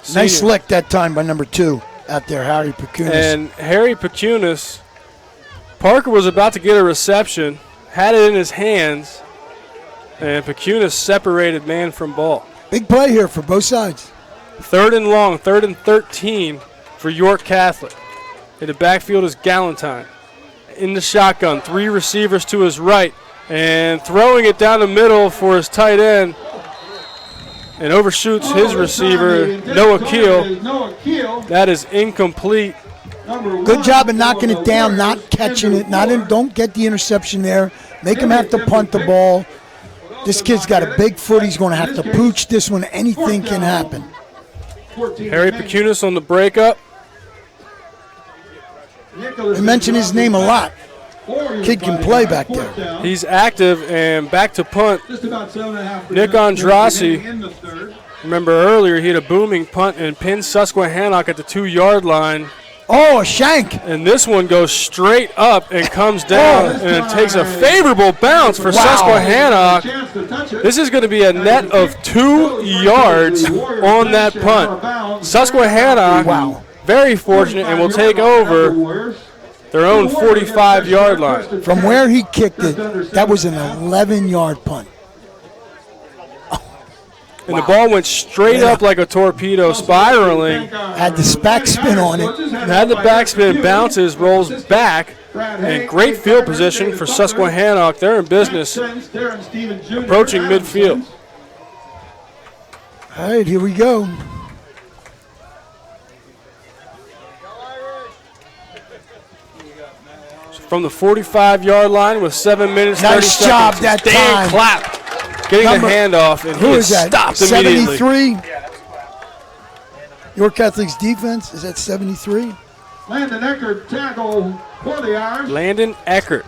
Senior. Nice lick that time by number 2 out there, Harry Pacunas. And Harry Pacunas, Parker was about to get a reception, had it in his hands, and Pacunas separated man from ball. Big play here for both sides. 3rd and long, 3rd and 13 for York Catholic. In the backfield is Galentine. In the shotgun, 3 receivers to his right, and throwing it down the middle for his tight end, and overshoots his receiver, Noah Keel. That is incomplete. Good job of knocking it down, not catching it. Don't get the interception there. Make him have to punt the ball. This kid's got a big foot. He's going to have to pooch this one. Anything can happen. Harry Pacunas on the breakup. I mention his name a lot. Kid can play back there. He's active, and back to punt. Nick Andrassi. Remember earlier he had a booming punt and pinned Susquehannock at the 2-yard line. Oh, a shank. And this one goes straight up and comes down, and it takes a favorable bounce for Susquehannock. This is going to be a net of 2 yards on that punt. Susquehannock, very fortunate, and will take over their own 45-yard line. From where he kicked it, that was an 11-yard punt. And the ball went straight up like a torpedo, spiraling. Had the backspin on it. Had the backspin, bounces, rolls back, and great field position for Susquehannock. They're in business, approaching midfield. All right, here we go. From the 45-yard line with 7 minutes, 30 nice seconds. job that Dan time. Clapp getting the handoff, and who he is that? stopped 73? immediately. York Catholic's defense is at 73. Landon Eckert tackle for the Irish. Landon Eckert.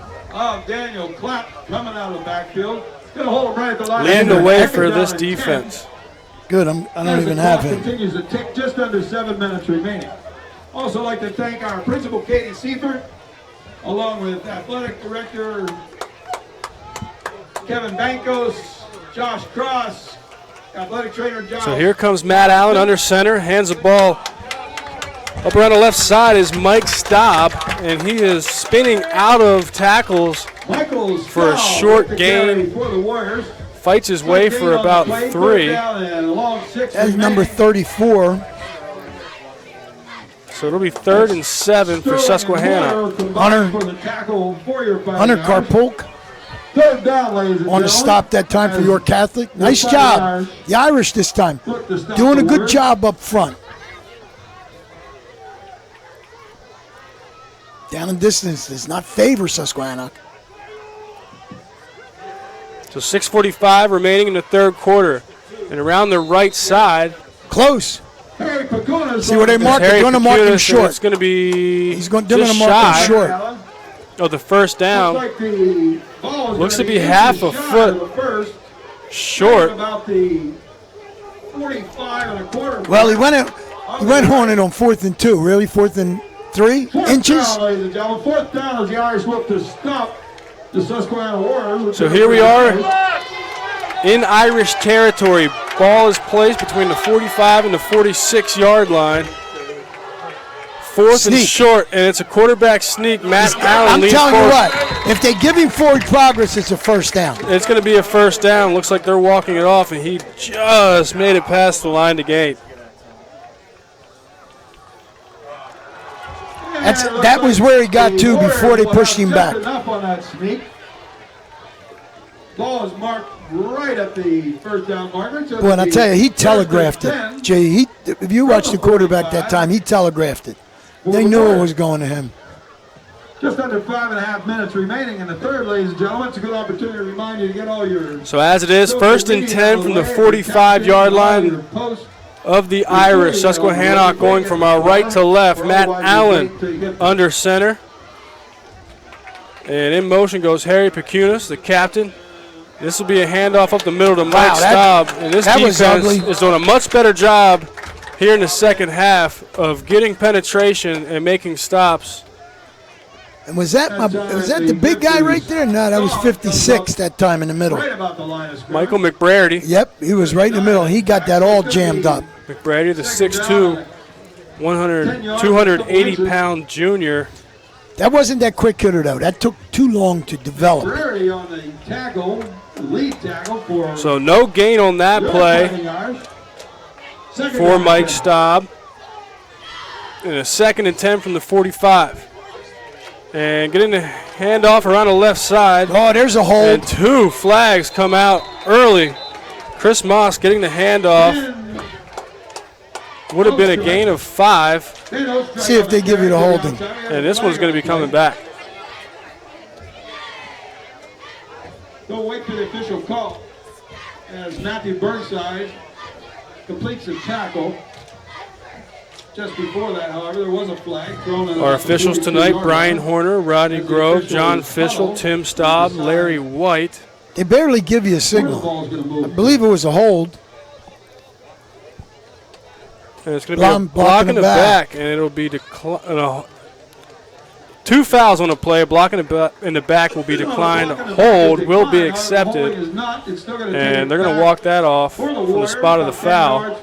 Daniel Clapp coming out of the backfield. Gonna hold him right at the line. Leading the way for this defense. Good, I don't even have him. Continues to tick, just under 7 minutes remaining. Also like to thank our principal, Katie Seifert, along with athletic director Kevin Bankos, Josh Cross, athletic trainer Josh. So here comes Matt Allen under center, hands the ball up around the left side is Mike Staub, and he is spinning out of tackles for a short gain. Fights his way for about 3. That's number 34. So it'll be 3rd and 7 for Susquehannock. Hunter Karpolk on the stop that time for York Catholic. Nice job. The Irish this time doing a good job up front. Down in distance does not favor Susquehannock. So 6:45 remaining in the 3rd quarter. And around the right side. Close. See where they mark it? They're going to mark him short. It's going to be He's going to mark him short. Oh, the first down. Looks to be half a foot short. Well, he went on it on 4th and 2. Really, 4th and 3 inches? 4th down as the Irish look to stop the Susquehanna Warriors. So here we are in Irish territory. Ball is placed between the 45 and the 46-yard line. 4th and short, and it's a quarterback sneak. Matt Allen leads forward. I'm telling you what, if they give him forward progress, it's a first down. It's going to be a first down. Looks like they're walking it off, and he just made it past the line to gain. That was where he got to before they pushed him back. On that sneak. Ball is marked right at the first down marker. Boy, and I tell you, he telegraphed it. Jay, if you watched the quarterback that time, he telegraphed it. They knew it was going to him. Just under 5.5 minutes remaining in the 3rd, ladies and gentlemen. It's a good opportunity to remind you to get all your... So as it is, 1st and 10 from the 45-yard line of the Irish. Susquehannock going from our right to left. Matt Allen under center. And in motion goes Harry Pacunas, the captain. This will be a handoff up the middle to Mike Staub. And this defense is doing a much better job here in the second half of getting penetration and making stops. And was that the big guy right there? No, that was 56 that time in the middle. Michael McBrady. Yep, he was right in the middle. He got that all jammed up. McBrady, the 6'2", 280-pound junior. That wasn't that quick hitter, though. That took too long to develop. On the tackle, lead tackle for so no gain on that play for Mike Staub. And a 2nd and 10 from the 45. And getting the handoff around the left side. Oh, there's a hold. And 2 flags come out early. Chris Moss getting the handoff. Would have been a gain of 5. See if they give you the holding. And this one's going to be coming back. Don't wait for the official call as Matthew Burnside completes the tackle. Just before that, however, there was a flag thrown in. Our officials tonight, Brian Horner, Rodney Grove, John Fischel, Tim Staub, Larry White. They barely give you a signal. I believe it was a hold. And it's going to be a block in the back, and it'll be 2 fouls on the play. A block in the back will be declined. Hold will be accepted. And they're going to walk that off from the spot of the foul.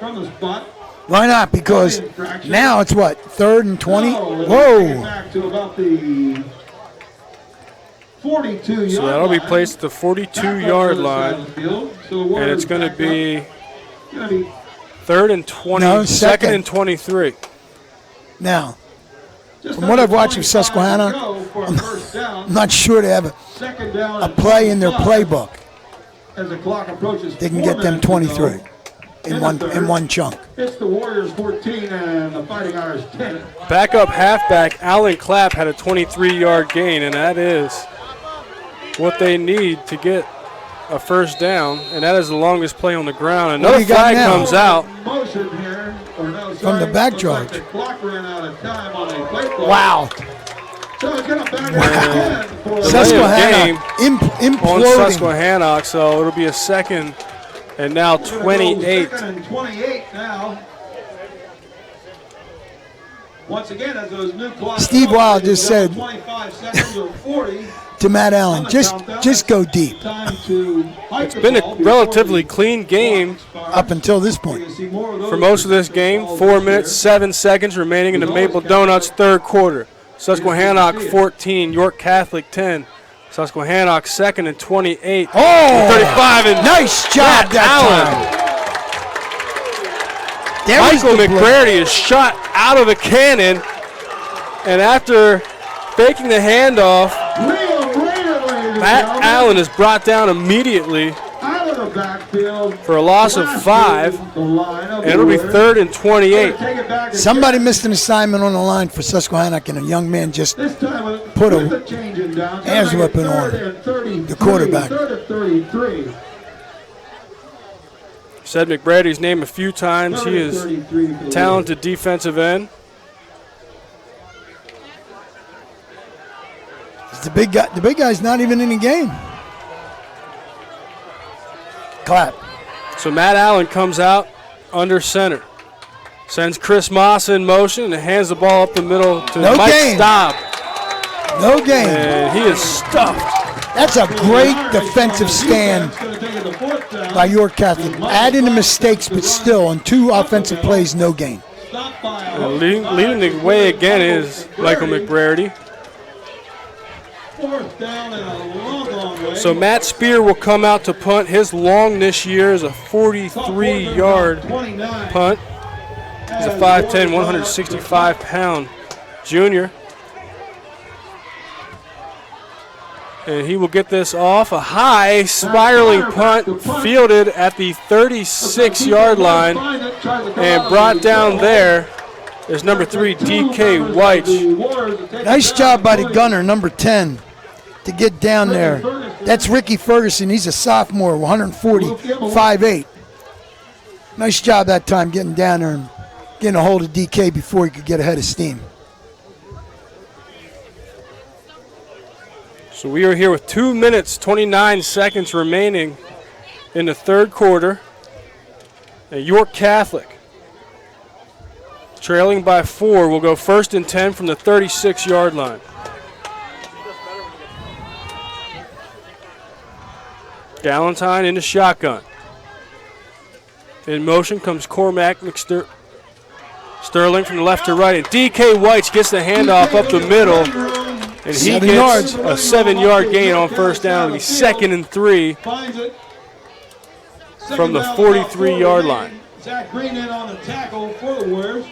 Why not? Because now it's what, 3rd and 20? Whoa. Back to about the 42-yard so that'll be placed at the 42-yard line. And it's going to be 3rd and 20, no, 2nd and 23. Now, from what I've watched of Susquehannock, I'm not sure they have a play in their playbook. As the clock approaches, they can get them 23 in one chunk. It's the Warriors 14 and the Fighting Irish 10. Backup halfback Alan Clapp had a 23-yard gain, and that is what they need to get a first down, and that is the longest play on the ground. Another flag comes out. From the back charge. The clock ran out of time on a play clock. Wow. So it's going to back again for Susquehannock on Susquehannock, so it'll be a 2nd and now 28. 2nd and 28 now. Once again, as those new clocks Steve Wild just said 25 seconds or 40. To Matt Allen, just go deep. It's been a relatively clean game up until this point. For most of this game, 4 minutes, 7 seconds remaining in the Maple Donuts third quarter. Susquehannock 14, York Catholic 10. Susquehannock 2nd and 28. Oh, 35 and nice job that time. Michael McBrady is shot out of a cannon, and after faking the handoff, Matt Allen is brought down immediately for a loss of 5, and it'll be 3rd and 28. Somebody missed an assignment on the line for Susquehannock, and a young man just put a hands weapon on the quarterback. Said McBrady's name a few times. He is a talented defensive end. The big guy's not even in the game. Clap. So Matt Allen comes out under center. Sends Chris Moss in motion and hands the ball up the middle to Mike Staub. No game. And he is stuffed. That's a great defensive stand by York Catholic. Add in the mistakes, but still on 2 offensive plays, no gain. Leading the way again is Michael McBrady. So Matt Spear will come out to punt. His long this year is a 43-yard punt. He's a 5'10", 165-pound junior. And he will get this off. A high spiraling punt fielded at the 36-yard line and brought down there is number 3, D.K. White. Nice job by the gunner, number 10. To get down there. That's Ricky Ferguson. He's a sophomore, 140, 5'8". Nice job that time getting down there and getting a hold of DK before he could get ahead of steam. So we are here with 2 minutes, 29 seconds remaining in the third quarter. And York Catholic, trailing by 4, will go 1st and 10 from the 36-yard line. Galentine in the shotgun. In motion comes Cormac Sterling from the left to right. And D.K. White gets the handoff up the middle. And he gets a 7-yard gain on first down. He's 2nd and 3 from the 43-yard line. Zach Green in on the tackle for the Warriors.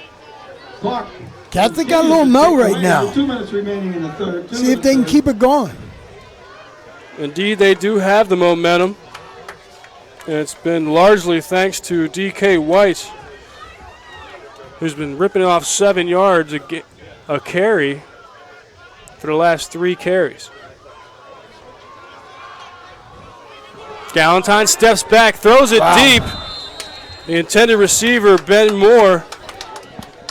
Clock. Catholic got a little mo right now. 2 minutes remaining in the third. See if they can keep it going. Indeed, they do have the momentum. And it's been largely thanks to D.K. White, who's been ripping off 7 yards a carry for the last 3 carries. Galentine steps back, throws it deep. The intended receiver, Ben Moore.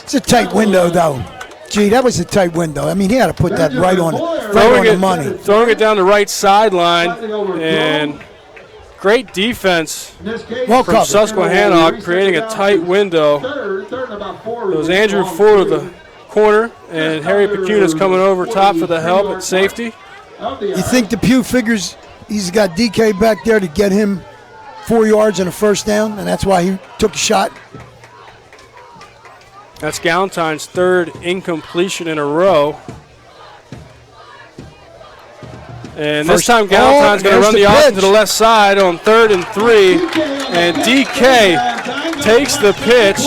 It's a tight window, though. Gee, that was a tight window. I mean, he had to put that right on the money. Throwing it down the right sideline, and great defense from Susquehannock, creating a tight window. It was Andrew Ford of the corner, and Harry Pecuna's coming over top for the help at safety. You think DePue figures he's got DK back there to get him 4 yards and a first down, and that's why he took a shot? That's Galentine's 3rd incompletion in a row. And this time Galentine's going to run the option to the left side on 3rd and 3. And DK takes the pitch.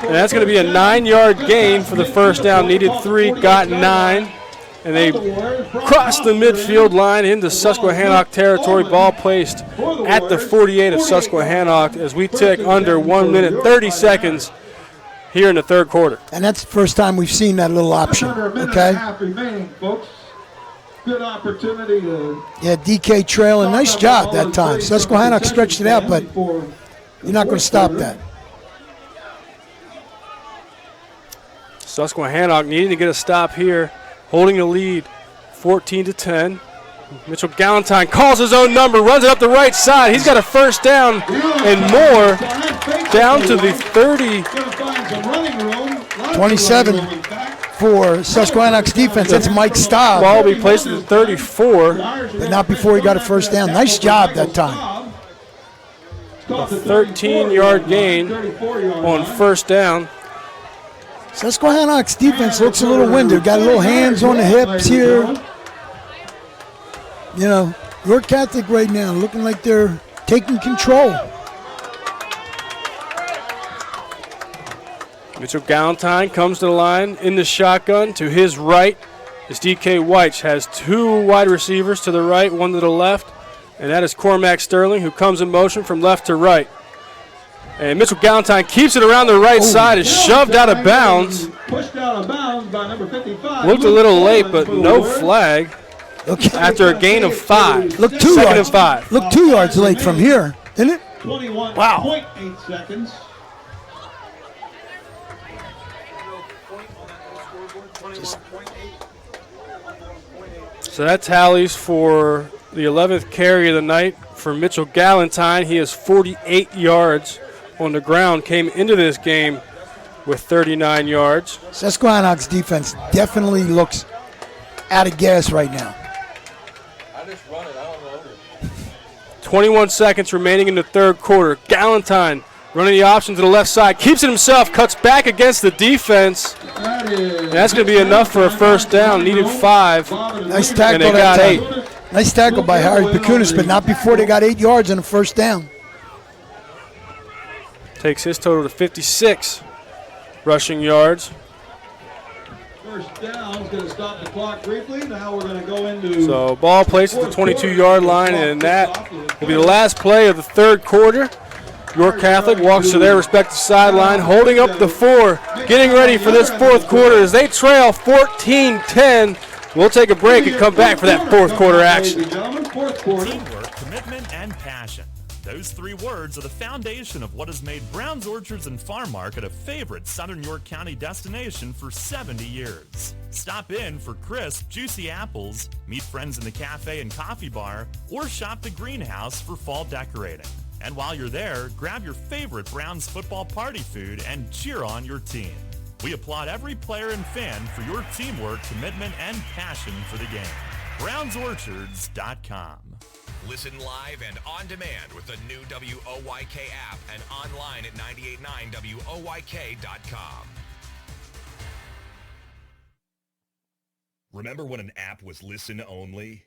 And that's going to be a 9-yard gain for the first down. Needed 3, got 9. And they crossed the midfield line into Susquehannock territory. Ball placed at the 48 of Susquehannock as we tick under 1 minute 30 seconds here in the third quarter. And that's the first time we've seen that little option. Okay. Good opportunity to. Yeah, DK trailing. Nice job that time. Susquehannock stretched it out, but you're not going to stop that. Susquehannock needing to get a stop here, holding the lead 14-10. Mitchell Galentine calls his own number, runs it up the right side. He's got a first down and more down to the 30. 27 for Susquehannock's defense. That's Mike Staub. Ball will be placed at the 34. But not before he got a first down. Nice job that time. A 13-yard gain on first down. Susquehannock's defense looks a little winded. Got a little hands on the hips here. You know, York Catholic right now looking like they're taking control. Mitchell Galentine comes to the line in the shotgun. To his right is DK White. Has 2 wide receivers to the right, 1 to the left. And that is Cormac Sterling, who comes in motion from left to right. And Mitchell Galentine keeps it around the right side. Is shoved out of bounds. Pushed out of bounds by number 55. Looked a little late, but no flag. After a gain of 5. Look, 2 yards. And 5. Look 2 yards late from here, isn't it? 21.8 seconds. So that tallies for the 11th carry of the night for Mitchell Galentine. He has 48 yards on the ground. Came into this game with 39 yards. Susquehannock's defense definitely looks out of gas right now. 21 seconds remaining in the third quarter. Galentine running the option to the left side. Keeps it himself. Cuts back against the defense. And that's going to be enough for a first down. Needed 5. Nice tackle. And they got 8. Nice tackle by Harry Pecunis, but not before they got 8 yards and a first down. Takes his total to 56 rushing yards. First down is going to stop the clock briefly. Now we're going to go into. So ball placed at the 22-yard line, and that will be the last play of the third quarter. York Catholic walks to their respective sideline, holding up the 4, getting ready for this fourth quarter as they trail 14-10. We'll take a break and come back for that fourth quarter action. Teamwork, commitment, and passion. Those 3 words are the foundation of what has made Brown's Orchards and Farm Market a favorite Southern York County destination for 70 years. Stop in for crisp, juicy apples, meet friends in the cafe and coffee bar, or shop the greenhouse for fall decorating. And while you're there, grab your favorite Browns football party food and cheer on your team. We applaud every player and fan for your teamwork, commitment, and passion for the game. BrownsOrchards.com. Listen live and on demand with the new WOYK app and online at 989WOYK.com. Remember when an app was listen only?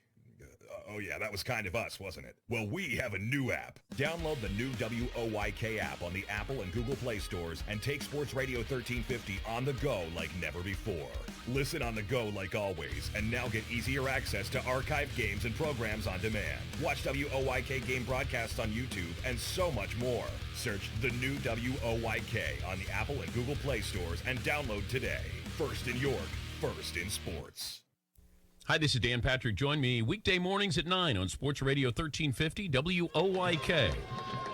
Oh yeah, that was kind of us, wasn't it? Well, we have a new app. Download the new WOYK app on the Apple and Google Play stores and take Sports Radio 1350 on the go like never before. Listen on the go like always, and now get easier access to archived games and programs on demand. Watch WOYK game broadcasts on YouTube and so much more. Search the new WOYK on the Apple and Google Play stores and download today. First in York, first in sports. Hi, this is Dan Patrick. Join me weekday mornings at 9 on Sports Radio 1350 WOYK.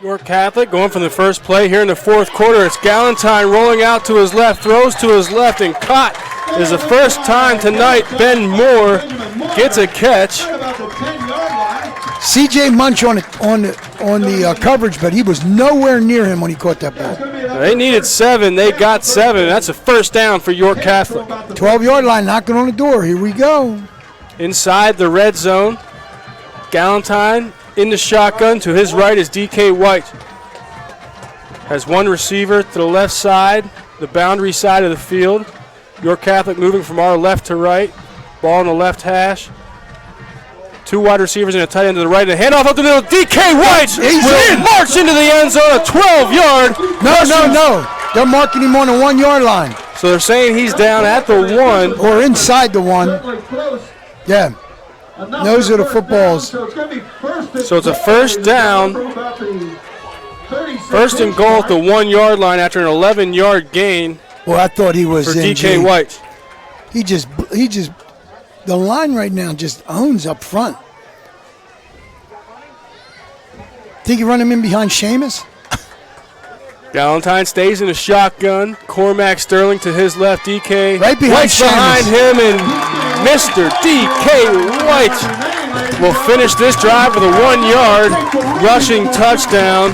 York Catholic going from the first play here in the fourth quarter. It's Galentine rolling out to his left, throws to his left, and caught. It is the first time tonight Ben Moore gets a catch. C.J. Munch on the coverage, but he was nowhere near him when he caught that ball. They needed 7. They got 7. That's a first down for York Catholic. 12-yard line knocking on the door. Here we go. Inside the red zone, Galentine in the shotgun. To his right is D.K. White. Has one receiver to the left side, the boundary side of the field. York Catholic moving from our left to right. Ball in the left hash. 2 wide receivers and a tight end to the right. And a handoff up the middle. D.K. White will march into the end zone. A 12-yard. No. They're marking him on the 1-yard line. So they're saying he's down at the 1. Or inside the 1. Yeah. Those are the footballs. So it's a first down. First and goal at the 1-yard line after an 11-yard gain. Well, I thought he was for D.K. White. He just, the line right now just owns up front. Think you run him in behind Seamus? Galentine stays in the shotgun. Cormac Sterling to his left. D.K. right behind him, and Mr. D.K. White will finish this drive with a 1-yard rushing touchdown.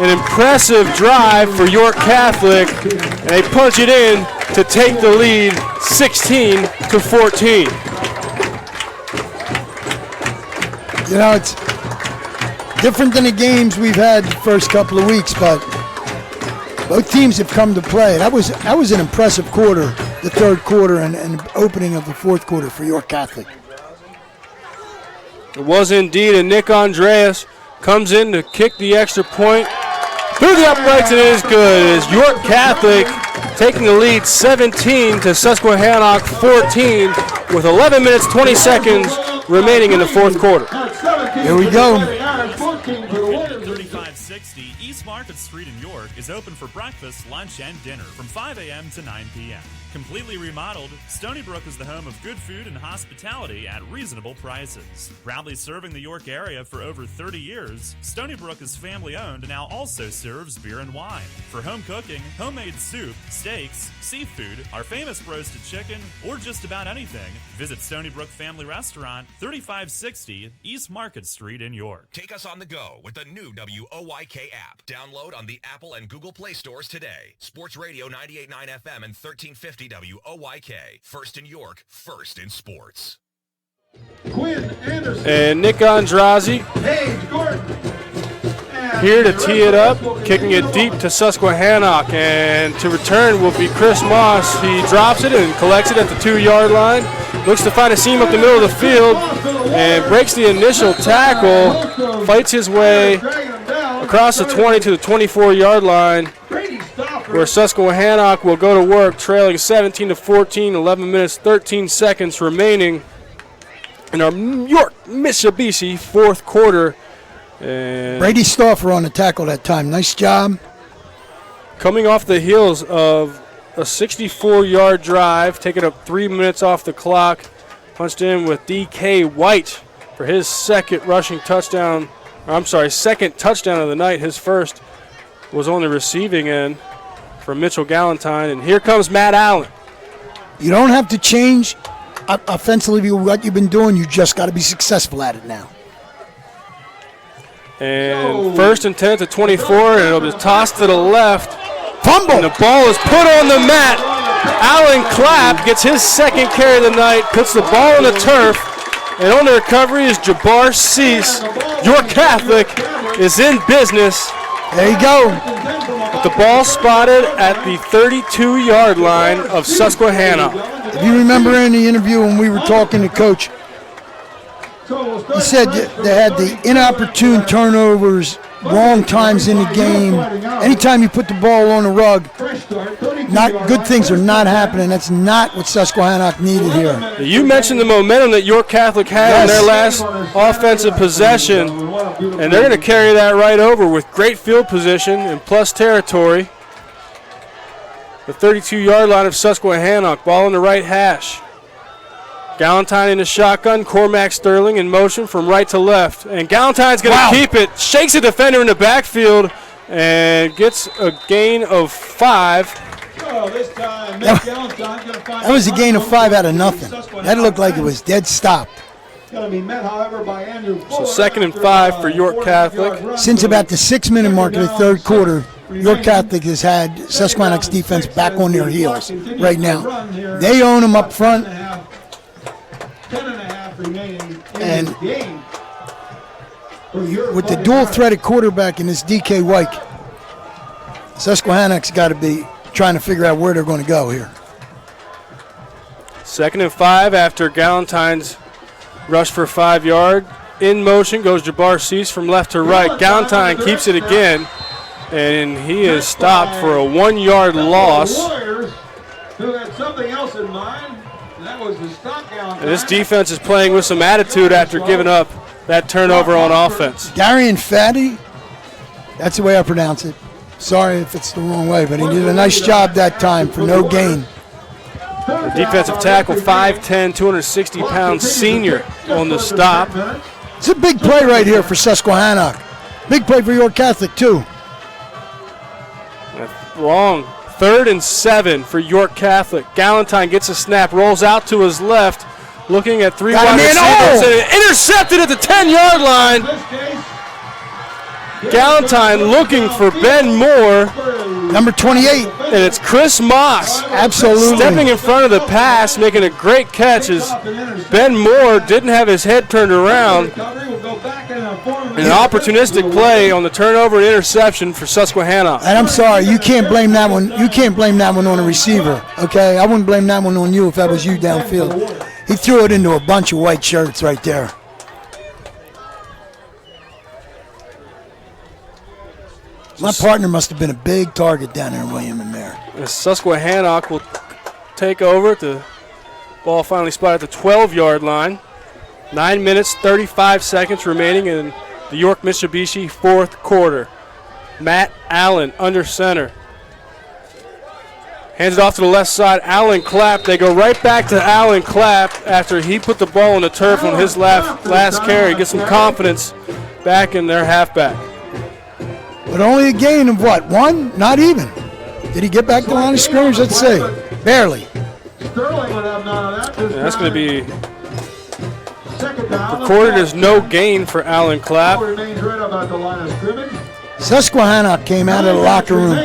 An impressive drive for York Catholic, and they punch it in to take the lead 16-14. You know, it's different than the games we've had the first couple of weeks, but both teams have come to play. That was an impressive quarter, the third quarter and opening of the fourth quarter for York Catholic. It was indeed, and Nick Andreas comes in to kick the extra point. Through the uprights, and it is good. As York Catholic taking the lead 17 to Susquehannock 14 with 11 minutes 20 seconds remaining in the fourth quarter. Here we go. 3560 East Market Street in York is open for breakfast, lunch, and dinner from 5 a.m. to 9 p.m. Completely remodeled, Stony Brook is the home of good food and hospitality at reasonable prices. Proudly serving the York area for over 30 years, Stony Brook is family-owned and now also serves beer and wine. For home cooking, homemade soup, steaks, seafood, our famous roasted chicken, or just about anything, visit Stony Brook Family Restaurant, 3560 East Market Street in York. Take us on the go with the new WOYK app. Download on the Apple and Google Play stores today. Sports Radio 98.9 FM and 1350 WOYK. First in York, first in sports. Quinn Anderson. And Nick Andrazi here to tee it up, kicking it deep to Susquehannock. And to return will be Chris Moss. He drops it and collects it at the 2-yard line. Looks to find a seam up the middle of the field and breaks the initial tackle. Fights his way across the 20 to the 24-yard line, where Susquehannock will go to work, trailing 17-14, 11 minutes, 13 seconds remaining in our York Mitsubishi fourth quarter. And Brady Stauffer on the tackle that time. Nice job. Coming off the heels of a 64-yard drive, taking up 3 minutes off the clock, punched in with D.K. White for his second rushing touchdown second touchdown of the night. His first was on the receiving end for Mitchell Galentine. And here comes Matt Allen. You don't have to change offensively what you've been doing. You just got to be successful at it now. And first and 10 at the 24, and it'll be tossed to the left. Fumble. And the ball is put on the mat. Alan Clapp gets his second carry of the night, puts the ball on the turf, and on the recovery is Jabbar Cease. York Catholic is in business. There you go. With the ball spotted at the 32-yard line of Susquehannock. If you remember in the interview when we were talking to Coach, he said they had the inopportune turnovers, wrong times in the game. Anytime you put the ball on the rug, not good things are not happening. That's not what Susquehannock needed here. You mentioned the momentum that York Catholic had in their last offensive possession, and they're going to carry that right over with great field position and plus territory. The 32-yard line of Susquehannock, ball in the right hash. Galentine in the shotgun, Cormac Sterling in motion from right to left. And Galentine's going to keep it, shakes a defender in the backfield, and gets a gain of 5. That was a gain of 5 out of nothing. That looked like it was dead stop. So second and 5 for York Catholic. Since about the 6-minute mark of the third quarter, York Catholic has had Susquehannock's defense back on their heels right now. They own them up front. And with the dual-threaded quarterback in this DK White, Susquehannock's got to be trying to figure out where they're going to go here. Second and 5 after Galentine's rush for 5 yard. In motion goes Jabbar Cease from left to right. Galentine keeps it again, and he is stopped for a 1-yard loss. Who had something else in mind. That was the stop down. And this defense is playing with some attitude after giving up that turnover on offense. Darian Fatty, that's the way I pronounce it. Sorry if it's the wrong way, but he did a nice job that time for no gain. The defensive tackle, 5'10", 260-pound senior on the stop. It's a big play right here for Susquehannock. Big play for York Catholic, too. Long. 3rd and 7 for York Catholic. Galentine gets a snap, rolls out to his left, looking at 3 wide receivers, and intercepted at the 10-yard line. Galentine looking for Ben Moore. Number 28. And it's Chris Moss. Absolutely. Stepping in front of the pass, making a great catch as Ben Moore didn't have his head turned around. An opportunistic play on the turnover and interception for Susquehannock. And I'm sorry, you can't blame that one. You can't blame that one on a receiver, okay? I wouldn't blame that one on you if that was you downfield. He threw it into a bunch of white shirts right there. My partner must have been a big target down there in William and Mary. Susquehannock will take over. The ball finally spotted at the 12-yard line. 9 minutes, 35 seconds remaining in the York Mitsubishi fourth quarter. Matt Allen under center. Hands it off to the left side. Alan Clapp. They go right back to Alan Clapp after he put the ball on the turf on his last carry. Get some confidence back in their halfback. But only a gain of what? 1? Not even. Did he get back to the line of scrimmage? Let's see. Barely. That's going to be recorded as no gain for Alan Clapp. Susquehannock came out of the locker room.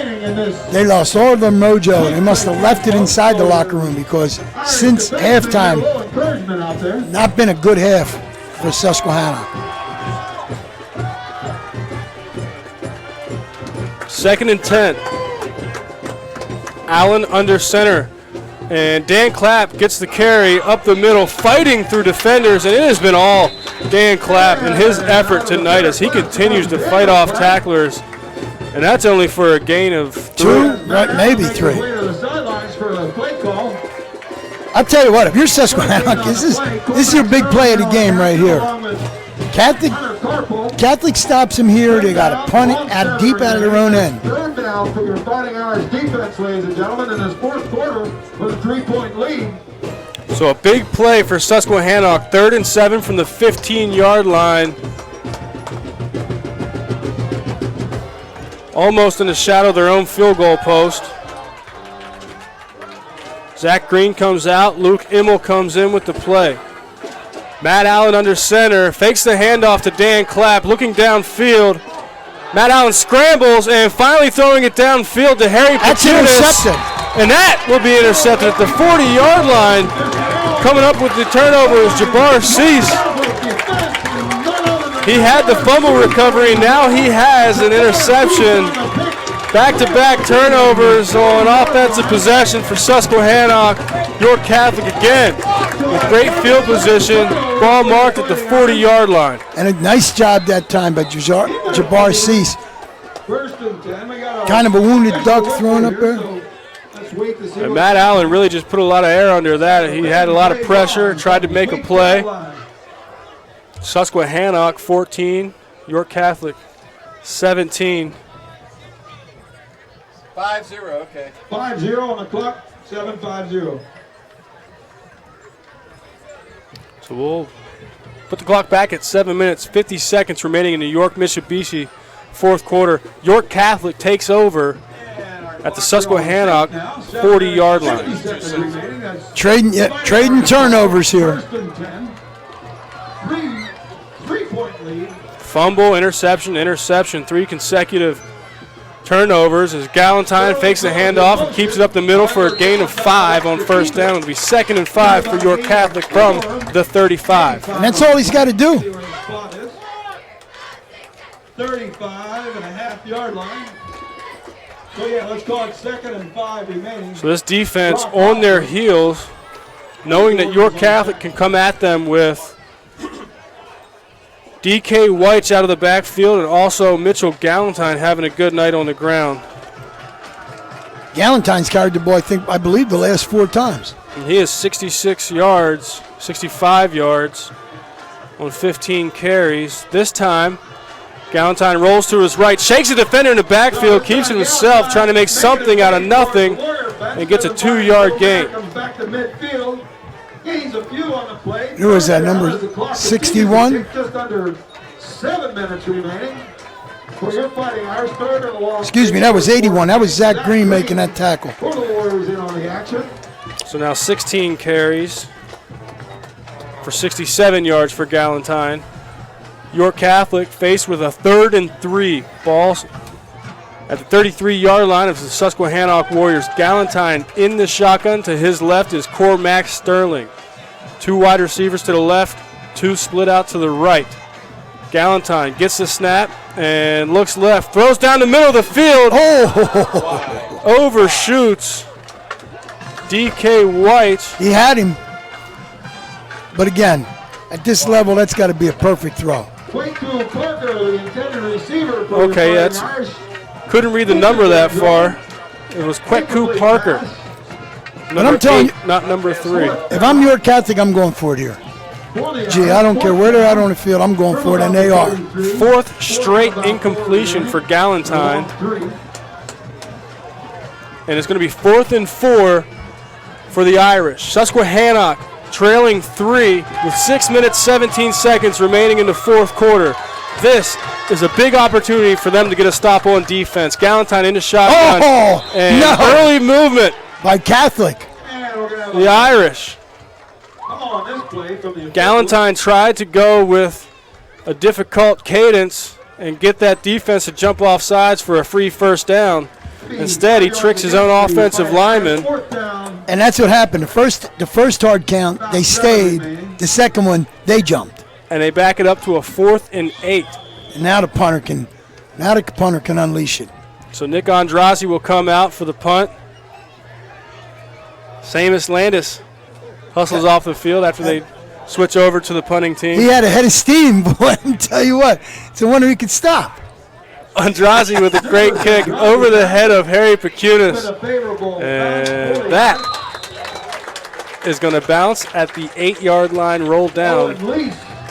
They lost all of their mojo. They must have left it inside the locker room because since halftime, not been a good half for Susquehannock. 2nd and 10. Allen under center. And Dan Clapp gets the carry up the middle, fighting through defenders, and it has been all Dan Clapp and his effort tonight as he continues to fight off tacklers. And that's only for a gain of 2, right, maybe 3. I'll tell you what, if you're Susquehannock, this is your big play of the game right here. Catholic stops him here. They got to punt it out deep out of their own end. Third down for your Fighting Irish defense, ladies and gentlemen, in this fourth quarter with a 3-point lead. So a big play for Susquehannock. 3rd and 7 from the 15-yard line. almost in the shadow of their own field goal post. Zach Green comes out. Luke Immel comes in with the play. Matt Allen under center, fakes the handoff to Dan Clapp, looking downfield. Matt Allen scrambles and finally throwing it downfield to Harry Pacunas. That's intercepted. And that will be intercepted at the 40-yard line. Coming up with the turnover is Jabbar Cease. He had the fumble recovery, now he has an interception. Back-to-back turnovers on offensive possession for Susquehannock. York Catholic again with great field position. Ball marked at the 40-yard line. And a nice job that time by Jabbar Cease. Kind of a wounded duck thrown up there. And Matt Allen really just put a lot of air under that. He had a lot of pressure, tried to make a play. Susquehannock 14, York Catholic 17. 5-0, okay. 5-0 on the clock, 7-5-0. So we'll put the clock back at 7 minutes, 50 seconds remaining in the York-Mitsubishi fourth quarter. York Catholic takes over at the Susquehannock 40-yard line. Trading turnovers here. Three-point lead. Fumble, interception, 3 consecutive turnovers as Galentine fakes the handoff and keeps it up the middle for a gain of 5 on first down. It'll be 2nd and 5 for York Catholic from the 35. And that's all he's got to do. 35.5-yard line. So yeah, let's call it 2nd and 5 remaining. So this defense on their heels, knowing that York Catholic can come at them with DK White's out of the backfield and also Mitchell Galentine having a good night on the ground. Galentine's carried the ball, I believe, the last 4 times. And he has 65 yards on 15 carries. This time, Galentine rolls to his right, shakes a defender in the backfield, keeps it himself, trying to make something out of nothing, and gets a 2-yard gain. Who was that, number 61? Just under 7 minutes remaining. For your Fighting Irish, third and long. Excuse me, that was 81. That was Zach Green making that tackle. For the Warriors in on the action. So now 16 carries for 67 yards for Galentine. York Catholic faced with a 3rd and 3. Balls at the 33-yard line of the Susquehannock Warriors. Galentine in the shotgun. To his left is Cormac Sterling. 2 wide receivers to the left, 2 split out to the right. Galentine gets the snap and looks left. Throws down the middle of the field. Oh! Overshoots DK White. He had him. But again, at this level, that's got to be a perfect throw. Okay, couldn't read the number that far. It was Kweku Parker. But I'm telling you, not number 3. If I'm York Catholic, I'm going for it here. Gee, I don't care where they're at on the field, I'm going for it, and they are. 4th straight incompletion for Galentine. And it's going to be 4th and 4 for the Irish. Susquehannock trailing 3 with 6 minutes, 17 seconds remaining in the fourth quarter. This is a big opportunity for them to get a stop on defense. Galentine in the shotgun. Early movement by Catholic. The Irish. Galentine tried to go with a difficult cadence and get that defense to jump off sides for a free first down. Instead, he tricks his own offensive lineman. And that's what happened. The first hard count, they stayed. The second one, they jumped. And they back it up to a 4th and 8. And now the punter can unleash it. So Nick Andrazi will come out for the punt. Seamus Landis hustles off the field after they switch over to the punting team. He had a head of steam, but let me tell you what, it's a wonder he could stop. Andrazi with a great kick over the head of Harry Pacunas. And that is going to bounce at the 8-yard line, roll down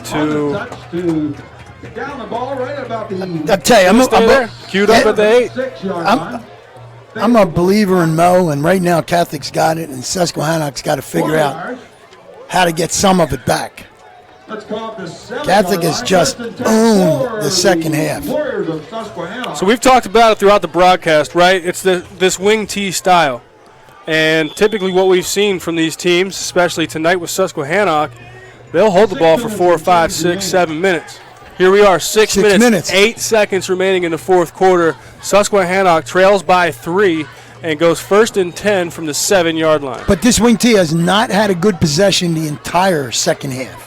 to down the ball right about the. I tell you, I'm queued up at the 8. I'm a believer in Mo, and right now Catholic's got it, and Susquehannock's got to figure out how to get some of it back. Catholic has just owned the second half. So we've talked about it throughout the broadcast, right? It's this wing T style. And typically what we've seen from these teams, especially tonight with Susquehannock, they'll hold the ball for 4, 5, 6, 7 minutes. Here we are, 6 minutes, 8 seconds remaining in the fourth quarter. Susquehannock trails by 3 and goes 1st and 10 from the 7-yard line. But this wing T has not had a good possession the entire second half.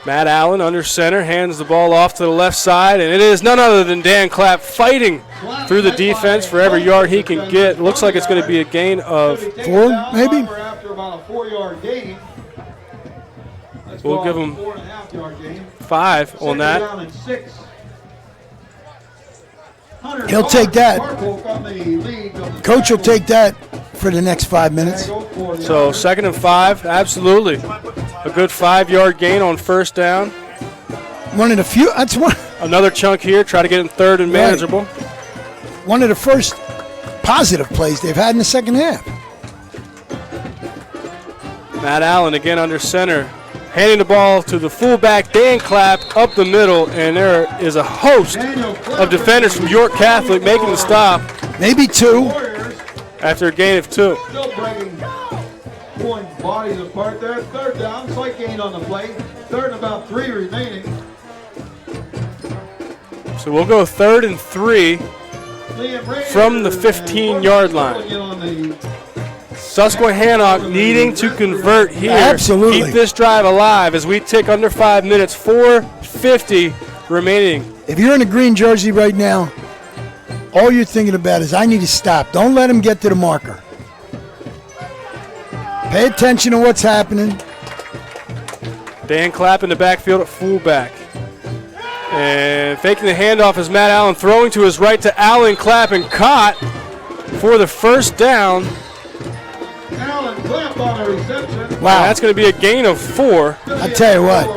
Matt Allen under center, hands the ball off to the left side, and it is none other than Dan Clapp fighting through the defense for every yard he can get. Looks like it's going to be a gain of 4, maybe? After about a 4-yard gain. We'll give him 4.5-yard gain. 5 on that. He'll take that. Coach will take that for the next 5 minutes. So 2nd and 5, absolutely. A good 5-yard gain on 1st down. One of the few. That's one. Another chunk here. Try to get in 3rd and manageable. One of the first positive plays they've had in the second half. Matt Allen again under center, handing the ball to the fullback, Dan Clapp, up the middle, and there is a host of defenders from York Catholic making the stop. Maybe 2. After a gain of 2. Still pulling bodies apart there. 3rd down, slight gain on the play. 3rd and about 3 remaining. So we'll go 3rd and 3 from the 15-yard line. Susquehannock needing to convert here. Absolutely. Keep this drive alive as we tick under 5 minutes. 4:50 remaining. If you're in a green jersey right now, all you're thinking about is I need to stop. Don't let him get to the marker. Pay attention to what's happening. Dan Clapp in the backfield at fullback. And faking the handoff is Matt Allen throwing to his right to Allen Clapp and caught for the 1st down. Allen Clapp on a reception. Wow. That's going to be a gain of 4. I tell you what,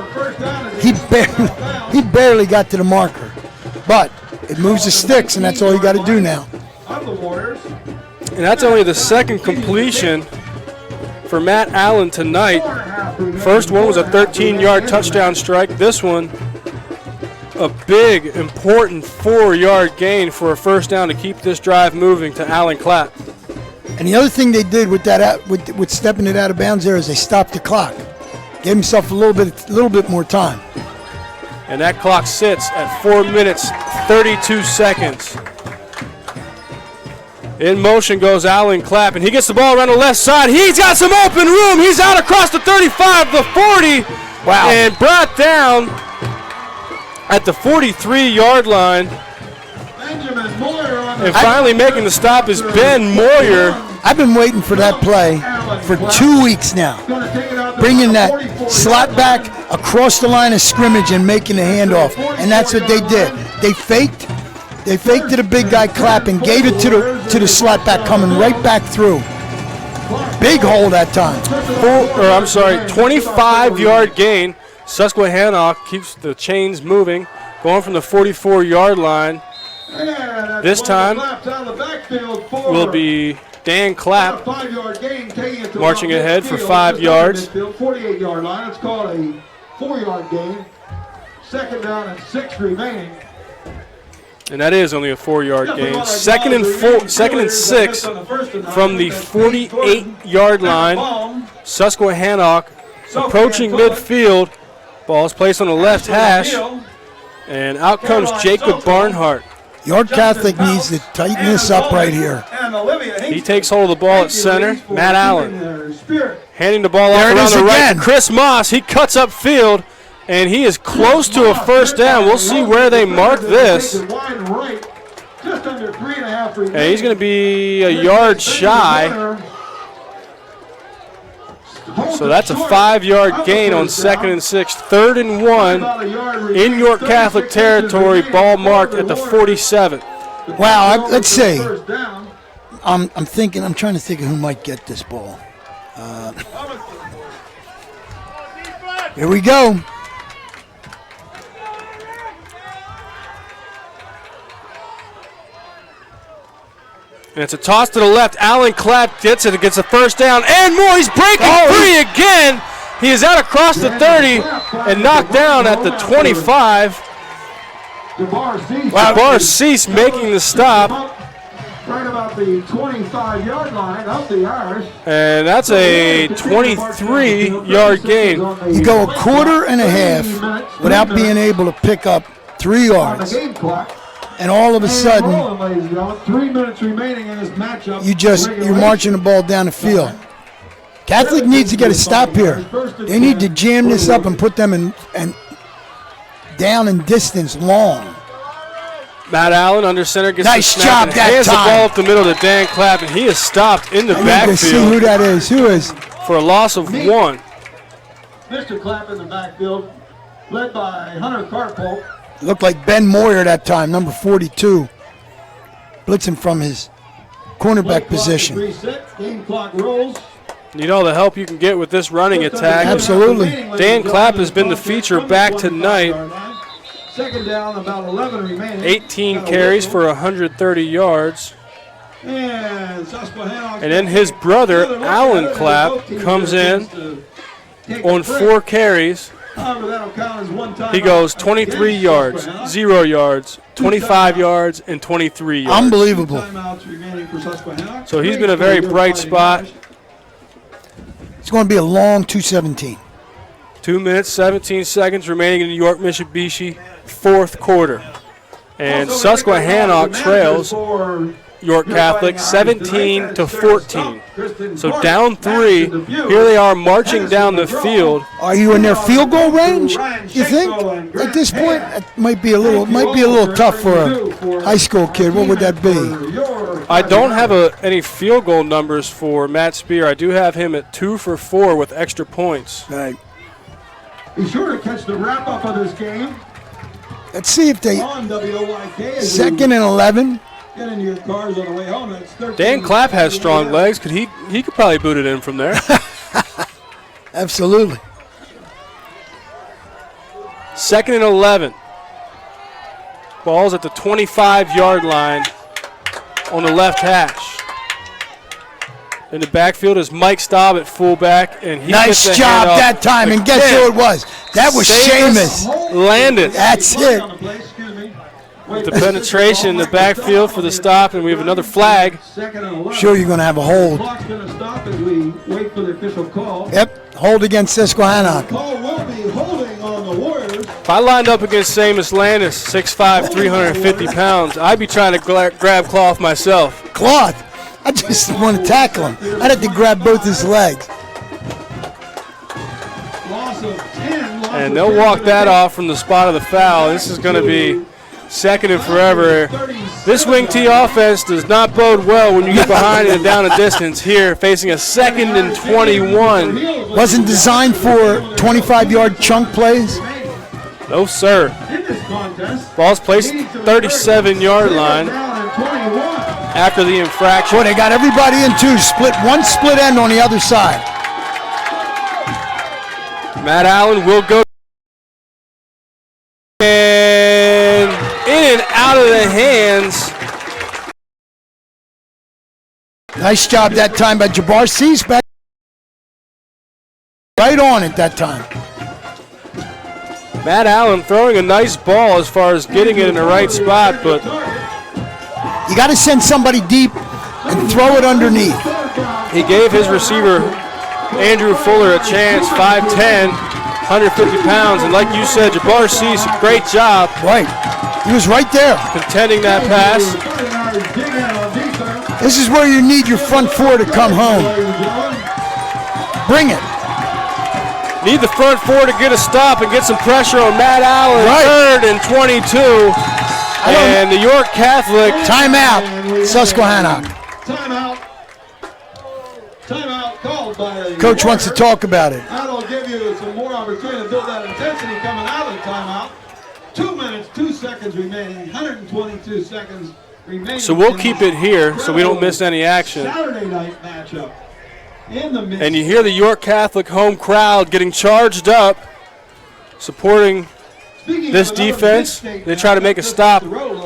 he barely got to the marker. But it moves the sticks, and that's all you got to do now. And that's only the 2nd completion for Matt Allen tonight. First one was a 13-yard touchdown strike. This one, a big, important 4-yard gain for a 1st down to keep this drive moving to Allen Clapp. And the other thing they did with that, with stepping it out of bounds there, is they stopped the clock, gave himself a little bit more time. And that clock sits at 4 minutes, 32 seconds. In motion goes Allen Clapp, and he gets the ball around the left side. He's got some open room. He's out across the 35, the 40, wow, and brought down at the 43-yard line. And finally making the stop is Ben Moyer. I've been waiting for that play for 2 weeks now. Bringing that slot back across the line of scrimmage and making the handoff. And that's what they did. They faked to the big guy Clapp and gave it to the slot back coming right back through. Big hole that time. 25-yard gain. Susquehannock keeps the chains moving, going from the 44-yard line. This time will be Dan Clapp marching ahead for 5 yards. 48-yard line. It's called a 4-yard gain. 2nd down and 6 remaining. And that is only a 4-yard gain. 2nd and 6 from the 48-yard line. Susquehannock approaching midfield. Ball is placed on the left hash. And out comes Jacob Barnhart. York Catholic needs to tighten this up right here. He takes hold of the ball at center. Matt Allen handing the ball off around the right to Chris Moss. He cuts up field, and he is close to a 1st down. We'll see where they mark this. And he's going to be a yard shy. So that's a 5-yard gain on 2nd and 6. 3rd and 1 in York Catholic territory. Ball marked at the 47. Wow, let's see. I'm trying to think of who might get this ball. Here we go. And it's a toss to the left. Allen Clapp gets it. It gets a first down and more. He's breaking free again. He is out across the 30 and knocked down at the 25. Jabbar Cease making the stop. Right about the 25-yard line of the Irish. And that's a 23-yard gain. You go a quarter and a half without being able to pick up 3 yards. And all of a sudden, 3 minutes remaining in this matchup. you're marching the ball down the field. Catholic needs to get a stop here. They need to jam this up and put them in and down in distance long. Matt Allen under center gets nice the snap job and that hands time. the ball up the middle to Dan Clapp, and he is stopped in the backfield. Let's see who that is. Who is? For a loss of 1. Mr. Clapp in the backfield, led by Hunter Carpole. Looked like Ben Moyer that time, number 42, blitzing from his cornerback position. Game clock rolls. Need all the help you can get with this running attack. Absolutely. Dan Clapp has been the feature back tonight. Second down, about 11 remaining. 18 carries for 130 yards. And then his brother, Allen Clapp, comes in on 4 carries. He goes 23 yards, 0 yards, 25 yards, and 23 yards. Unbelievable. So he's been a very bright spot. It's going to be a long 2:17. 2 minutes, 17 seconds remaining in the York Mitsubishi 4th quarter. And Susquehannock trails York Catholic 17-14. So down 3. Here they are marching down the field. Are you in their field goal range? You think? At this point, it might be a little tough for a high school kid. What would that be? I don't have any field goal numbers for Matt Spear. I do have him at 2 for 4 with extra points. Right. Be sure to catch the wrap-up of this game. Let's see if they... On WOYK. 2nd and 11. Get into your cars on the way home. It's 13. Dan Clapp has strong legs. He could probably boot it in from there. Absolutely. 2nd and 11. Ball's at the 25-yard line on the left hash. In the backfield is Mike Staub at fullback, and he nice gets the job handoff. that time. And guess who it was? That was Seamus. Landed. That's it. With the penetration in the backfield for the stop, and we have another flag. Sure, you're going to have a hold. Clock's going to stop as we wait for the official call. Yep, hold against Susquehannock. Call will be holding on the Warriors. If I lined up against Seamus Landis, 6'5", 350 pounds, I'd be trying to grab Cloth myself. Cloth? I just want to tackle him. I'd have to grab both his legs. And they'll walk that off from the spot of the foul. This is going to be 2nd and forever. This wing T offense does not bode well when you get behind and down a distance here, facing a 2nd and 21. Wasn't designed for 25-yard chunk plays? No, sir. Ball's placed at the 37-yard line after the infraction. Boy, they got everybody in two. One split end on the other side. Matt Allen will go. And in and out of the hands. Nice job that time by Jabbar Cease. Back right on it that time. Matt Allen throwing a nice ball as far as getting it in the right spot, but you got to send somebody deep and throw it underneath. He gave his receiver, Andrew Fuller, a chance, 5'10", 150 pounds, and like you said, Jabbar Cease, great job. Right. He was right there. Contending that pass. This is where you need your front four to come home. Bring it. Need the front four to get a stop and get some pressure on Matt Allen. Right. 3rd and 22. And the York Catholic. Timeout. Susquehannock. Timeout called by Coach wants to talk about it. That'll give you some more opportunity to build that intensity coming out of the timeout. 2 minutes, 2 seconds remaining, 122 seconds remaining. So we'll keep it here so we don't miss any action. Saturday night matchup. And you hear the York Catholic home crowd getting charged up, supporting this defense. They try to make a stop.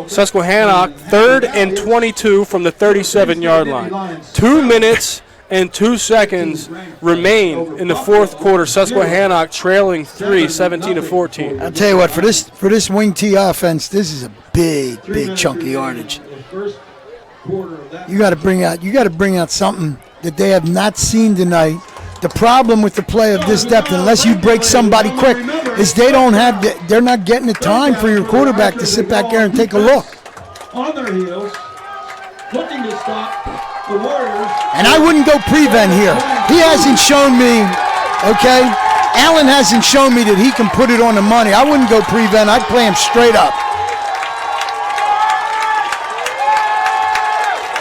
Susquehannock, 3rd and 22 from the 37-yard line. 2 minutes and 2 seconds remain in the fourth quarter. Susquehannock trailing 17-14. I'll tell you what, for this wing T offense, this is a big chunk of yardage. You got to bring out something that they have not seen tonight. The problem with the play of this depth, unless you break somebody quick, is they're not getting the time for your quarterback to sit back there and take a look. On their heels, looking to stop the Warriors. And I wouldn't go prevent here. He hasn't shown me, okay? Allen hasn't shown me that he can put it on the money. I wouldn't go prevent. I'd play him straight up.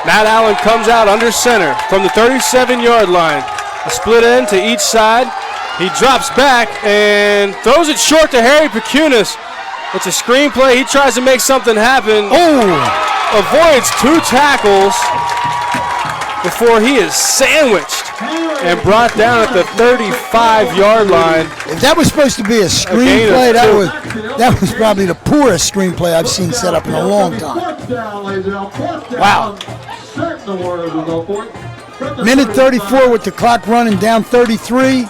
Matt Allen comes out under center from the 37-yard line. A split end to each side. He drops back and throws it short to Harry Pecunis. It's a screenplay. He tries to make something happen. Avoids 2 tackles before he is sandwiched and brought down at the 35-yard line. If that was supposed to be a screenplay, that was probably the poorest screenplay I've seen set up in a long time. Wow. Minute 34 with the clock running down 33.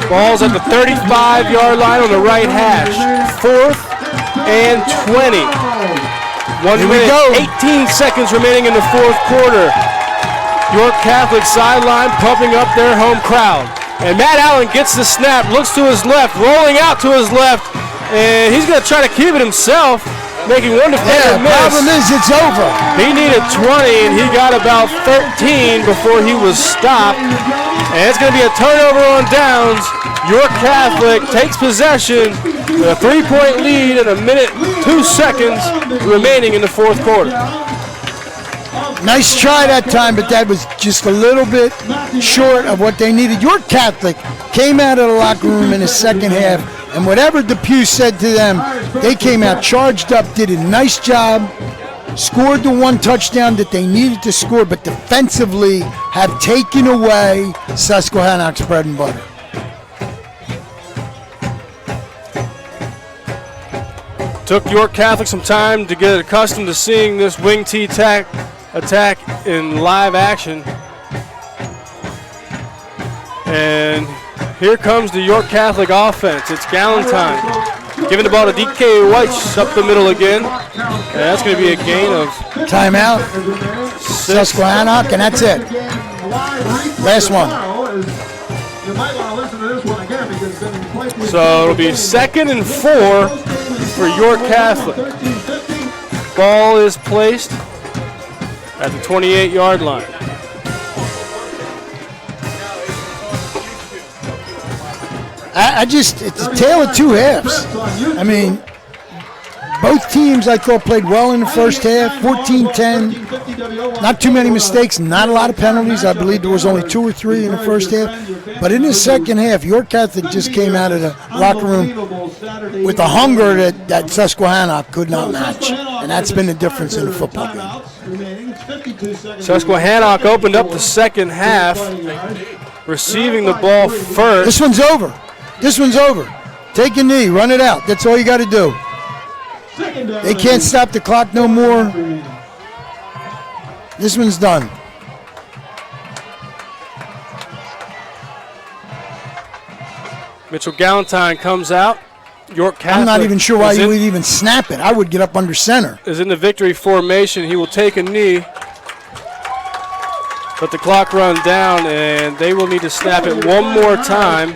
Ball's at the 35-yard line on the right hash. 4th and 20. 1 minute, 18 seconds remaining in the fourth quarter. York Catholic sideline pumping up their home crowd. And Matt Allen gets the snap, looks to his left, rolling out to his left, and he's going to try to keep it himself, making one defender miss. The problem is it's over. He needed 20, and he got about 13 before he was stopped. And it's going to be a turnover on downs. York Catholic takes possession with a 3-point lead and 1 minute 2 seconds remaining in the fourth quarter. Nice try that time, but that was just a little bit short of what they needed. York Catholic came out of the locker room in the second half, and whatever Depew said to them, they came out charged up, did a nice job, scored the 1 touchdown that they needed to score, but defensively have taken away Susquehannock's bread and butter. Took York Catholic some time to get accustomed to seeing this wing T attack in live action. And here comes the York Catholic offense. It's Galentine giving the ball to DK White up the middle again. And that's going to be a gain of timeout. Susquehannock, and that's it. Last one. So it'll be 2nd and 4 for York Catholic. Ball is placed at the 28-yard line. It's a tale of 2 halves. I mean, both teams I thought played well in the first half, 14-10. Not too many mistakes, not a lot of penalties. I believe there was only 2 or 3 in the first half. But in the second half, York Catholic just came out of the locker room with a hunger that Susquehannock could not match. And that's been the difference in the football game. Susquehannock opened up the second half, receiving the ball first. This one's over. This one's over. Take a knee, run it out. That's all you got to do. They can't stop the clock no more. This one's done. Mitchell Galentine comes out. York Catholic. I'm not even sure why you would even snap it. I would get up under center. Is in the victory formation. He will take a knee. But the clock runs down, and they will need to snap it one more time.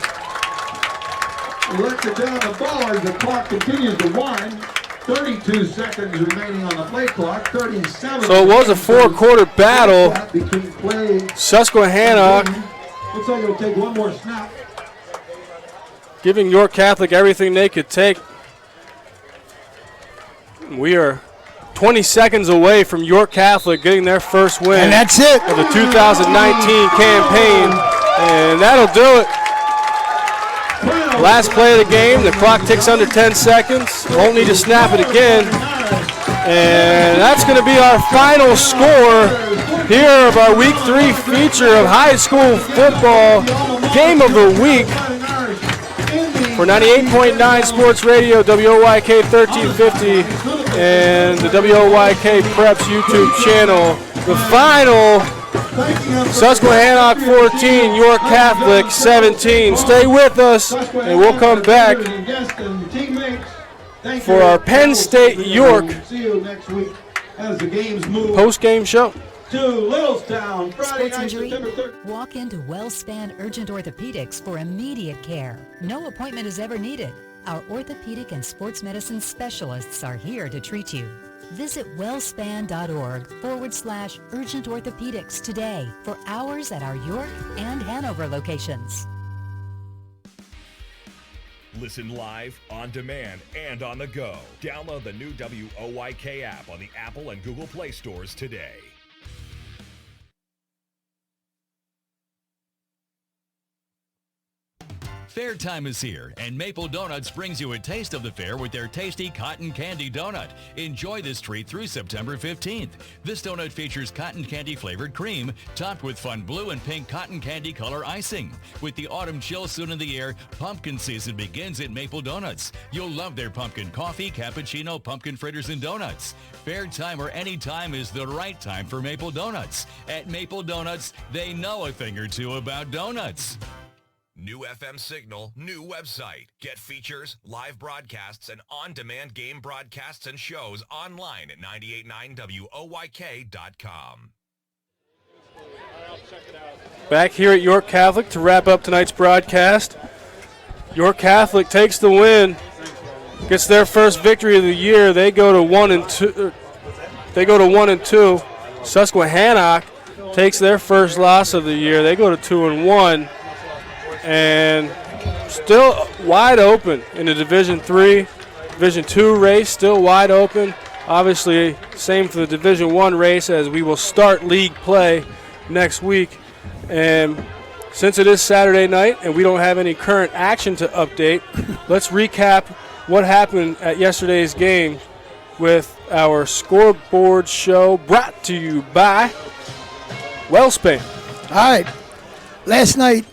Worked it down the ball as the clock continues to wind. 32 seconds remaining on the play clock. 37. So it was a 4-quarter battle. Susquehannock. Looks like it'll take one more snap. Giving York Catholic everything they could take. We are 20 seconds away from York Catholic getting their first win. And that's it. Of the 2019 campaign. And that'll do it. Last play of the game. The clock ticks under 10 seconds. Won't need to snap it again. And that's going to be our final score here of our Week 3 feature of high school football game of the week for 98.9 Sports Radio, WOYK 1350, and the WOYK Preps YouTube channel. The final, Susquehannock 14, York Catholic 17. Stay with us, and we'll come back for our Penn State York post-game show. To Littlestown, Friday night, September 3rd. Walk into WellSpan Urgent Orthopedics for immediate care. No appointment is ever needed. Our orthopedic and sports medicine specialists are here to treat you. Visit wellspan.org/urgent orthopedics today for hours at our York and Hanover locations. Listen live, on demand, and on the go. Download the new WOYK app on the Apple and Google Play stores today. Fair time is here, and Maple Donuts brings you a taste of the fair with their tasty cotton candy donut. Enjoy this treat through September 15th. This donut features cotton candy flavored cream, topped with fun blue and pink cotton candy color icing. With the autumn chill soon in the air, pumpkin season begins at Maple Donuts. You'll love their pumpkin coffee, cappuccino, pumpkin fritters, and donuts. Fair time or any time is the right time for Maple Donuts. At Maple Donuts, they know a thing or two about donuts. New FM signal, new website. Get features, live broadcasts, and on-demand game broadcasts and shows online at 989WOYK.com. Back here at York Catholic to wrap up tonight's broadcast. York Catholic takes the win, gets their first victory of the year. They go to 1-2. Susquehannock takes their first loss of the year. They go to 2-1. And still wide open in the Division II race, still wide open. Obviously, same for the Division I race, as we will start league play next week. And since it is Saturday night and we don't have any current action to update, let's recap what happened at yesterday's game with our scoreboard show brought to you by WellSpan. All right. Last night,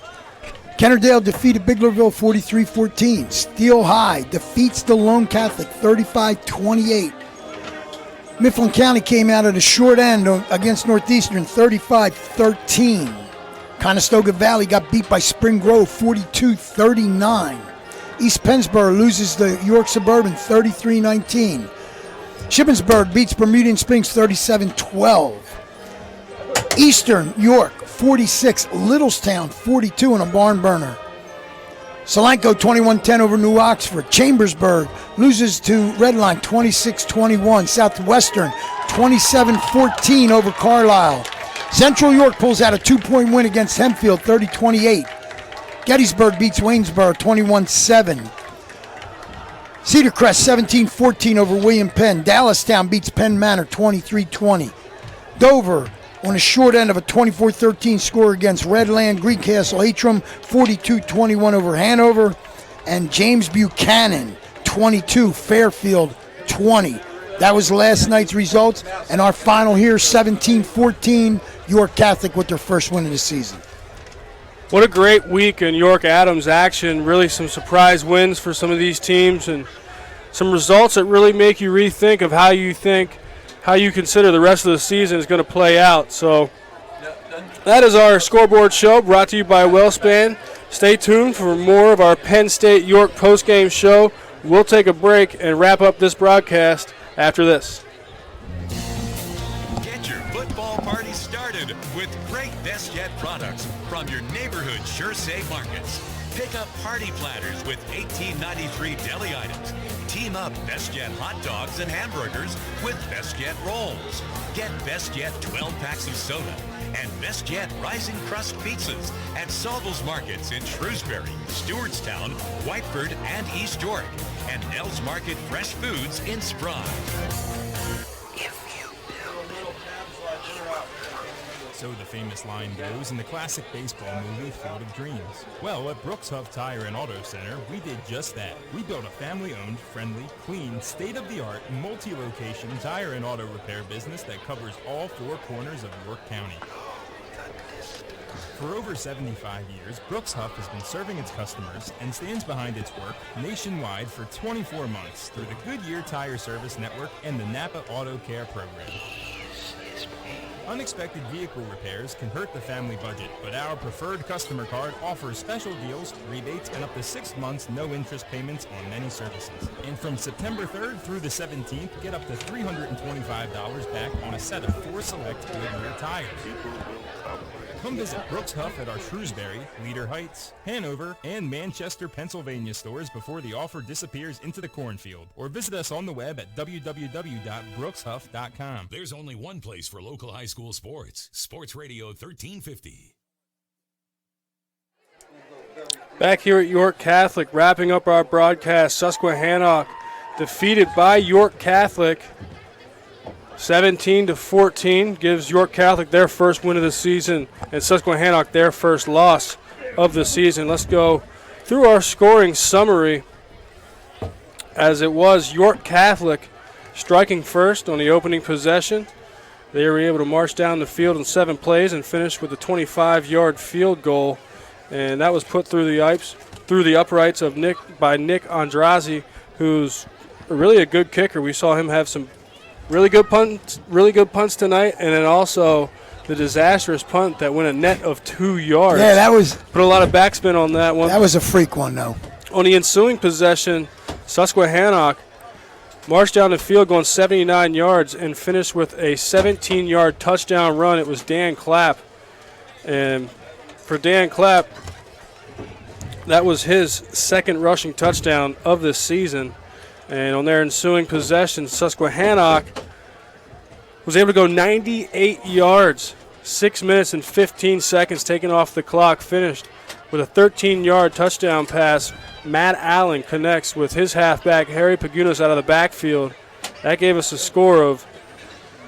Kennerdale defeated Biglerville 43-14. Steel High defeats the Lone Catholic 35-28. Mifflin County came out at a short end against Northeastern 35-13. Conestoga Valley got beat by Spring Grove 42-39. East Pennsboro loses to York Suburban 33-19. Shippensburg beats Bermudian Springs 37-12. Eastern York 46, Littlestown 42 in a barn burner. Solanco 21-10 over New Oxford. Chambersburg loses to Redline 26-21. Southwestern 27-14 over Carlisle. Central York pulls out a 2-point win against Hempfield 30-28. Gettysburg beats Waynesboro 21-7. Cedar Crest 17-14 over William Penn. Dallastown beats Penn Manor 23-20. Dover on a short end of a 24-13 score against Redland. Greencastle Atrum 42-21 over Hanover. And James Buchanan 22, Fairfield 20. That was last night's results. And our final here, 17-14, York Catholic with their first win of the season. What a great week in York Adams action. Really some surprise wins for some of these teams and some results that really make you rethink of how you consider the rest of the season is going to play out. So that is our scoreboard show brought to you by WellSpan. Stay tuned for more of our Penn State York postgame show. We'll take a break and wrap up this broadcast after this. Get your football party started with great Best Yet products from your neighborhood Sure Save markets. Pick up party platters with $18.93 deli items. Team up Best Yet hot dogs and hamburgers with Best Yet rolls. Get Best Yet 12 packs of soda and Best Yet Rising Crust pizzas at Salvos Markets in Shrewsbury, Stewartstown, Whiteford, and East York, and Nell's Market Fresh Foods in Sprague. So the famous line goes in the classic baseball movie Field of Dreams. Well, at Brooks Huff Tire and Auto Center, we did just that. We built a family-owned, friendly, clean, state-of-the-art, multi-location tire and auto repair business that covers all 4 corners of York County. For over 75 years, Brooks Huff has been serving its customers and stands behind its work nationwide for 24 months through the Goodyear Tire Service Network and the Napa Auto Care Program. Unexpected vehicle repairs can hurt the family budget, but our preferred customer card offers special deals, rebates, and up to 6 months no-interest payments on many services. And from September 3rd through the 17th, get up to $325 back on a set of 4 select Goodyear tires. Come visit Brooks Huff at our Shrewsbury, Leader Heights, Hanover, and Manchester, Pennsylvania stores before the offer disappears into the cornfield. Or visit us on the web at www.brookshuff.com. There's only one place for local high school sports. Sports Radio 1350. Back here at York Catholic, wrapping up our broadcast, Susquehannock defeated by York Catholic 17-14, gives York Catholic their first win of the season and Susquehannock their first loss of the season. Let's go through our scoring summary, as it was York Catholic striking first on the opening possession. They were able to march down the field in 7 plays and finish with a 25-yard field goal, and that was put through the uprights of Nick Andrazi, who's really a good kicker. We saw him have some really good punts tonight, and then also the disastrous punt that went a net of 2 yards. Yeah, that was... Put a lot of backspin on that one. That was a freak one, though. On the ensuing possession, Susquehannock marched down the field going 79 yards and finished with a 17-yard touchdown run. It was Dan Clapp. And for Dan Clapp, that was his second rushing touchdown of this season. And on their ensuing possession, Susquehannock was able to go 98 yards, 6 minutes and 15 seconds taken off the clock, finished with a 13-yard touchdown pass. Matt Allen connects with his halfback, Harry Pagunas, out of the backfield. That gave us a score of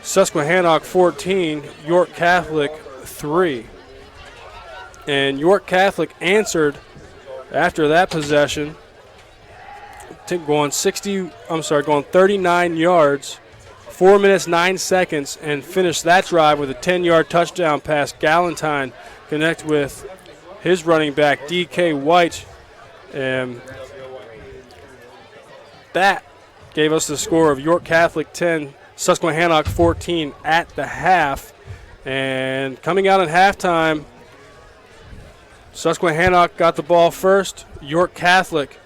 Susquehannock 14, York Catholic 3. And York Catholic answered after that possession, going 39 yards, 4 minutes, 9 seconds, and finished that drive with a 10-yard touchdown pass. Galentine connect with his running back, D.K. White, and that gave us the score of York Catholic 10, Susquehannock 14 at the half. And coming out at halftime, Susquehannock got the ball first. York Catholic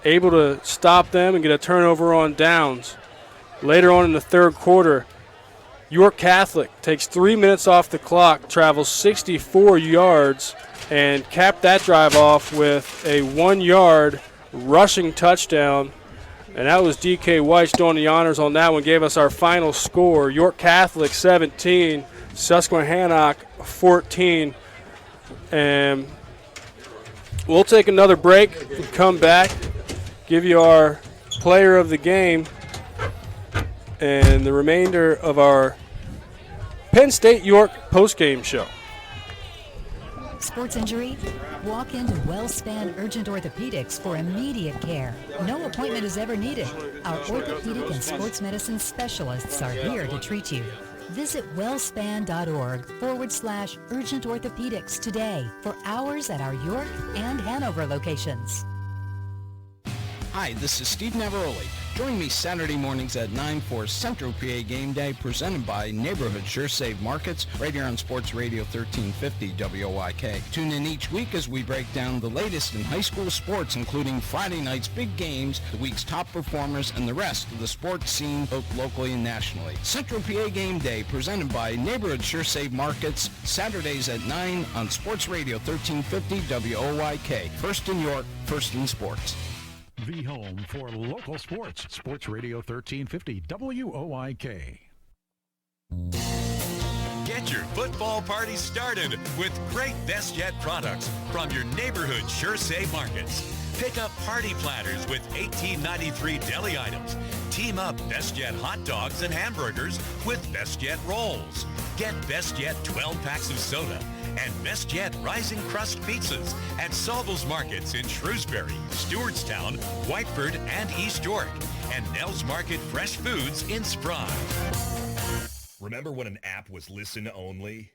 able to stop them and get a turnover on downs. Later on in the third quarter, York Catholic takes 3 minutes off the clock, travels 64 yards, and capped that drive off with a 1-yard rushing touchdown. And that was D.K. Weiss doing the honors on that one, gave us our final score. York Catholic 17, Susquehannock 14. And we'll take another break and come back, give you our player of the game and the remainder of our Penn State York postgame show. Sports injury? Walk into WellSpan Urgent Orthopedics for immediate care. No appointment is ever needed. Our orthopedic and sports medicine specialists are here to treat you. Visit wellspan.org/urgent orthopedics today for hours at our York and Hanover locations. Hi, this is Steve Navaroli. Join me Saturday mornings at 9 for Central PA Game Day, presented by Neighborhood Sure Save Markets, right here on Sports Radio 1350 WOYK. Tune in each week as we break down the latest in high school sports, including Friday night's big games, the week's top performers, and the rest of the sports scene, both locally and nationally. Central PA Game Day, presented by Neighborhood Sure Save Markets, Saturdays at 9 on Sports Radio 1350 WOYK. First in York, first in sports. The home for local sports. Sports Radio 1350 WOYK. Get your football party started with great Best Yet products from your neighborhood Sure Save Markets. Pick up party platters with $18.93 deli items, Team up BestJet hot dogs and hamburgers with BestJet rolls. Get BestJet 12 packs of soda and BestJet Rising Crust pizzas at Salvo's Markets in Shrewsbury, Stewartstown, Whiteford, and East York, and Nell's Market Fresh Foods in Sprague. Remember when an app was listen only?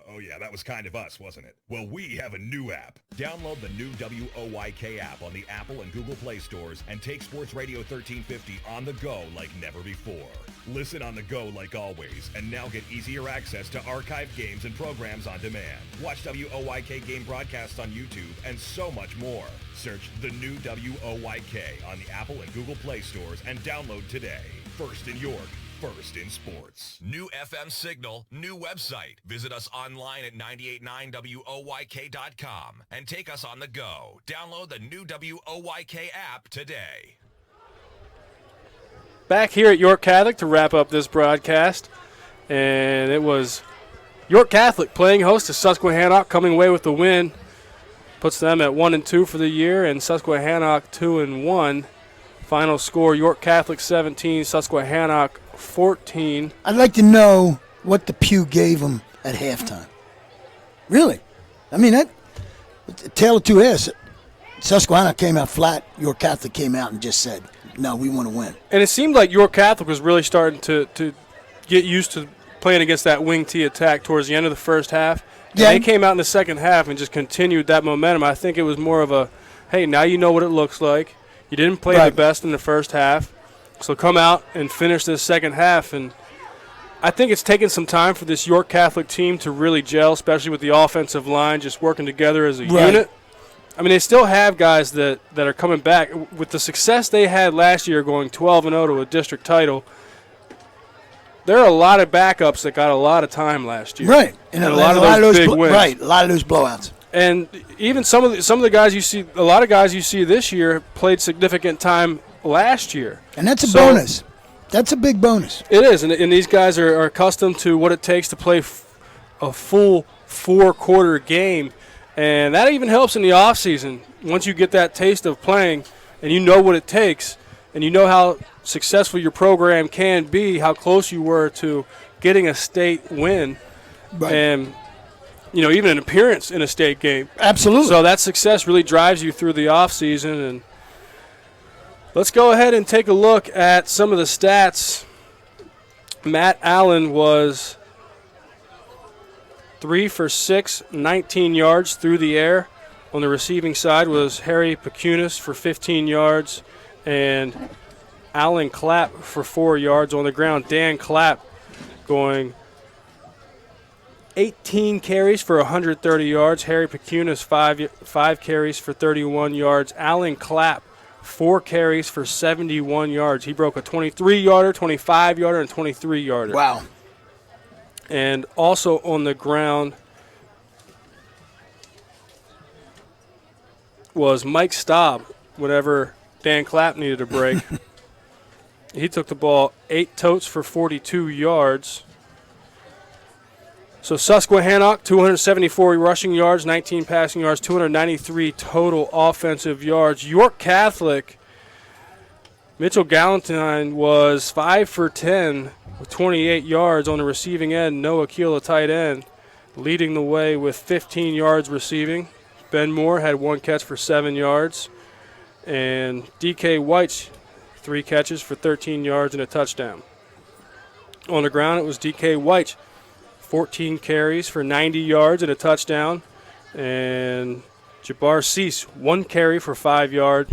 Oh yeah, that was kind of us, wasn't it? Well, we have a new app. Download the new WOYK app on the Apple and Google Play stores and take Sports Radio 1350 on the go like never before. Listen on the go like always, and now get easier access to archived games and programs on demand. Watch WOYK game broadcasts on YouTube and so much more. Search the new WOYK on the Apple and Google Play stores and download today. First in York. First in sports. New FM signal, new website. Visit us online at 989WOYK.com and take us on the go. Download the new WOYK app today. Back here at York Catholic to wrap up this broadcast, and it was York Catholic playing host to Susquehannock, coming away with the win. Puts them at 1-2 for the year, and Susquehannock 2-1. Final score: York Catholic 17, Susquehannock 14. I'd like to know what the pew gave them at halftime. Really? I mean, that tale of two halves. Susquehannock came out flat. York Catholic came out and just said, no, we want to win. And it seemed like York Catholic was really starting to get used to playing against that wing T attack towards the end of the first half. And they came out in the second half and just continued that momentum. I think it was more of a, hey, now you know what it looks like. You didn't play the best in the first half. So come out and finish this second half. And I think it's taken some time for this York Catholic team to really gel, especially with the offensive line just working together as a unit. I mean, they still have guys that are coming back. With the success they had last year going 12-0 to a district title, there are a lot of backups that got a lot of time last year. Right. And a lot of those big wins. Right, a lot of those blowouts. And even some of the guys you see, a lot of guys you see this year played significant time last year. And that's a bonus. That's a big bonus. It is, and these guys are accustomed to what it takes to play a full four-quarter game. And that even helps in the offseason. Once you get that taste of playing and you know what it takes and you know how successful your program can be, how close you were to getting a state win and, even an appearance in a state game. Absolutely. So that success really drives you through the offseason. And let's go ahead and take a look at some of the stats. Matt Allen was 3 for 6, 19 yards through the air. On the receiving side was Harry Pecunis for 15 yards and Alan Clapp for 4 yards on the ground. Dan Clapp going 18 carries for 130 yards. Harry Pecunis, 5 carries for 31 yards. Alan Clapp, 4 carries for 71 yards. He broke a 23-yarder, 25-yarder, and 23-yarder. Wow. And also on the ground was Mike Staub whenever Dan Clapp needed a break. He took the ball 8 totes for 42 yards. So Susquehannock, 274 rushing yards, 19 passing yards, 293 total offensive yards. York Catholic, Mitchell Galantine was 5 for 10 with 28 yards on the receiving end. Noah Keel, a tight end, leading the way with 15 yards receiving. Ben Moore had 1 catch for 7 yards. And D.K. White, 3 catches for 13 yards and a touchdown. On the ground, it was D.K. White, 14 carries for 90 yards and a touchdown. And Jabbar Cease, 1 carry for 5 yards